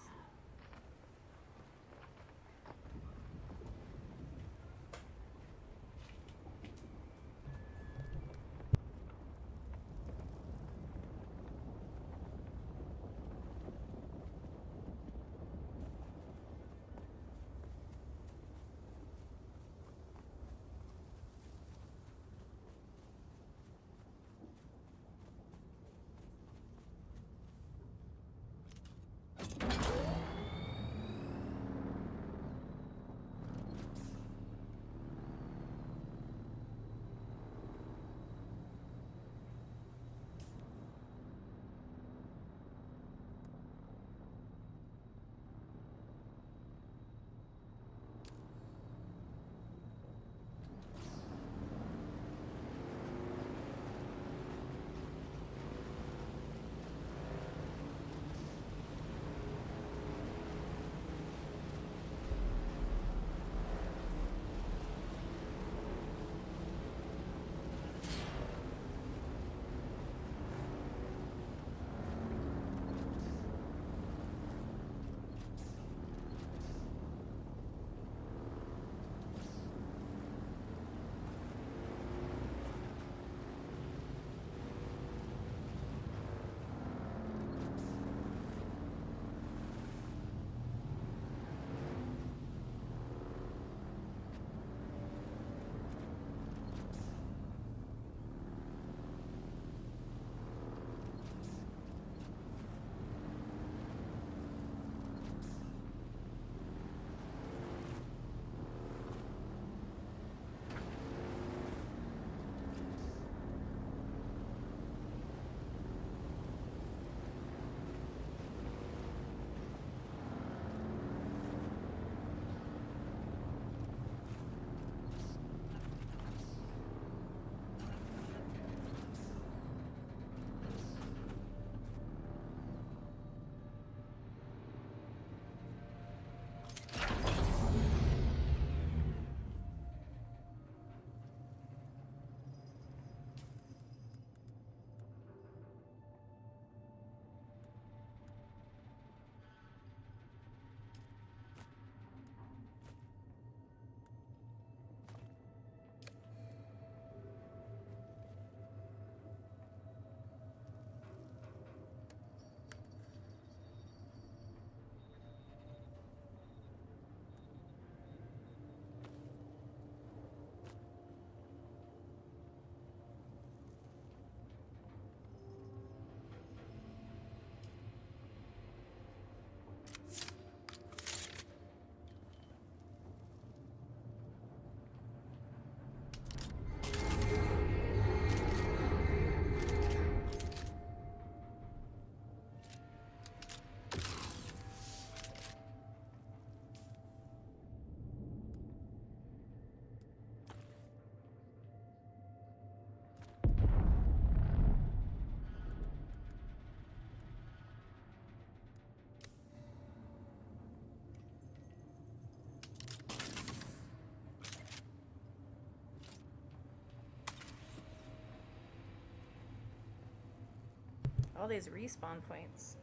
all these respawn points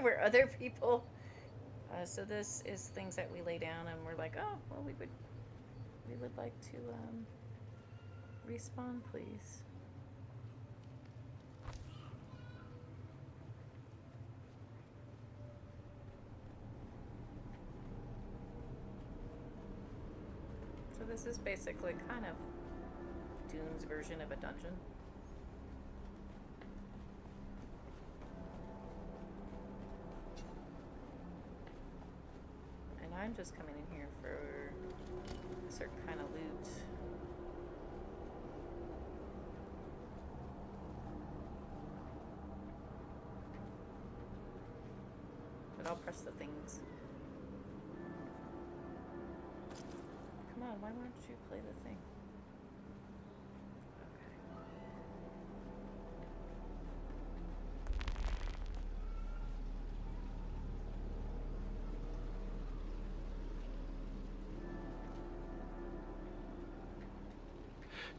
where other people. So this is things that we lay down, and we're like, oh, well, we would like to respawn, please. So this is basically kind of Dune's version of a dungeon. And I'm just coming in here for a certain kind of loot. But I'll press the things. Come on, why won't you play the thing?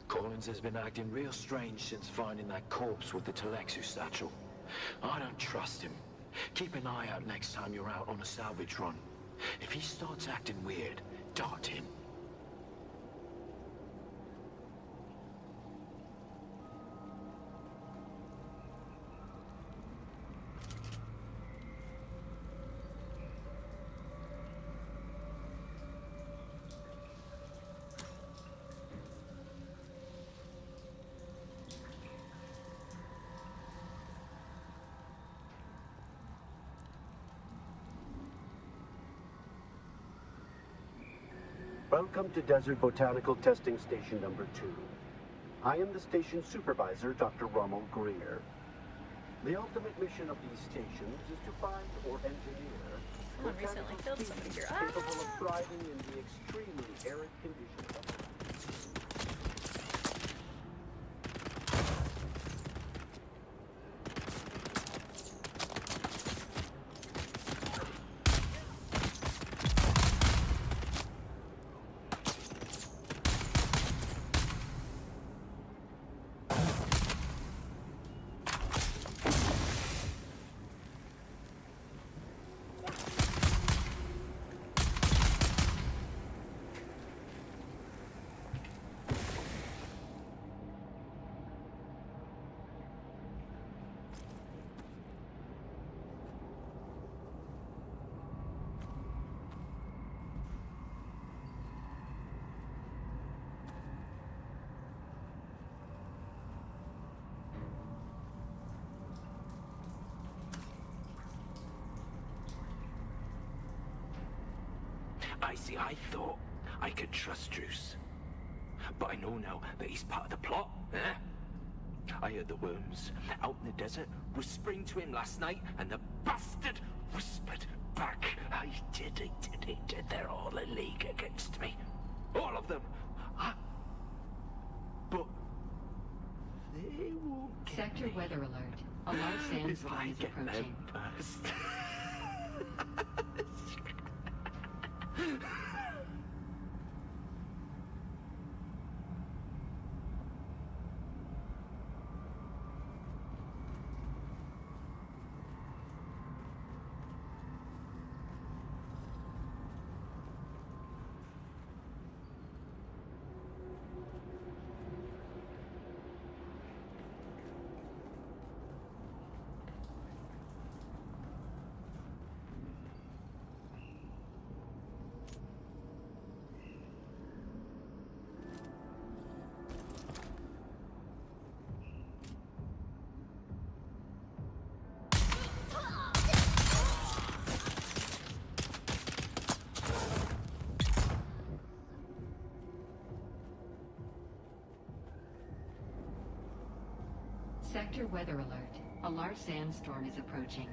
Collins has been acting real strange since finding that corpse with the Telexu satchel. I don't trust him. Keep an eye out next time you're out on a salvage run. If he starts acting weird, dart him. Welcome to Desert Botanical Testing Station number 2. I am the station supervisor, Dr. Rommel Greer. The ultimate mission of these stations is to find or engineer Someone recently killed somebody here. capable of thriving in the extremely arid conditions of the I thought I could trust Druce. But I know now that he's part of the plot, eh? I heard the worms out in the desert whispering to him last night, and the bastard whispered back. I did. They're all a league against me. All of them. But they won't get Sector me. weather alert. A large sandstorm is approaching. Sector weather alert. A large sandstorm is approaching.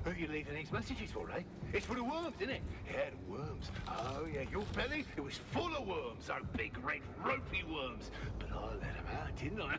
Who are you leaving these messages for, eh? It's for the worms, isn't it? Yeah, the worms. Oh, yeah, your belly, it was full of worms, those big, red, ropey worms. But I let them out, didn't I?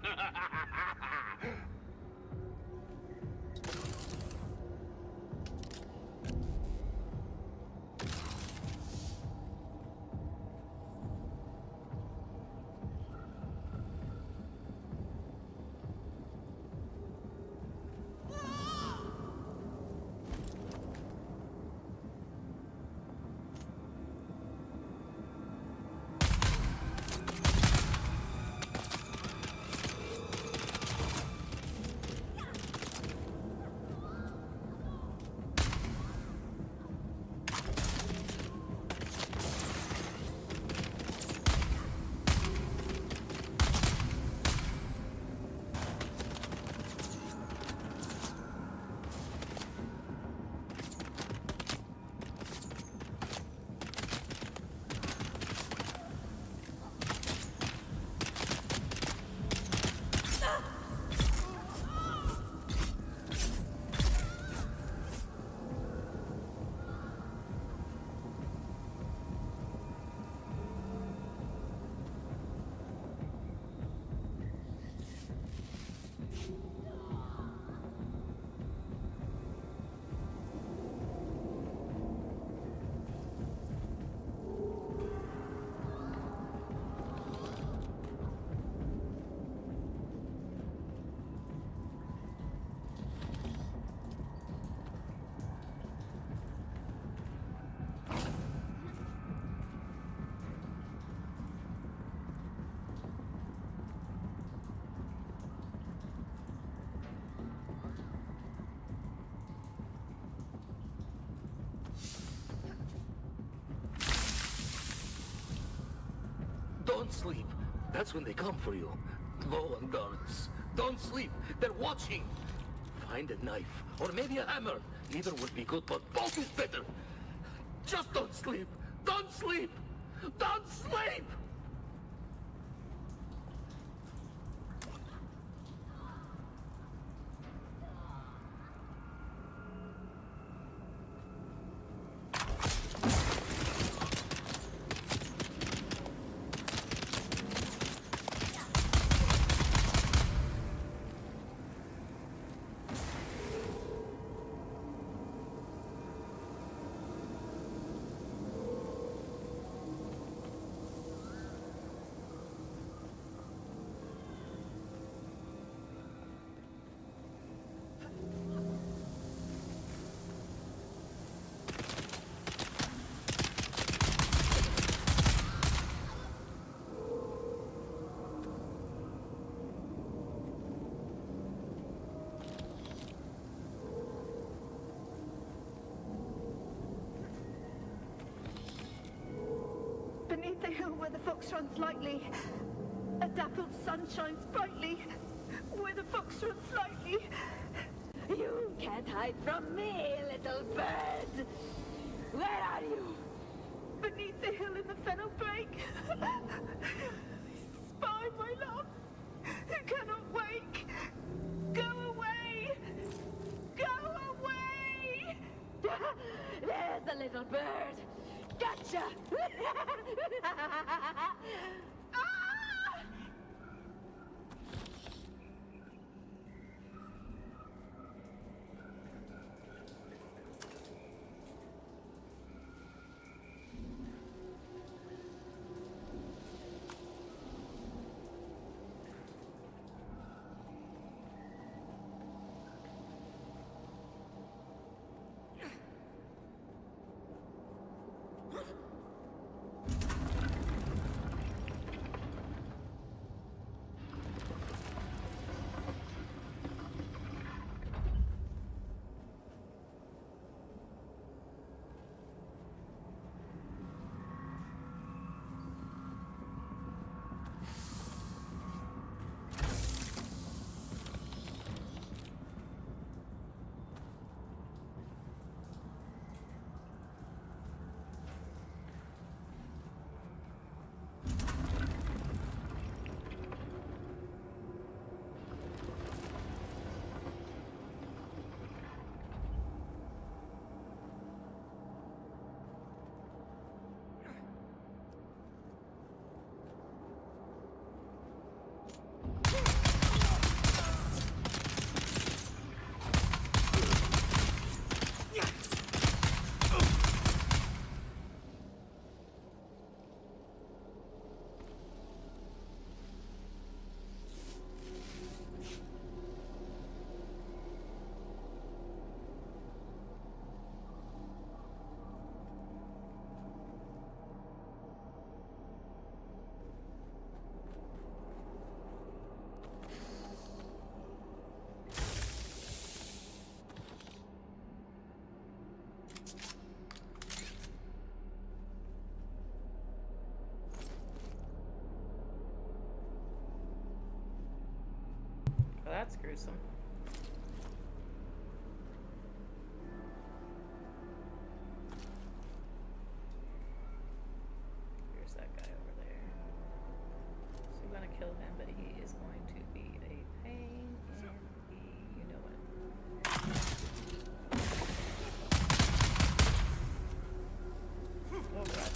Don't sleep. That's when they come for you. Go on, guards. Don't sleep. They're watching. Find a knife, or maybe a hammer. Either would be good, but both is better. Just don't sleep. Don't sleep. Don't sleep! Beneath the hill where the fox runs lightly, a dappled sun shines brightly. Where the fox runs lightly. You can't hide from me, little bird. Where are you? Beneath the hill in the fennel brake. Spy, my love, who cannot wake. Go away! Go away! There's the little bird. Gotcha! Ah! Well, that's gruesome. Here's that guy over there. So we want to kill him, but he is going to be a pain in the you know what. Oh god.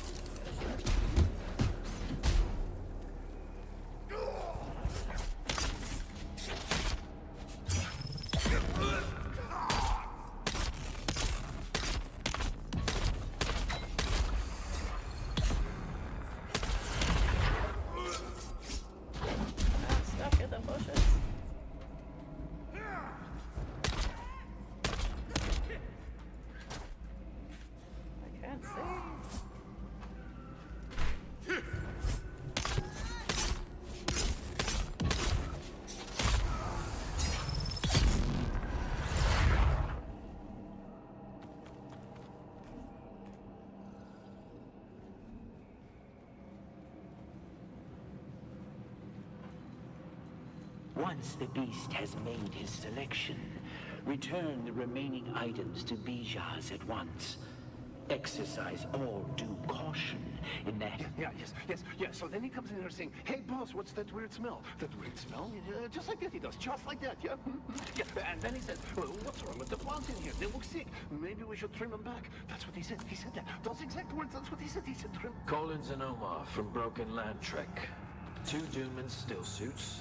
Once the beast has made his selection, return the remaining items to Bijaz at once. Exercise all due caution in that... Yeah. So then he comes in here saying, hey, boss, what's that weird smell? That weird smell? Just like that he does. Just like that, yeah? Yeah, and then he says, well, what's wrong with the plants in here? They look sick. Maybe we should trim them back. That's what he said. He said that. Those exact words, that's what he said. He said trim... Collins and Omar from Broken Land Trek. 2 Doomans still suits.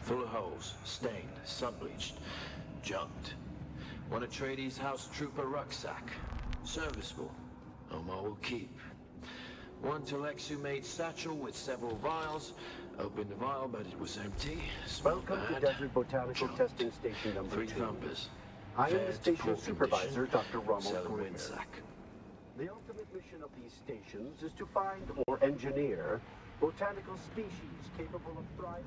Full of holes. Stained. Sun-bleached. Junked. One Atreides House Trooper rucksack. Serviceable. Omar will keep. 1 Telexu made satchel with several vials. Opened the vial, but it was empty. Smelled Welcome to bad. Desert Botanical Junked. Testing Station number 3 2. thumpers. I am the Fed, station poor supervisor, condition. Dr. Rommel Sell a Kruger. windsack. The ultimate mission of these stations is to find or engineer botanical species capable of thriving.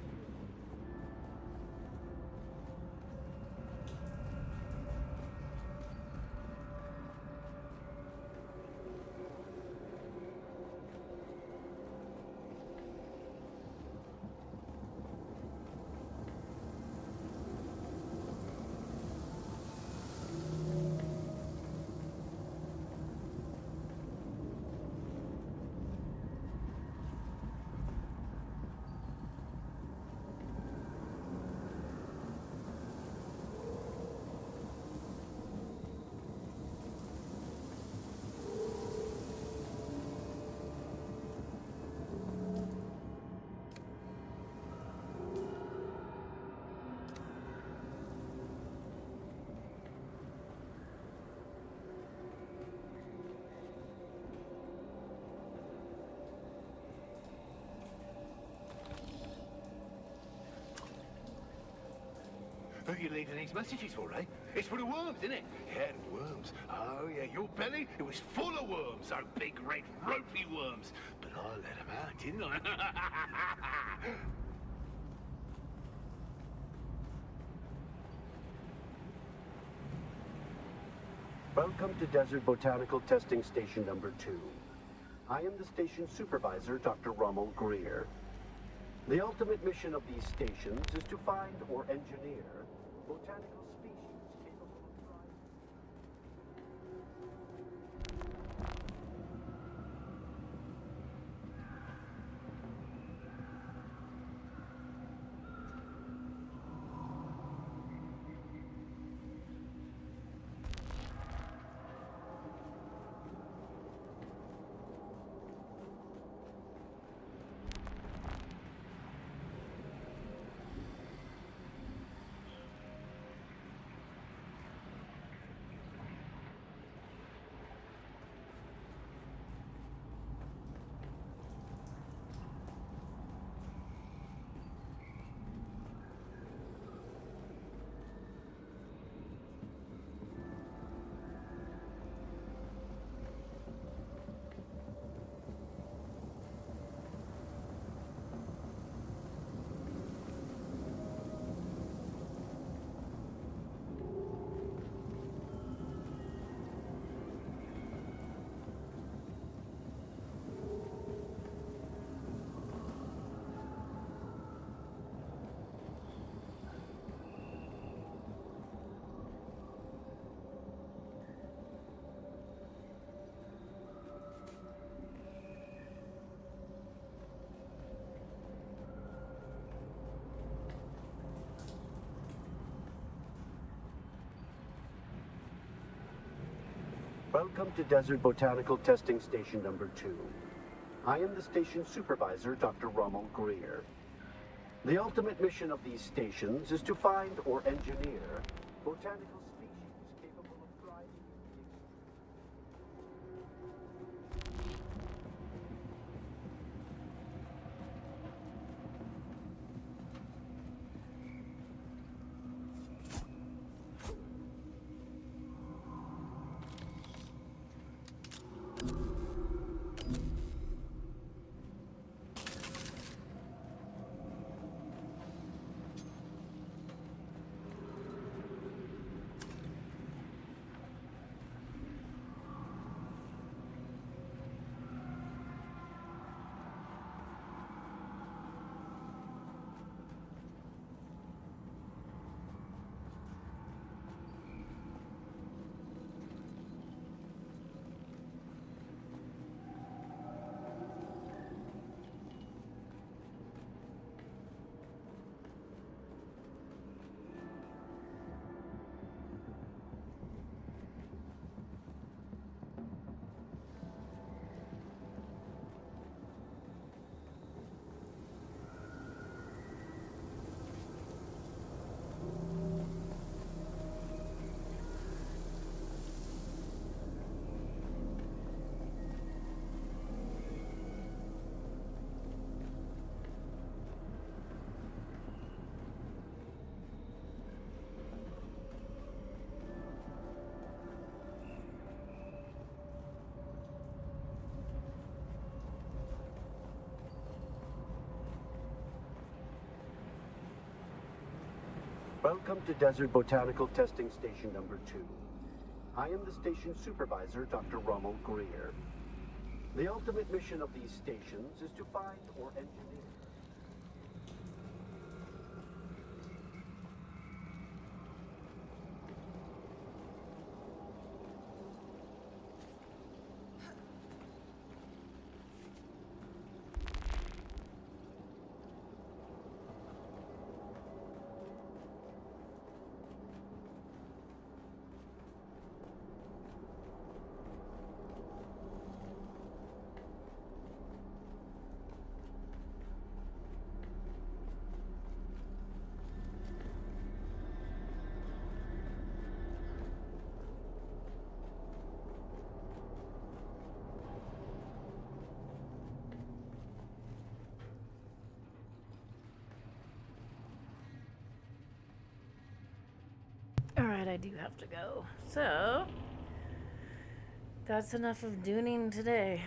Who you leaving these messages for, eh? It's for the worms, isn't it? Yeah, the worms. Oh, yeah, your belly, it was full of worms, those big, red, ropey worms. But I let them out, didn't I? Welcome to Desert Botanical Testing Station number 2. I am the station supervisor, Dr. Rommel Greer. The ultimate mission of these stations is to find or engineer botanical species capable of thriving. Welcome to Desert Botanical Testing Station number 2. I am the station supervisor, Dr. Rommel Greer. The ultimate mission of these stations is to find or engineer botanical species capable of thriving in the Welcome to Desert Botanical Testing Station number 2. I am the station supervisor, Dr. Rommel Greer. The ultimate mission of these stations is to find or engineer. Alright, I do have to go. So, that's enough of Dune-ing today.